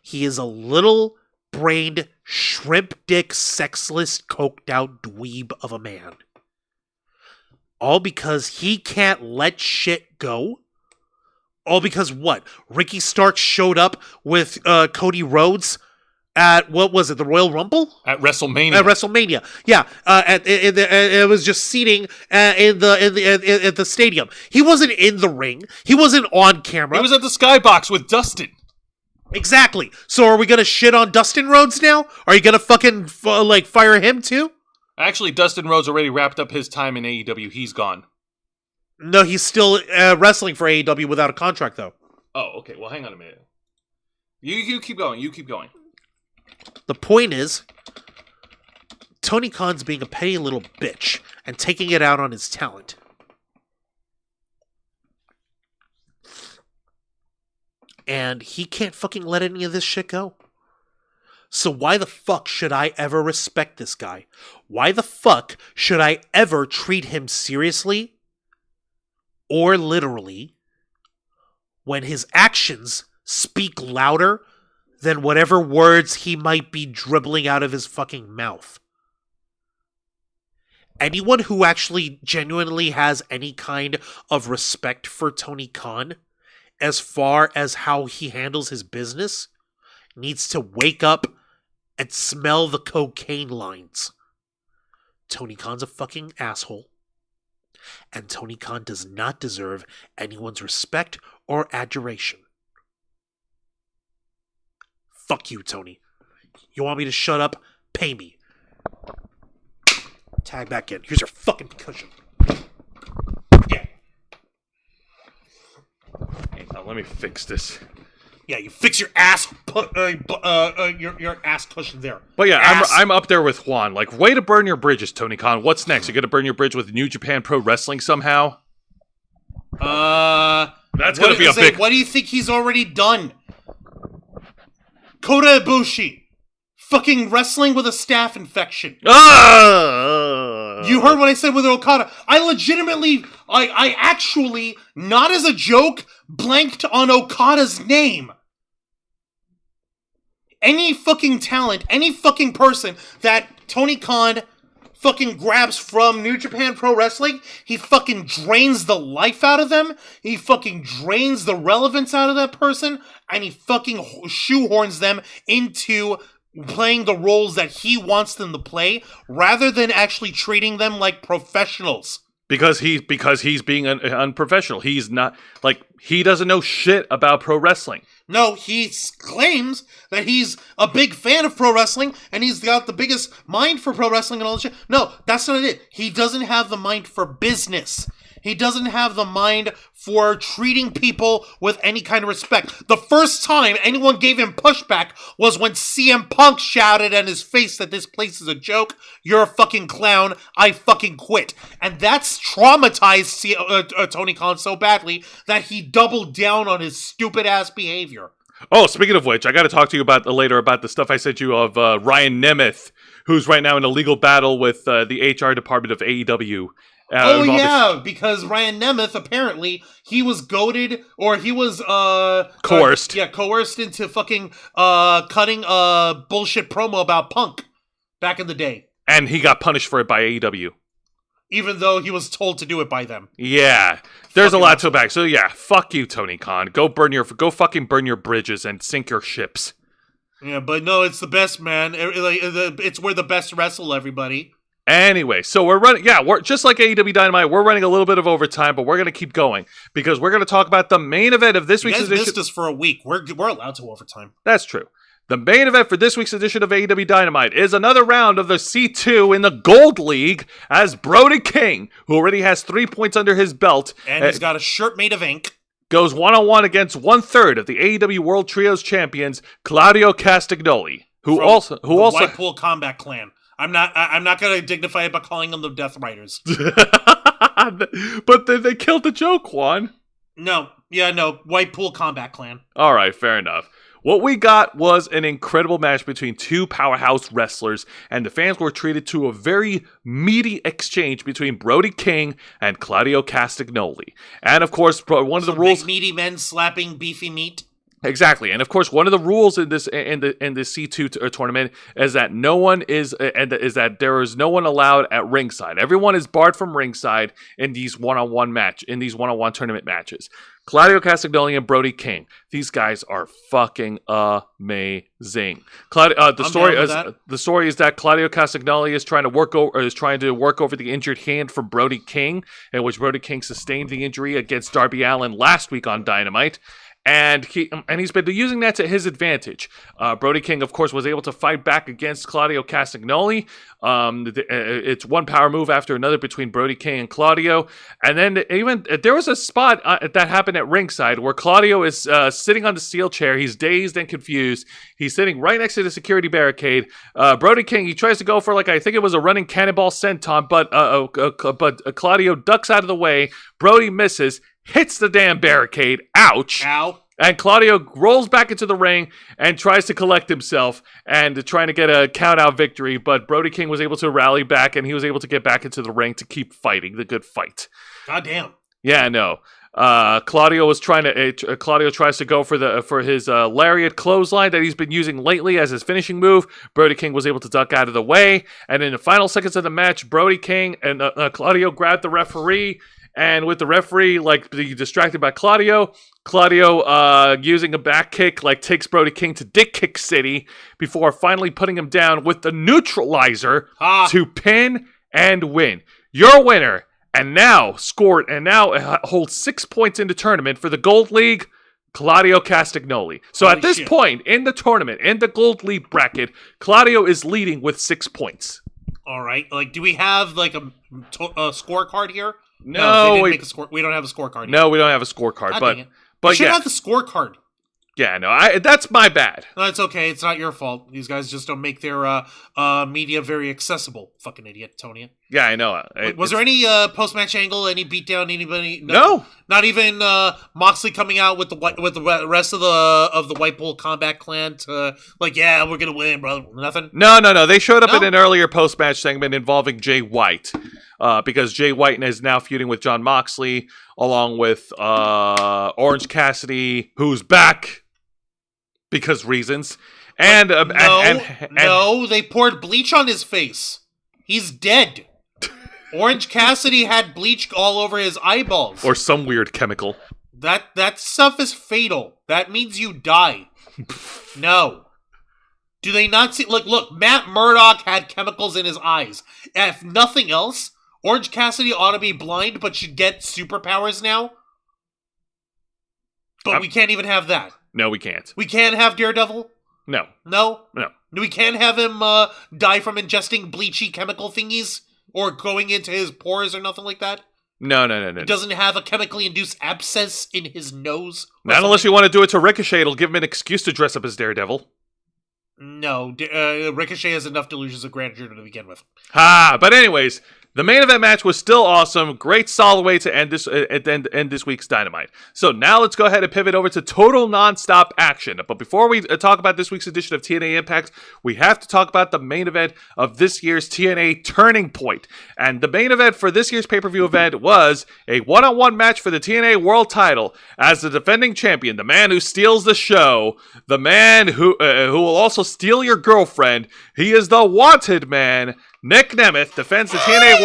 [SPEAKER 2] He is a little-brained, shrimp-dick, sexless, coked-out dweeb of a man. All because he can't let shit go? All because what? Ricky Starks showed up with Cody Rhodes at, what was it, the Royal Rumble?
[SPEAKER 1] At WrestleMania.
[SPEAKER 2] At WrestleMania, yeah. It was just seating in the stadium. He wasn't in the ring. He wasn't on camera.
[SPEAKER 1] He was at the Skybox with Dustin.
[SPEAKER 2] Exactly. So are we gonna shit on Dustin Rhodes now? Are you gonna fucking fire him too?
[SPEAKER 1] Actually, Dustin Rhodes already wrapped up his time in AEW. He's gone.
[SPEAKER 2] No, he's still wrestling for AEW without a contract, though.
[SPEAKER 1] Oh, okay. Well, hang on a minute. You keep going. You keep going.
[SPEAKER 2] The point is, Tony Khan's being a petty little bitch and taking it out on his talent. And he can't fucking let any of this shit go. So why the fuck should I ever respect this guy? Why the fuck should I ever treat him seriously or literally when his actions speak louder than whatever words he might be dribbling out of his fucking mouth? Anyone who actually genuinely has any kind of respect for Tony Khan, as far as how he handles his business, needs to wake up and smell the cocaine lines. Tony Khan's a fucking asshole. And Tony Khan does not deserve anyone's respect or adoration. Fuck you, Tony. You want me to shut up? Pay me. Tag back in. Here's your fucking cushion. Yeah.
[SPEAKER 1] Hey, now let me fix this.
[SPEAKER 2] Yeah, you fix your ass, your ass cushion there.
[SPEAKER 1] But yeah,
[SPEAKER 2] ass.
[SPEAKER 1] I'm up there with Juan. Like, way to burn your bridges, Tony Khan. What's next? You're gonna burn your bridge with New Japan Pro Wrestling somehow? That's gonna be a big.
[SPEAKER 2] What do you think he's already done? Kota Ibushi, fucking wrestling with a staph infection. You heard what I said with Okada. I legitimately, I actually, not as a joke, blanked on Okada's name. Any fucking talent, any fucking person that Tony Khan fucking grabs from New Japan Pro Wrestling, he fucking drains the life out of them, he fucking drains the relevance out of that person, and he fucking shoehorns them into playing the roles that he wants them to play rather than actually treating them like professionals.
[SPEAKER 3] Because he's being unprofessional. He's not, like, he doesn't know shit about pro wrestling.
[SPEAKER 2] No, he claims that he's a big fan of pro wrestling and he's got the biggest mind for pro wrestling and all that shit. No, that's not it. He doesn't have the mind for business. He doesn't have the mind for treating people with any kind of respect. The first time anyone gave him pushback was when CM Punk shouted in his face that this place is a joke. You're a fucking clown. I fucking quit. And that's traumatized Tony Khan so badly that he doubled down on his stupid ass behavior.
[SPEAKER 3] Oh, speaking of which, I got to talk to you about later about the stuff I sent you of Ryan Nemeth, who's right now in a legal battle with the HR department of AEW.
[SPEAKER 2] Because Ryan Nemeth, apparently, he was goaded, or he was,
[SPEAKER 3] coerced.
[SPEAKER 2] Coerced into fucking, cutting a bullshit promo about Punk back in the day.
[SPEAKER 3] And he got punished for it by AEW.
[SPEAKER 2] Even though he was told to do it by them.
[SPEAKER 3] Yeah. There's a lot to back. So yeah, fuck you, Tony Khan. Go fucking burn your bridges and sink your ships.
[SPEAKER 2] Yeah, but no, it's the best, man. It's where the best wrestle, everybody.
[SPEAKER 3] Anyway, so we're just like AEW Dynamite, we're running a little bit of overtime, but we're going to keep going because we're going to talk about the main event of this week's edition.
[SPEAKER 2] You guys missed us for a week. We're allowed to overtime.
[SPEAKER 3] That's true. The main event for this week's edition of AEW Dynamite is another round of the C2 in the Gold League as Brody King, who already has 3 points under his belt.
[SPEAKER 2] And he's got a shirt made of ink.
[SPEAKER 3] Goes one-on-one against 1/3 of the AEW World Trios champions, Claudio Castagnoli, who also
[SPEAKER 2] Whitepool Combat Clan. I'm not going to dignify it by calling them the Death Riders.
[SPEAKER 3] But they killed the joke, Juan.
[SPEAKER 2] No. Whitepool Combat Clan.
[SPEAKER 3] All right, fair enough. What we got was an incredible match between two powerhouse wrestlers, and the fans were treated to a very meaty exchange between Brody King and Claudio Castagnoli. And of course, one of the rules:
[SPEAKER 2] big meaty men slapping beefy meat.
[SPEAKER 3] Exactly, and of course, one of the rules in this C2 tournament is that there is no one allowed at ringside. Everyone is barred from ringside in these one-on-one tournament matches. Claudio Castagnoli and Brody King, these guys are fucking amazing. The story is that Claudio Castagnoli is trying to work over the injured hand for Brody King, in which Brody King sustained the injury against Darby Allin last week on Dynamite. And he's been using that to his advantage. Brody King, of course, was able to fight back against Claudio Castagnoli. It's one power move after another between Brody King and Claudio. And then even there was a spot that happened at ringside where Claudio is sitting on the steel chair. He's dazed and confused. He's sitting right next to the security barricade. Brody King, he tries to go for I think it was a running cannonball senton, but Claudio ducks out of the way. Brody misses. Hits the damn barricade. Ouch.
[SPEAKER 2] Ow.
[SPEAKER 3] And Claudio rolls back into the ring and tries to collect himself and trying to get a count-out victory, but Brody King was able to rally back and he was able to get back into the ring to keep fighting the good fight.
[SPEAKER 2] God damn.
[SPEAKER 3] Yeah, no. Claudio tries to go for his lariat clothesline that he's been using lately as his finishing move. Brody King was able to duck out of the way, and in the final seconds of the match, Brody King and Claudio grabbed the referee. And with the referee, being distracted by Claudio using a back kick, takes Brody King to Dick Kick City before finally putting him down with the neutralizer to pin and win. Your winner, and now holds 6 points in the tournament for the Gold League, Claudio Castagnoli. So at this point in the tournament, in the Gold League bracket, Claudio is leading with 6 points.
[SPEAKER 2] All right. Do we have a scorecard here?
[SPEAKER 3] No,
[SPEAKER 2] we don't have a scorecard.
[SPEAKER 3] No, we don't have a scorecard. But
[SPEAKER 2] we should have the scorecard.
[SPEAKER 3] Yeah, no, that's my bad.
[SPEAKER 2] No, it's okay. It's not your fault. These guys just don't make their media very accessible. Fucking idiot, Tony.
[SPEAKER 3] Yeah, I know.
[SPEAKER 2] Was there any post-match angle, any beatdown, anybody?
[SPEAKER 3] No.
[SPEAKER 2] Not even Moxley coming out with the rest of the Whitepool Combat Clan to yeah, we're gonna win, brother. Nothing.
[SPEAKER 3] No. They showed up in an earlier post-match segment involving Jay White, because Jay White is now feuding with Jon Moxley along with Orange Cassidy, who's back. Because reasons. And
[SPEAKER 2] no, they poured bleach on his face. He's dead. Orange Cassidy had bleach all over his eyeballs.
[SPEAKER 3] Or some weird chemical.
[SPEAKER 2] That stuff is fatal. That means you die. No. Do they not see? Look, Matt Murdock had chemicals in his eyes. If nothing else, Orange Cassidy ought to be blind, but should get superpowers now. But we can't even have that.
[SPEAKER 3] No, we can't.
[SPEAKER 2] We can't have Daredevil?
[SPEAKER 3] No.
[SPEAKER 2] No?
[SPEAKER 3] No.
[SPEAKER 2] We can't have him die from ingesting bleachy chemical thingies? Or going into his pores or nothing like that?
[SPEAKER 3] No.
[SPEAKER 2] He doesn't have a chemically induced abscess in his nose?
[SPEAKER 3] Not unless you want to do it to Ricochet. It'll give him an excuse to dress up as Daredevil.
[SPEAKER 2] No. Ricochet has enough delusions of grandeur to begin with.
[SPEAKER 3] But anyways, the main event match was still awesome. Great solid way to end this week's Dynamite. So now let's go ahead and pivot over to total non-stop action. But before we talk about this week's edition of TNA Impact, we have to talk about the main event of this year's TNA Turning Point. And the main event for this year's pay-per-view event was a one-on-one match for the TNA World Title as the defending champion, the man who steals the show, the man who will also steal your girlfriend. He is the wanted man. Nick Nemeth defends the TNA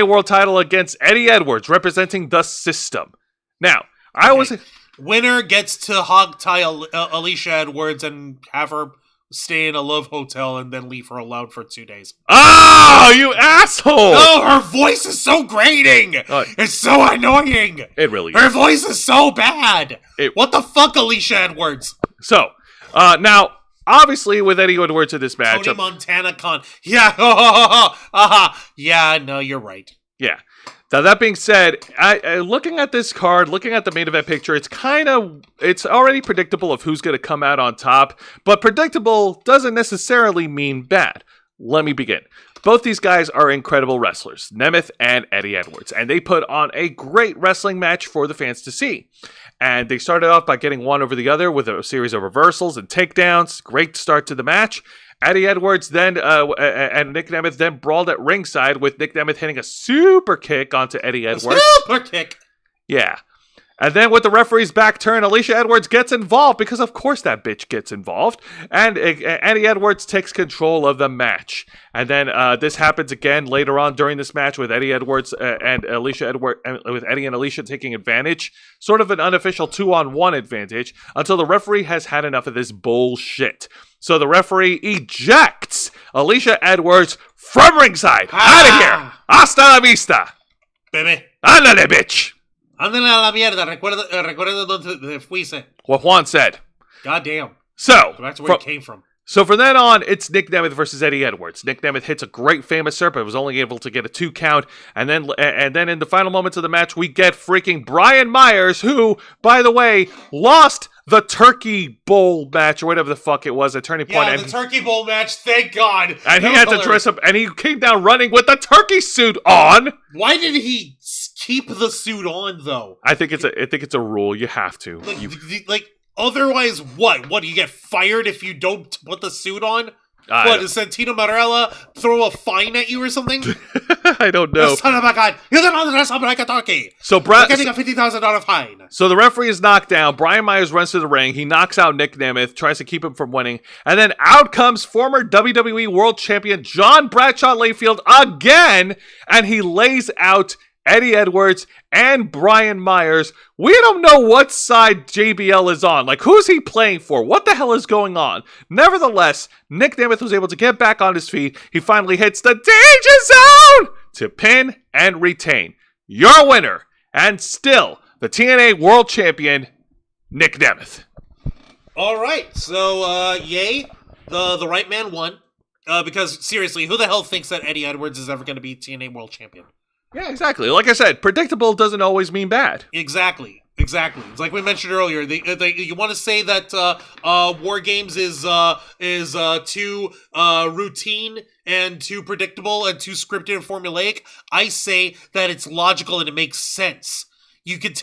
[SPEAKER 3] World Title against Eddie Edwards, representing the System. Now,
[SPEAKER 2] Winner gets to hog tie Alicia Edwards and have her stay in a love hotel and then leave her alone for 2 days.
[SPEAKER 3] Oh, you asshole!
[SPEAKER 2] Oh, her voice is so grating! It's so annoying!
[SPEAKER 3] It really
[SPEAKER 2] Her
[SPEAKER 3] is.
[SPEAKER 2] voice is so bad! What the fuck, Alicia Edwards?
[SPEAKER 3] So, now, obviously, with Eddie Edwards in this match...
[SPEAKER 2] Tony Montana con. Yeah, yeah, no, you're right.
[SPEAKER 3] Yeah. Now, that being said, looking at this card, looking at the main event picture, it's already predictable of who's going to come out on top, but predictable doesn't necessarily mean bad. Let me begin. Both these guys are incredible wrestlers, Nemeth and Eddie Edwards, and they put on a great wrestling match for the fans to see. And they started off by getting one over the other with a series of reversals and takedowns. Great start to the match. Eddie Edwards then and Nick Nemeth then brawled at ringside with Nick Nemeth hitting a super kick onto Eddie Edwards.
[SPEAKER 2] Super kick.
[SPEAKER 3] Yeah. And then with the referee's back turn, Alicia Edwards gets involved because of course that bitch gets involved. And Eddie Edwards takes control of the match. And then this happens again later on during this match with Eddie Edwards and Alicia Edwards, with Eddie and Alicia taking advantage, sort of an unofficial 2-on-1 advantage, until the referee has had enough of this bullshit. So the referee ejects Alicia Edwards from ringside. Out of here. Hasta la vista.
[SPEAKER 2] Baby.
[SPEAKER 3] Ándale, bitch.
[SPEAKER 2] Ándale a la mierda. Recuerda donde fuiste.
[SPEAKER 3] What Juan said.
[SPEAKER 2] God damn.
[SPEAKER 3] So,
[SPEAKER 2] go back to where it came from.
[SPEAKER 3] So from then on, it's Nick Nemeth versus Eddie Edwards. Nick Nemeth hits a great famous serpent, was only able to get a 2 count, and then in the final moments of the match, we get freaking Brian Myers, who, by the way, lost the Turkey Bowl match or whatever the fuck it was at Turning Point.
[SPEAKER 2] Yeah, the Turkey Bowl match. Thank God.
[SPEAKER 3] And he had to dress up, and he came down running with the turkey suit on.
[SPEAKER 2] Why did he keep the suit on though?
[SPEAKER 3] I think it's a rule. You have to.
[SPEAKER 2] Otherwise, what? What, do you get fired if you don't put the suit on? What, does Santino Marella throw a fine at you or something?
[SPEAKER 3] I don't know.
[SPEAKER 2] Son of a gun. You don't dress up like a turkey.
[SPEAKER 3] So
[SPEAKER 2] You're getting a $50,000 fine.
[SPEAKER 3] So the referee is knocked down. Brian Myers runs to the ring. He knocks out Nick Nemeth, tries to keep him from winning. And then out comes former WWE World Champion John Bradshaw Layfield again. And he lays out Eddie Edwards and Brian Myers. We don't know what side JBL is on. Like, who's he playing for? What the hell is going on? Nevertheless, Nick Nemeth was able to get back on his feet. He finally hits the danger zone to pin and retain. Your winner, and still the TNA World Champion, Nick Nemeth.
[SPEAKER 2] All right, so yay, the right man won. Because seriously, who the hell thinks that Eddie Edwards is ever going to be TNA World Champion?
[SPEAKER 3] Yeah, exactly. Like I said, predictable doesn't always mean bad.
[SPEAKER 2] Exactly. It's like we mentioned earlier. You want to say that War Games is too routine and too predictable and too scripted and formulaic. I say that it's logical and it makes sense. You can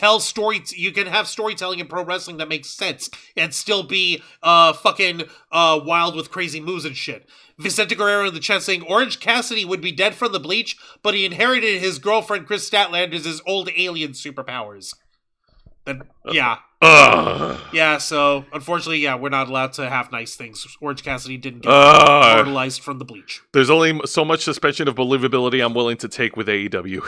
[SPEAKER 2] you can have storytelling in pro wrestling that makes sense and still be fucking wild with crazy moves and shit. Vicente Guerrero in the chat saying Orange Cassidy would be dead from the bleach, but he inherited his girlfriend Chris Statlander's old alien superpowers. Then yeah. Yeah, so unfortunately, yeah, we're not allowed to have nice things. Orange Cassidy didn't get immortalized from the bleach.
[SPEAKER 3] There's only so much suspension of believability I'm willing to take with AEW.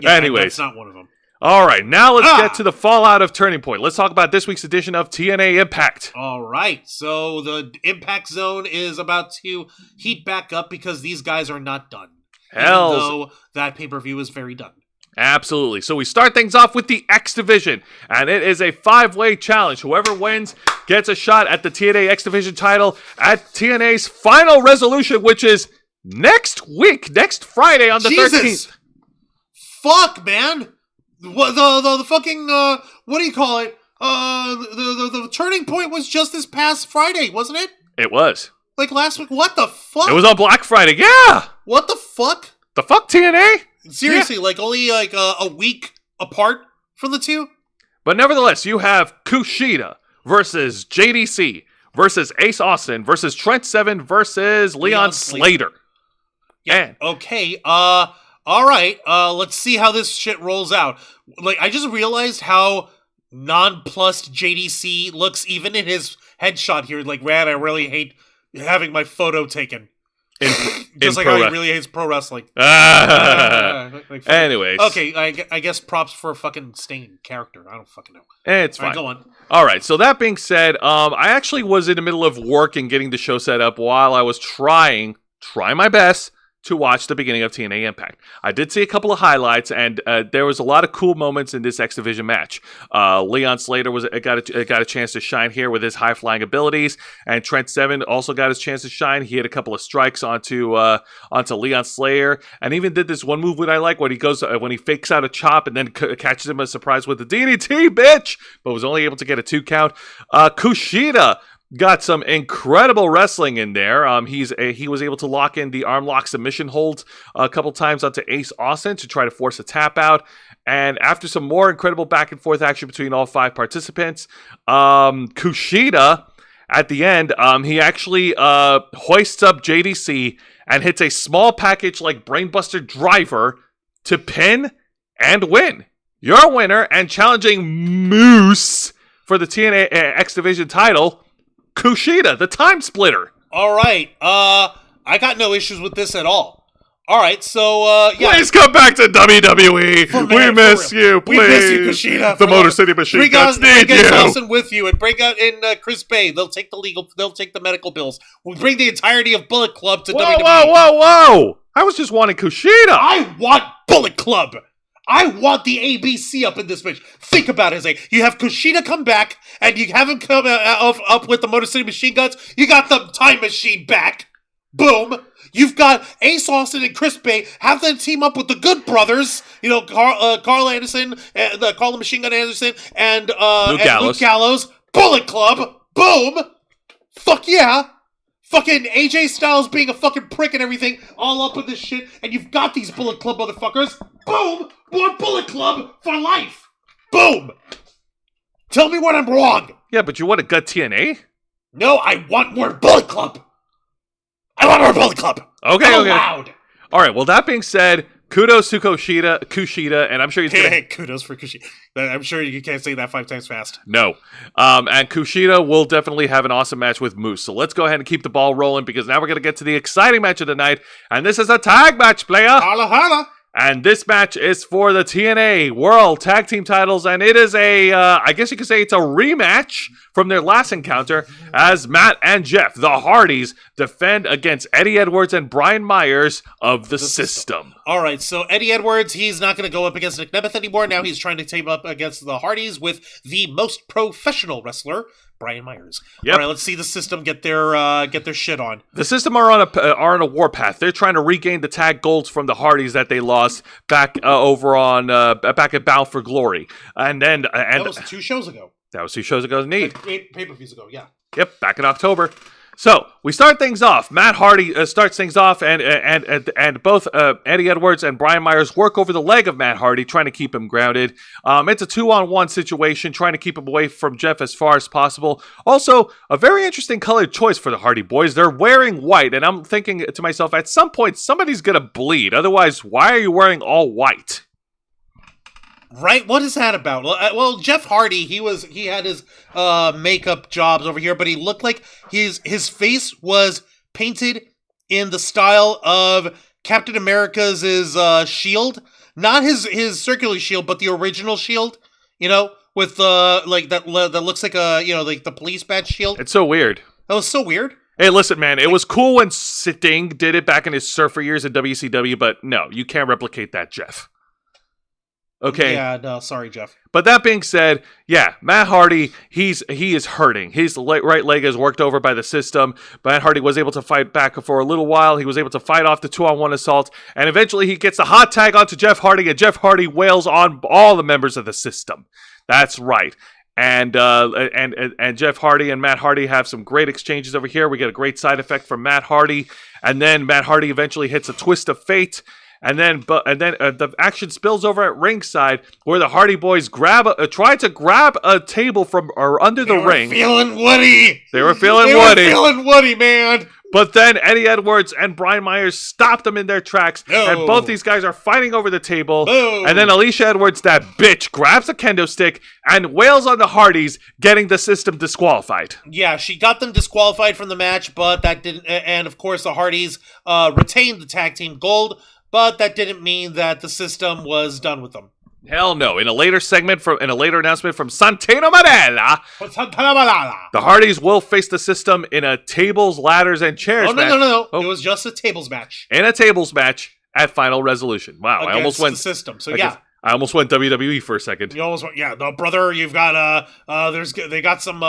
[SPEAKER 2] Yeah,
[SPEAKER 3] Anyways.
[SPEAKER 2] that's not one of them.
[SPEAKER 3] All right, now let's get to the fallout of Turning Point. Let's talk about this week's edition of TNA Impact.
[SPEAKER 2] All right, so the Impact Zone is about to heat back up because these guys are not done. Even though that pay-per-view is very done.
[SPEAKER 3] Absolutely. So we start things off with the X Division, and it is a 5-way challenge. Whoever wins gets a shot at the TNA X Division title at TNA's final resolution, which is next week, next Friday on the 13th.
[SPEAKER 2] Fuck, man. What the fucking what do you call it? The Turning Point was just this past Friday, wasn't it?
[SPEAKER 3] It was.
[SPEAKER 2] Like last week. What the fuck?
[SPEAKER 3] It was on Black Friday. Yeah.
[SPEAKER 2] What the fuck?
[SPEAKER 3] The fuck, TNA?
[SPEAKER 2] Seriously, like only like a week apart from the two?
[SPEAKER 3] But nevertheless, you have Kushida versus JDC versus Ace Austin versus Trent Seven versus Leon Slater.
[SPEAKER 2] Yeah. Okay. All right. Let's see how this shit rolls out. Like, I just realized how nonplussed JDC looks even in his headshot here. Like, man, I really hate having my photo taken. Just like how he really hates pro wrestling.
[SPEAKER 3] Anyways.
[SPEAKER 2] Okay, I guess props for a fucking Stain character. I don't fucking know.
[SPEAKER 3] It's fine.
[SPEAKER 2] All right, go on.
[SPEAKER 3] All right, so that being said, I actually was in the middle of work and getting the show set up while I was trying my best to watch the beginning of TNA Impact. I did see a couple of highlights, and there was a lot of cool moments in this X Division match. Leon Slater got a chance to shine here with his high-flying abilities, and Trent Seven also got his chance to shine. He had a couple of strikes onto Leon Slater, and even did this one move that I like when he fakes out a chop and then catches him a surprise with the DDT, bitch, but was only able to get a 2 count. Kushida got some incredible wrestling in there. He was able to lock in the arm lock submission hold a couple times onto Ace Austin to try to force a tap out. And after some more incredible back and forth action between all 5 participants, Kushida at the end, he actually hoists up JDC and hits a small package like Brainbuster Driver to pin and win. Your winner and challenging Moose for the TNA X Division title, Kushida, the Time Splitter.
[SPEAKER 2] All right. I got no issues with this at all. All right, so, yeah.
[SPEAKER 3] Please come back to WWE. We miss you, please.
[SPEAKER 2] We miss you, Kushida.
[SPEAKER 3] The Motor City Machine Guns need you.
[SPEAKER 2] Bring Austin with you and bring out in Chris Bay. They'll take the medical bills. We'll bring the entirety of Bullet Club to WWE.
[SPEAKER 3] Whoa. I was just wanting Kushida.
[SPEAKER 2] I want Bullet Club. I want the ABC up in this bitch. Think about it, Zay. You have Kushida come back, and you have him come up with the Motor City Machine Guns. You got the Time Machine back. Boom. You've got Ace Austin and Chris Bay. Have them team up with the Good Brothers. You know, Carl Anderson, Carl the Machine Gun Anderson, and Luke Gallows. Bullet Club. Boom. Fuck yeah. Fucking AJ Styles being a fucking prick and everything, all up in this shit, and you've got these Bullet Club motherfuckers. Boom! More Bullet Club for life! Boom! Tell me when I'm wrong!
[SPEAKER 3] Yeah, but you want a gut TNA?
[SPEAKER 2] No, I want more Bullet Club! I want more Bullet Club!
[SPEAKER 3] Okay.
[SPEAKER 2] Loud!
[SPEAKER 3] Alright, well, that being said, kudos to Kushida, and I'm sure he's gonna...
[SPEAKER 2] kudos for Kushida. I'm sure you can't say that 5 times fast.
[SPEAKER 3] No. And Kushida will definitely have an awesome match with Moose. So let's go ahead and keep the ball rolling, because now we're going to get to the exciting match of the night, and this is a tag match, player!
[SPEAKER 2] Holla!
[SPEAKER 3] And this match is for the TNA World Tag Team titles, and it is I guess you could say it's a rematch from their last encounter, as Matt and Jeff, the Hardys, defend against Eddie Edwards and Brian Myers of the System.
[SPEAKER 2] All right, so Eddie Edwards, he's not going to go up against Nick Nemeth anymore. Now he's trying to team up against the Hardys with the most professional wrestler, Brian Myers.
[SPEAKER 3] Yep.
[SPEAKER 2] All right, let's see the System get their shit on.
[SPEAKER 3] The System are on a warpath. They're trying to regain the tag golds from the Hardys that they lost back over on back at Bound for Glory, and that
[SPEAKER 2] was 2 shows ago.
[SPEAKER 3] That was 2 shows ago. Neat.
[SPEAKER 2] Pay-per-views ago, yeah.
[SPEAKER 3] Yep, back in October. So we start things off. Matt Hardy starts things off, and both Eddie Edwards and Brian Myers work over the leg of Matt Hardy, trying to keep him grounded. It's a 2-on-1 situation, trying to keep him away from Jeff as far as possible. Also, a very interesting colored choice for the Hardy Boys. They're wearing white, and I'm thinking to myself, at some point, somebody's gonna bleed. Otherwise, why are you wearing all white?
[SPEAKER 2] Right? What is that about? Well, Jeff Hardy, he had his makeup jobs over here, but he looked like his face was painted in the style of Captain America's shield. not his circular shield, but the original shield. You know, with the that looks like a like the police badge shield.
[SPEAKER 3] It's so weird.
[SPEAKER 2] That was so weird.
[SPEAKER 3] Hey, listen, man. It was cool when Sting did it back in his surfer years at WCW, but no, you can't replicate that, Jeff. Okay.
[SPEAKER 2] Yeah, no, sorry, Jeff.
[SPEAKER 3] But that being said, yeah, Matt Hardy, he is hurting. His right leg is worked over by the system. Matt Hardy was able to fight back for a little while. He was able to fight off the 2-on-1 assault, and eventually he gets the hot tag onto Jeff Hardy, and Jeff Hardy wails on all the members of the system. That's right. And Jeff Hardy and Matt Hardy have some great exchanges over here. We get a great side effect from Matt Hardy, and then Matt Hardy eventually hits a twist of fate, and then the action spills over at ringside, where the Hardy Boys try to grab a table from or under the ring.
[SPEAKER 2] They were feeling Woody.
[SPEAKER 3] They were feeling
[SPEAKER 2] Woody, man.
[SPEAKER 3] But then Eddie Edwards and Brian Myers stopped them in their tracks, and both these guys are fighting over the table.
[SPEAKER 2] Boom.
[SPEAKER 3] And then Alicia Edwards, that bitch, grabs a kendo stick and wails on the Hardys, getting the system disqualified.
[SPEAKER 2] Yeah, she got them disqualified from the match, but that didn't. And of course, the Hardys retained the tag team gold, but that didn't mean that the system was done with them.
[SPEAKER 3] Hell no. In a later announcement from Santino Marella, the Hardys will face the system in a tables, ladders, and chairs match.
[SPEAKER 2] No. Oh. It was just a tables match.
[SPEAKER 3] In a tables match at Final Resolution. Wow,
[SPEAKER 2] I almost went the system. So yeah.
[SPEAKER 3] I almost went WWE for a second.
[SPEAKER 2] You almost went, yeah. No, brother, you've got they got some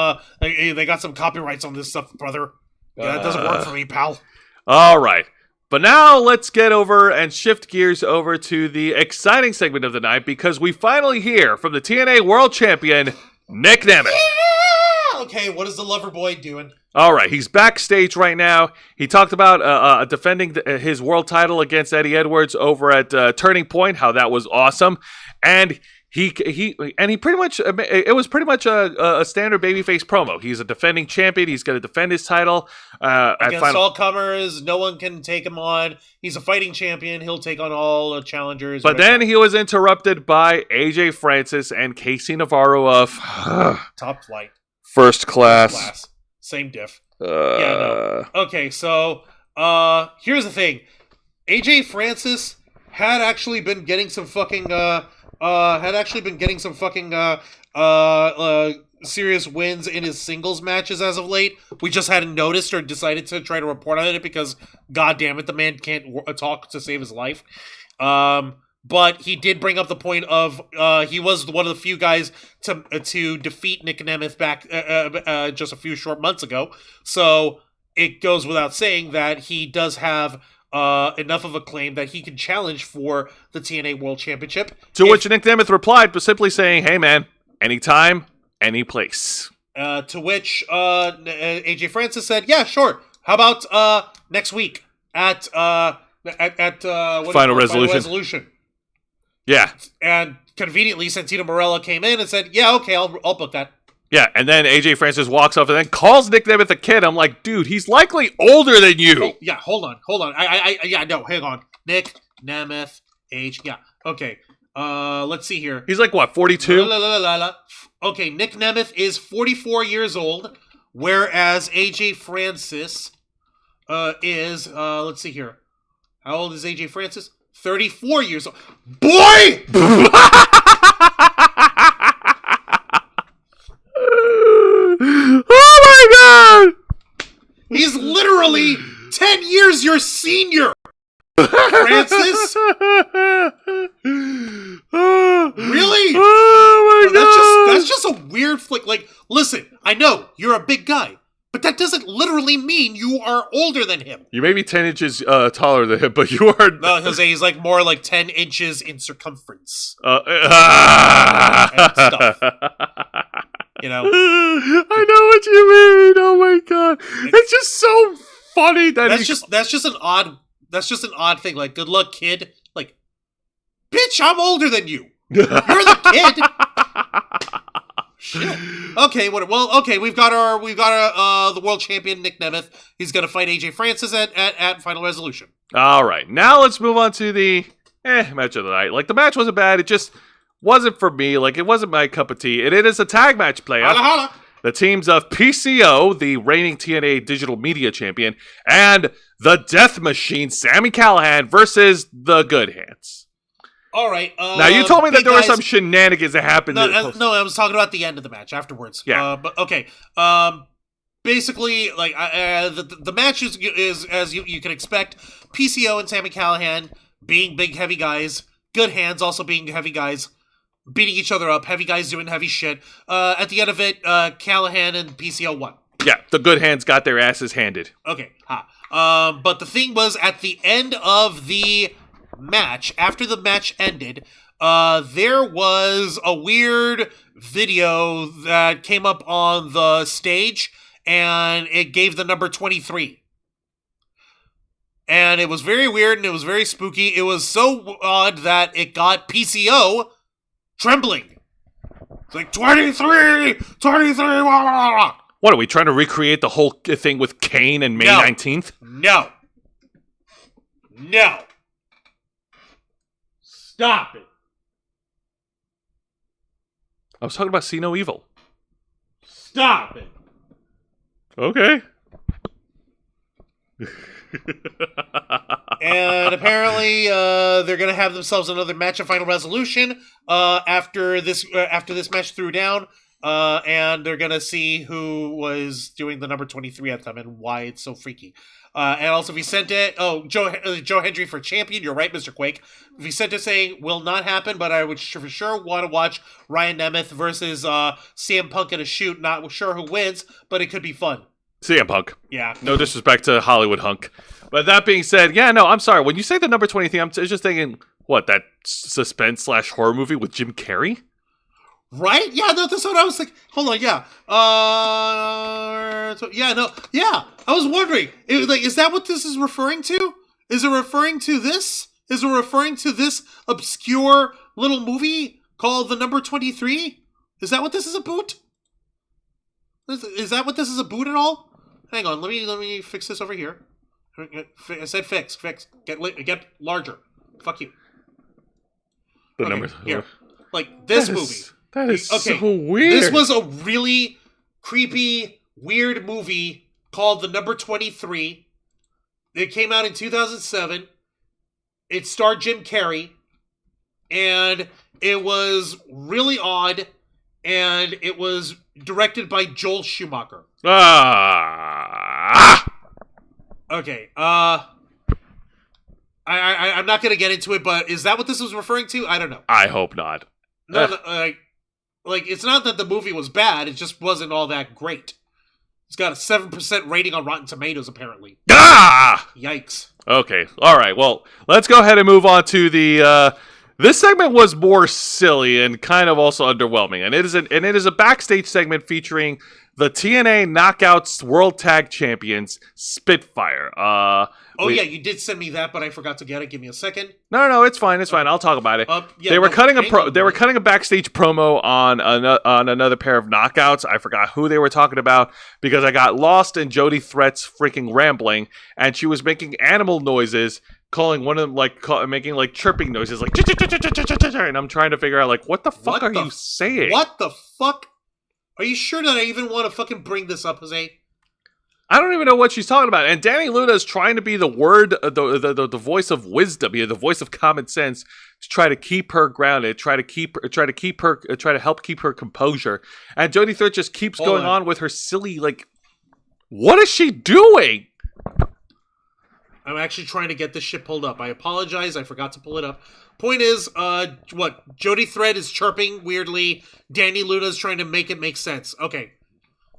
[SPEAKER 2] copyrights on this stuff, brother. Yeah, that doesn't work for me, pal.
[SPEAKER 3] All right. But now let's get over and shift gears over to the exciting segment of the night, because we finally hear from the TNA World Champion, Nick Nemeth.
[SPEAKER 2] Yeah! Okay, what is the lover boy doing?
[SPEAKER 3] All right, he's backstage right now. He talked about defending his world title against Eddie Edwards over at Turning Point, how that was awesome. And he pretty much, it was pretty much a standard babyface promo. He's a defending champion. He's going to defend his title
[SPEAKER 2] against all comers. No one can take him on. He's a fighting champion. He'll take on all challengers.
[SPEAKER 3] But then he was interrupted by AJ Francis and Casey Navarro of
[SPEAKER 2] Top Flight,
[SPEAKER 3] First Class.
[SPEAKER 2] Same diff. Yeah, no. Okay, so here's the thing. AJ Francis had actually been getting some fucking serious wins in his singles matches as of late. We just hadn't noticed or decided to try to report on it because, god damn it, the man can't talk to save his life. But he did bring up the point of he was one of the few guys to defeat Nick Nemeth back just a few short months ago. So it goes without saying that he does have enough of a claim that he can challenge for the TNA World Championship.
[SPEAKER 3] To which Nick Nemeth replied by simply saying, "Hey man, anytime, any place."
[SPEAKER 2] To which AJ Francis said, "Yeah, sure. How about next week at
[SPEAKER 3] Final Resolution?" Yeah.
[SPEAKER 2] And conveniently, Santino Marella came in and said, "Yeah, okay, I'll book that."
[SPEAKER 3] Yeah, and then AJ Francis walks off and then calls Nick Nemeth a kid. I'm like, dude, he's likely older than you.
[SPEAKER 2] Oh, yeah, hold on. No, hang on. Nick Nemeth, age, yeah, okay. Let's see here.
[SPEAKER 3] He's like, what, 42?
[SPEAKER 2] Okay, Nick Nemeth is 44 years old, whereas AJ Francis is, let's see here. How old is AJ Francis? 34 years old. Boy!
[SPEAKER 3] Oh my god!
[SPEAKER 2] He's literally 10 years your senior! Francis? Really?
[SPEAKER 3] Oh my god!
[SPEAKER 2] That's just a weird flick. Like, listen, I know, you're a big guy, but that doesn't literally mean you are older than him.
[SPEAKER 3] You may be 10 inches taller than him, but you are...
[SPEAKER 2] No, Jose, he's like more like 10 inches in circumference. And stuff. You know?
[SPEAKER 3] I know what you mean. Oh my god. It's just so funny that
[SPEAKER 2] that's just an odd thing. Like, good luck, kid. Like, bitch, I'm older than you. You're the kid. Shit. Okay, we've got our the world champion Nick Nemeth. He's gonna fight AJ Francis at Final Resolution.
[SPEAKER 3] All right, now let's move on to the match of the night. Like, the match wasn't bad. It just wasn't for me. Like, it wasn't my cup of tea. It is a tag match player.
[SPEAKER 2] Holla, holla.
[SPEAKER 3] The teams of PCO, the reigning TNA Digital Media Champion, and the Death Machine, Sami Callihan, versus the Good Hands.
[SPEAKER 2] All right.
[SPEAKER 3] Now, you told me that there were
[SPEAKER 2] guys-
[SPEAKER 3] some shenanigans that happened.
[SPEAKER 2] No, I was talking about the end of the match afterwards.
[SPEAKER 3] Yeah.
[SPEAKER 2] But okay. Basically, like the match is as you can expect. PCO and Sami Callihan being big heavy guys, good hands also being heavy guys, beating each other up. Heavy guys doing heavy shit. At the end of it, Callihan and PCO won.
[SPEAKER 3] Yeah, the good hands got their asses handed.
[SPEAKER 2] Okay. But the thing was, at the end of the match, after the match ended, there was a weird video that came up on the stage, and it gave the number 23. And it was very weird, and it was very spooky. It was so odd that it got PCO trembling. It's like, 23! 23! Blah, blah, blah.
[SPEAKER 3] What, are we trying to recreate the whole thing with Kane and May 19th?
[SPEAKER 2] No. Stop it.
[SPEAKER 3] I was talking about See No Evil.
[SPEAKER 2] Stop it.
[SPEAKER 3] Okay.
[SPEAKER 2] And apparently, they're gonna have themselves another match of Final Resolution after this match threw down, and they're gonna see who was doing the number 23 at them and why it's so freaky. And also, Vicente, Joe Hendry for champion. You're right, Mr. Quake. Vicente saying will not happen, but I would for sure want to watch Ryan Nemeth versus CM Punk in a shoot. Not sure who wins, but it could be fun.
[SPEAKER 3] CM Punk.
[SPEAKER 2] Yeah.
[SPEAKER 3] No disrespect to Hollywood Hunk. But that being said, yeah, no, I'm sorry. When you say the number 23, I'm just thinking, what, that suspense/horror movie with Jim Carrey?
[SPEAKER 2] Right? Yeah, no, that's what I was like. Hold on, yeah. I was wondering. Is that what this is referring to? Is it referring to this? Is it referring to this obscure little movie called The Number 23? Is that what this is about? Is that what this is about at all? Hang on, let me fix this over here. I said fix. Get larger. Fuck you.
[SPEAKER 3] The
[SPEAKER 2] okay,
[SPEAKER 3] numbers
[SPEAKER 2] here. Like this movie.
[SPEAKER 3] That is
[SPEAKER 2] Okay,
[SPEAKER 3] so weird.
[SPEAKER 2] This was a really creepy, weird movie called The Number 23. It came out in 2007. It starred Jim Carrey. And it was really odd. And it was directed by Joel Schumacher. Okay, I'm not going to get into it, but is that what this was referring to? I don't know.
[SPEAKER 3] I hope not.
[SPEAKER 2] No, it's not that the movie was bad, it just wasn't all that great. It's got a 7% rating on Rotten Tomatoes, apparently.
[SPEAKER 3] Ah!
[SPEAKER 2] Yikes.
[SPEAKER 3] Okay, alright, well, let's go ahead and move on to the, this segment was more silly and kind of also underwhelming, and it is a backstage segment featuring the TNA Knockouts World Tag Champions, Spitfire.
[SPEAKER 2] Yeah, you did send me that, but I forgot to get it. Give me a second.
[SPEAKER 3] No, it's fine. I'll talk about it.
[SPEAKER 2] Yeah,
[SPEAKER 3] they were cutting a backstage promo on another pair of knockouts. I forgot who they were talking about because I got lost in Jody Threat's freaking rambling, and she was making animal noises, calling one of them making like chirping noises, like and I'm trying to figure out like what the fuck are you saying?
[SPEAKER 2] What the fuck? Are you sure that I even want to fucking bring this up, Jose?
[SPEAKER 3] I don't even know what she's talking about. And Danny Luna is trying to be the the voice of wisdom here, the voice of common sense, to try to keep her grounded, try to help keep her composure. And Jody Threat just keeps going on with her silly, like, what is she doing?
[SPEAKER 2] I'm actually trying to get this shit pulled up. I apologize. I forgot to pull it up. Point is, Jody Threat is chirping weirdly. Danny Luna's trying to make it make sense. Okay.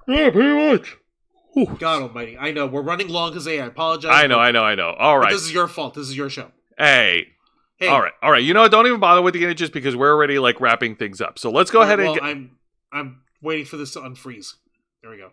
[SPEAKER 3] Yeah, pretty much. Whew.
[SPEAKER 2] God almighty. I know. We're running long, Jose. I apologize.
[SPEAKER 3] I know. All right.
[SPEAKER 2] This is your fault. This is your show.
[SPEAKER 3] Hey. All right. You know what? Don't even bother with the images because we're already, like, wrapping things up. So let's go ahead and...
[SPEAKER 2] I'm waiting for this to unfreeze. There we go.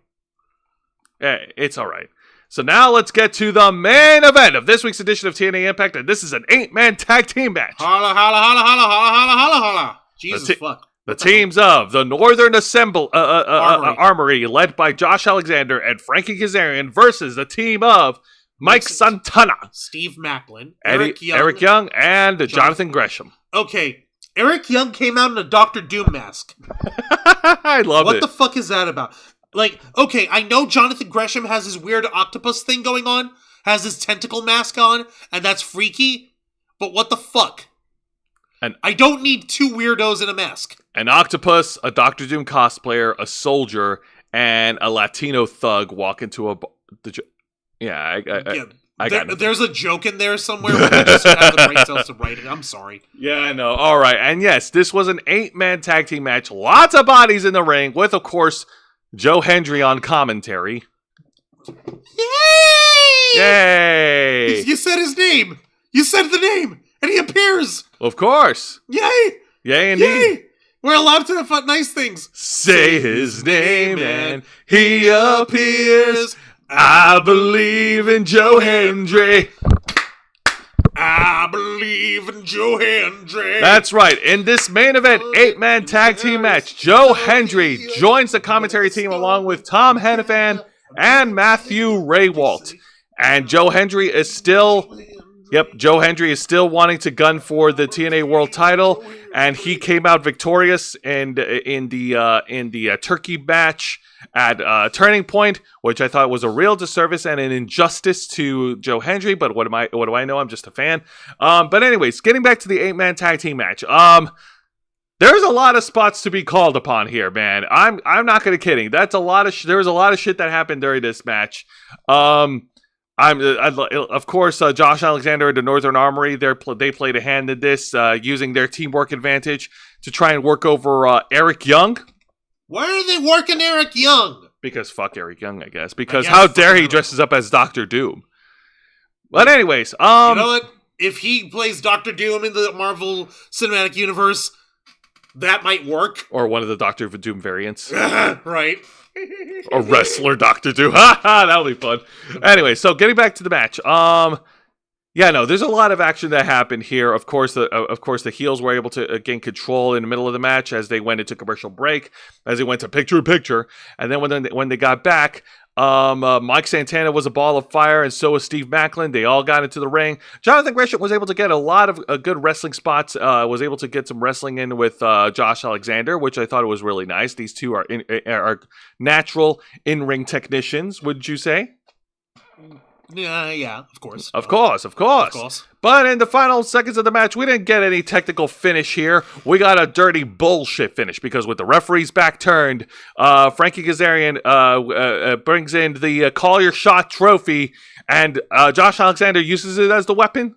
[SPEAKER 3] Hey, it's all right. So now let's get to the main event of this week's edition of TNA Impact, and this is an 8-man tag team match.
[SPEAKER 2] Holla, holla, holla, holla, holla, holla, holla. Jesus fuck.
[SPEAKER 3] The teams of the Northern Armory, led by Josh Alexander and Frankie Kazarian, versus the team of Mike Santana,
[SPEAKER 2] Steve Macklin,
[SPEAKER 3] Eric Young, and Jonathan Gresham.
[SPEAKER 2] Okay, Eric Young came out in a Dr. Doom mask.
[SPEAKER 3] I love it.
[SPEAKER 2] What the fuck is that about? Like, okay, I know Jonathan Gresham has his weird octopus thing going on, has his tentacle mask on, and that's freaky, but what the fuck? I don't need two weirdos in a mask.
[SPEAKER 3] An octopus, a Doctor Doom cosplayer, a soldier, and a Latino thug walk into a... I got it.
[SPEAKER 2] There's a joke in there somewhere, but I just have the brain cells to write it. I'm sorry.
[SPEAKER 3] Yeah, I know. All right. And yes, this was an 8-man tag team match. Lots of bodies in the ring with, of course, Joe Hendry on commentary.
[SPEAKER 2] Yay!
[SPEAKER 3] Yay!
[SPEAKER 2] You said his name. You said the name, and he appears.
[SPEAKER 3] Of course.
[SPEAKER 2] Yay!
[SPEAKER 3] Yay, indeed.
[SPEAKER 2] Yay! We're allowed to have nice things.
[SPEAKER 3] Say his name and he appears. I believe in Joe Hendry.
[SPEAKER 2] I believe in Joe Hendry.
[SPEAKER 3] That's right. In this main event 8-man tag team match, Joe Hendry joins the commentary team along with Tom Hennepin and Matthew Raywalt. And Joe Hendry is still wanting to gun for the TNA World Title, and he came out victorious in the turkey match at Turning Point, which I thought was a real disservice and an injustice to Joe Hendry. But what do I know? I'm just a fan. But anyways, getting back to the 8-man tag team match. There's a lot of spots to be called upon here, man. I'm not gonna kidding. That's a lot of there was a lot of shit that happened during this match. Of course, Josh Alexander and the Northern Armory, they played a hand in this, using their teamwork advantage to try and work over Eric Young.
[SPEAKER 2] Why are they working Eric Young?
[SPEAKER 3] Because fuck Eric Young, I guess. Because how dare he dresses up as Doctor Doom? But anyways,
[SPEAKER 2] you know what? If he plays Doctor Doom in the Marvel Cinematic Universe, that might work.
[SPEAKER 3] Or one of the Doctor Doom variants.
[SPEAKER 2] Right.
[SPEAKER 3] A wrestler Doctor Doom. Ha ha, that'll be fun. Anyway, so getting back to the match. There's a lot of action that happened here. Of course, the heels were able to gain control in the middle of the match as they went into commercial break, as they went to picture-in-picture, and then when they got back, Mike Santana was a ball of fire, and so was Steve Macklin. They all got into the ring. Jonathan Gresham was able to get a lot of good wrestling spots. Was able to get some wrestling in with Josh Alexander, which I thought was really nice. These two are natural in-ring technicians, wouldn't you say?
[SPEAKER 2] Yeah, of course.
[SPEAKER 3] Of course. But in the final seconds of the match, we didn't get any technical finish here. We got a dirty bullshit finish because with the referee's back turned, Frankie Kazarian brings in the Call Your Shot trophy, and Josh Alexander uses it as the weapon.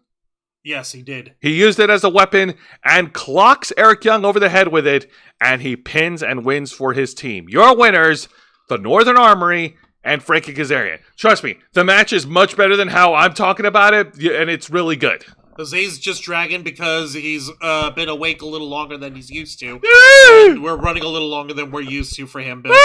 [SPEAKER 2] Yes, he did.
[SPEAKER 3] He used it as a weapon and clocks Eric Young over the head with it, and he pins and wins for his team. Your winners, the Northern Armory and Frankie Kazarian. Trust me, the match is much better than how I'm talking about it, and it's really good.
[SPEAKER 2] Jose's just dragging because he's been awake a little longer than he's used to. And we're running a little longer than we're used to for him. But,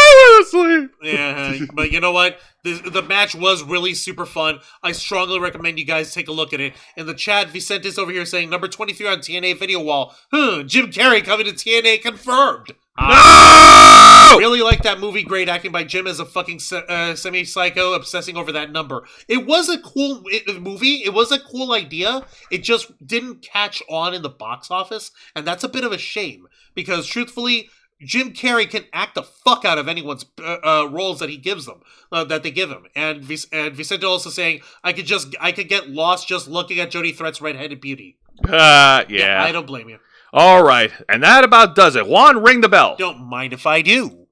[SPEAKER 2] yeah, but you know what? The match was really super fun. I strongly recommend you guys take a look at it. In the chat, Vicente's over here saying, number 23 on TNA video wall. Jim Carrey coming to TNA confirmed. I really like that movie. Great acting by Jim as a fucking semi-psycho obsessing over that number. It was a cool movie. It was a cool idea. It just didn't catch on in the box office, and that's a bit of a shame because, truthfully, Jim Carrey can act the fuck out of anyone's roles that he gives them, that they give him. And Vicente also saying, I could get lost just looking at Jodie Threat's red-headed beauty.
[SPEAKER 3] Yeah,
[SPEAKER 2] I don't blame you.
[SPEAKER 3] All right, and that about does it. Juan, ring the bell.
[SPEAKER 2] Don't mind if I do.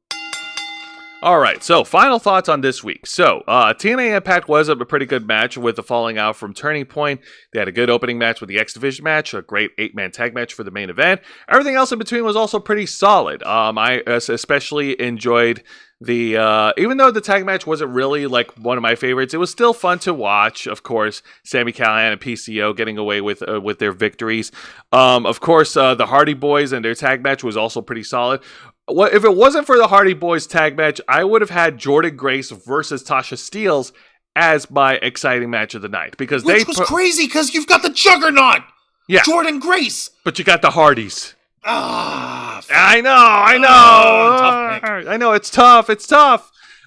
[SPEAKER 3] All right, so final thoughts on this week. So, TNA Impact was a pretty good match with the falling out from Turning Point. They had a good opening match with the X Division match, a great 8-man tag match for the main event. Everything else in between was also pretty solid. I especially enjoyed the, even though the tag match wasn't really like one of my favorites, it was still fun to watch. Of course, Sami Callihan and PCO getting away with their victories. Of course, the Hardy Boys and their tag match was also pretty solid. If it wasn't for the Hardy Boys tag match, I would have had Jordynne Grace versus Tasha Steelz as my exciting match of the night because
[SPEAKER 2] which was crazy because you've got the Juggernaut, Jordynne Grace,
[SPEAKER 3] but you got the Hardys. I know. I know it's tough.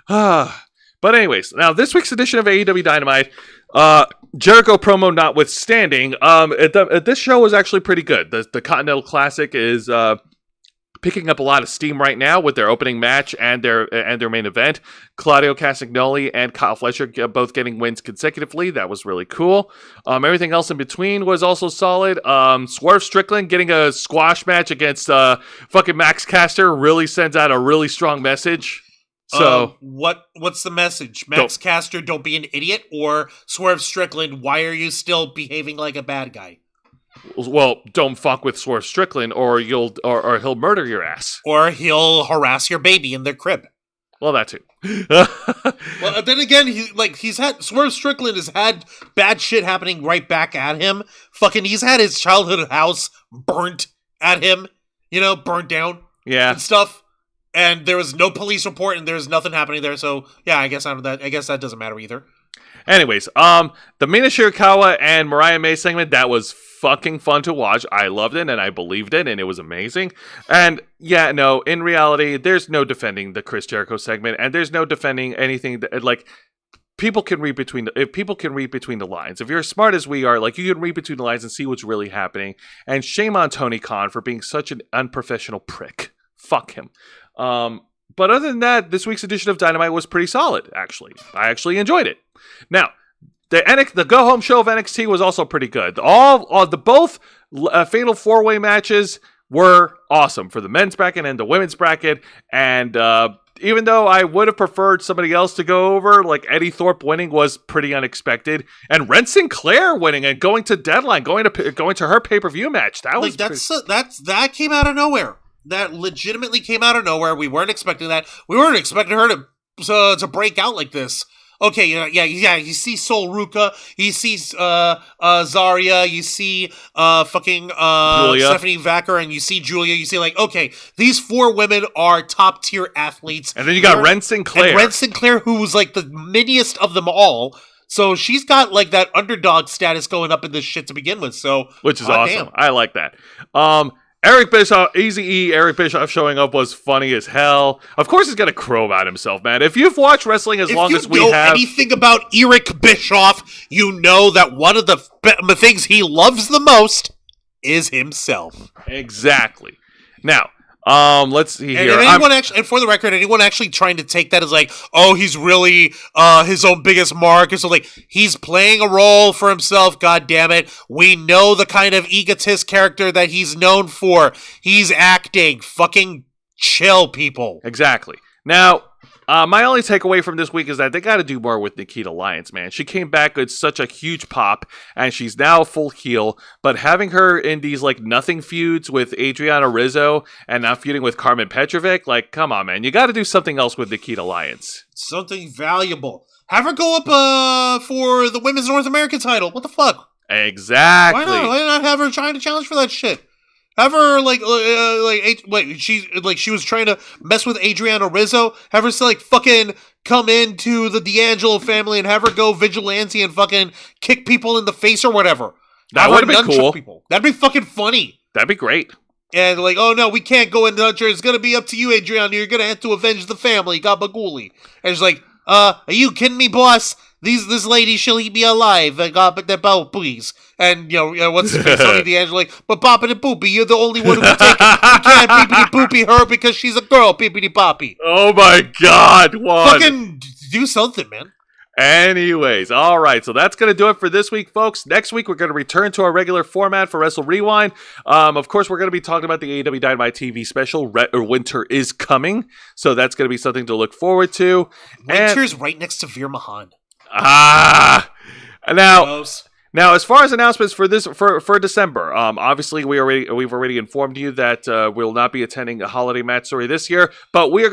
[SPEAKER 3] But anyways, now this week's edition of AEW Dynamite, Jericho promo notwithstanding, this show was actually pretty good. The Continental Classic is picking up a lot of steam right now with their opening match and their main event. Claudio Castagnoli and Kyle Fletcher both getting wins consecutively. That was really cool. Everything else in between was also solid. Swerve Strickland getting a squash match against fucking Max Caster really sends out a really strong message. So
[SPEAKER 2] what's the message? Max Caster, don't be an idiot, or Swerve Strickland, why are you still behaving like a bad guy?
[SPEAKER 3] Well, don't fuck with Swerve Strickland, or he'll murder your ass,
[SPEAKER 2] or he'll harass your baby in their crib.
[SPEAKER 3] Well, that too.
[SPEAKER 2] Well, then again, Swerve Strickland has had bad shit happening right back at him. Fucking, he's had his childhood house burnt at him, burnt down, and stuff. And there was no police report, and there was nothing happening there. So yeah, I guess that doesn't matter either.
[SPEAKER 3] Anyways, the Mina Shirakawa and Mariah May segment, that was fucking fun to watch. I loved it, and I believed it, and it was amazing. And yeah, no, in reality, there's no defending the Chris Jericho segment, and there's no defending anything that, like, people can read between the lines. If you're as smart as we are, like, you can read between the lines and see what's really happening. And shame on Tony Khan for being such an unprofessional prick. Fuck him. But other than that, this week's edition of Dynamite was pretty solid, actually. I actually enjoyed it. Now, the go-home show of NXT was also pretty good. Both Fatal 4-Way matches were awesome for the men's bracket and the women's bracket. And even though I would have preferred somebody else to go over, like Eddie Thorpe winning was pretty unexpected. And Ren Sinclair winning and going to Deadline, going to her pay-per-view match.
[SPEAKER 2] That came out of nowhere. That legitimately came out of nowhere. We weren't expecting that. We weren't expecting her to break out like this. Okay, you see Sol Ruka, you see Zarya, you see fucking
[SPEAKER 3] Julia.
[SPEAKER 2] Stephanie Vacker, and you see Julia. You see, like, okay, these 4 women are top tier athletes.
[SPEAKER 3] And then you got Ren Sinclair.
[SPEAKER 2] And Ren Sinclair, who's like the miniest of them all. So she's got like that underdog status going up in this shit to begin with. So
[SPEAKER 3] which is awesome. Damn. I like that. Eric Bischoff, Eazy-E, Eric Bischoff showing up was funny as hell. Of course he's got to crow about himself, man. If you've watched wrestling as long as we have...
[SPEAKER 2] If you know anything about Eric Bischoff, you know that one of the things he loves the most is himself.
[SPEAKER 3] Exactly. Now, let's see here.
[SPEAKER 2] And for the record, anyone actually trying to take that as like, oh, he's really his own biggest mark, or so, like, he's playing a role for himself. God damn it, we know the kind of egotist character that he's known for. He's acting. Fucking chill, people.
[SPEAKER 3] Exactly. Now, my only takeaway from this week is that they got to do more with Nikita Lyons, man. She came back with such a huge pop, and she's now a full heel. But having her in these, like, nothing feuds with Adriana Rizzo and now feuding with Carmen Petrovic, like, come on, man. You got to do something else with Nikita Lyons.
[SPEAKER 2] Something valuable. Have her go up for the Women's North American title. What the fuck?
[SPEAKER 3] Exactly.
[SPEAKER 2] Why not have her trying to challenge for that shit? Have her, she was trying to mess with Adriana Rizzo. Have her, like, fucking come into the D'Angelo family and have her go vigilante and fucking kick people in the face or whatever.
[SPEAKER 3] That would have been cool.
[SPEAKER 2] People. That'd be fucking funny.
[SPEAKER 3] That'd be great.
[SPEAKER 2] And, like, oh no, we can't go in nudge her. It's gonna be up to you, Adriana. You're gonna have to avenge the family, Gabagooli. And it's like, are you kidding me, boss? This lady, she'll eat me alive. Please. And, what's his face? Tony D'Angelo, like, but Boppity Boopy, you're the only one who can take it. You can't Beepity Boopy her because she's a girl, Beepity Boppy.
[SPEAKER 3] Oh my god, Juan.
[SPEAKER 2] Fucking do something, man.
[SPEAKER 3] Anyways, all right, so that's going to do it for this week, folks. Next week, we're going to return to our regular format for Wrestle Rewind. Of course, we're going to be talking about the AEW Dynamite TV special, Winter is Coming, so that's going to be something to look forward to.
[SPEAKER 2] Winter's right next to Veer Mahan.
[SPEAKER 3] Now, as far as announcements for December, obviously we've already informed you that we'll not be attending a holiday match story this year, but we are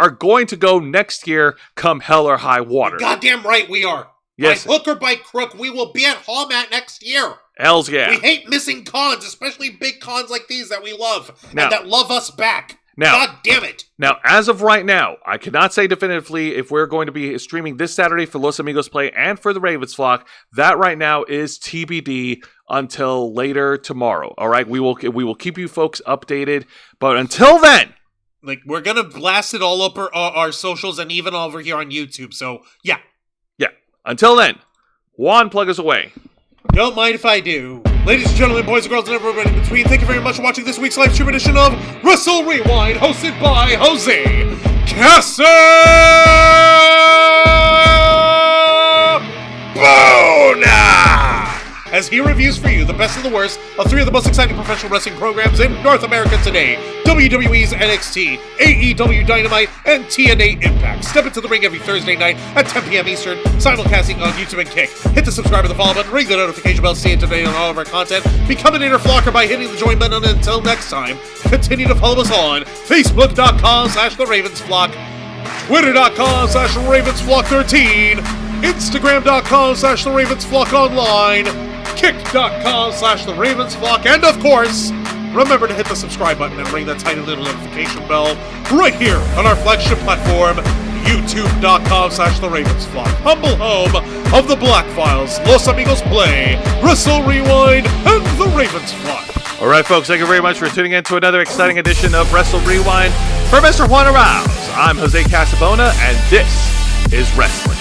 [SPEAKER 3] going to go next year, come hell or high water.
[SPEAKER 2] You're goddamn right, we are.
[SPEAKER 3] Yes.
[SPEAKER 2] By hook or by crook, we will be at Hallmat next year.
[SPEAKER 3] Hells yeah.
[SPEAKER 2] We hate missing cons, especially big cons like these that we love and that love us back.
[SPEAKER 3] Now,
[SPEAKER 2] God damn it.
[SPEAKER 3] Now, as of right now, I cannot say definitively if we're going to be streaming this Saturday for Los Amigos Play and for the Ravens Flock. That right now is TBD until later tomorrow. All right, we will keep you folks updated. But until then,
[SPEAKER 2] like, we're gonna blast it all up our socials and even over here on YouTube. So yeah.
[SPEAKER 3] Until then, Juan, plug us away.
[SPEAKER 2] Don't mind if I do. Ladies and gentlemen, boys and girls, and everybody in between, thank you very much for watching this week's live stream edition of Wrestle Rewind, hosted by Jose Casabona! As he reviews for you the best and the worst of three of the most exciting professional wrestling programs in North America today: WWE's NXT, AEW Dynamite, and TNA Impact. Step into the ring every Thursday night at 10 p.m. Eastern, simulcasting on YouTube and Kick. Hit the subscribe and the follow button, ring the notification bell, stay up to date on all of our content. Become an inner flocker by hitting the join button. Until next time, continue to follow us on Facebook.com/TheRavensFlock, Twitter.com/RavensFlock13, Instagram.com/TheRavensFlockOnline, Kick.com/TheRavensFlock, and of course, remember to hit the subscribe button and ring that tiny little notification bell right here on our flagship platform, YouTube.com/TheRavensFlock, humble home of the Black Files, Los Amigos Play, Wrestle Rewind, and The Ravensflock.
[SPEAKER 3] All right, folks, thank you very much for tuning in to another exciting edition of Wrestle Rewind. For Mr. Juan Arouse, I'm Jose Casabona, and this is Wrestling.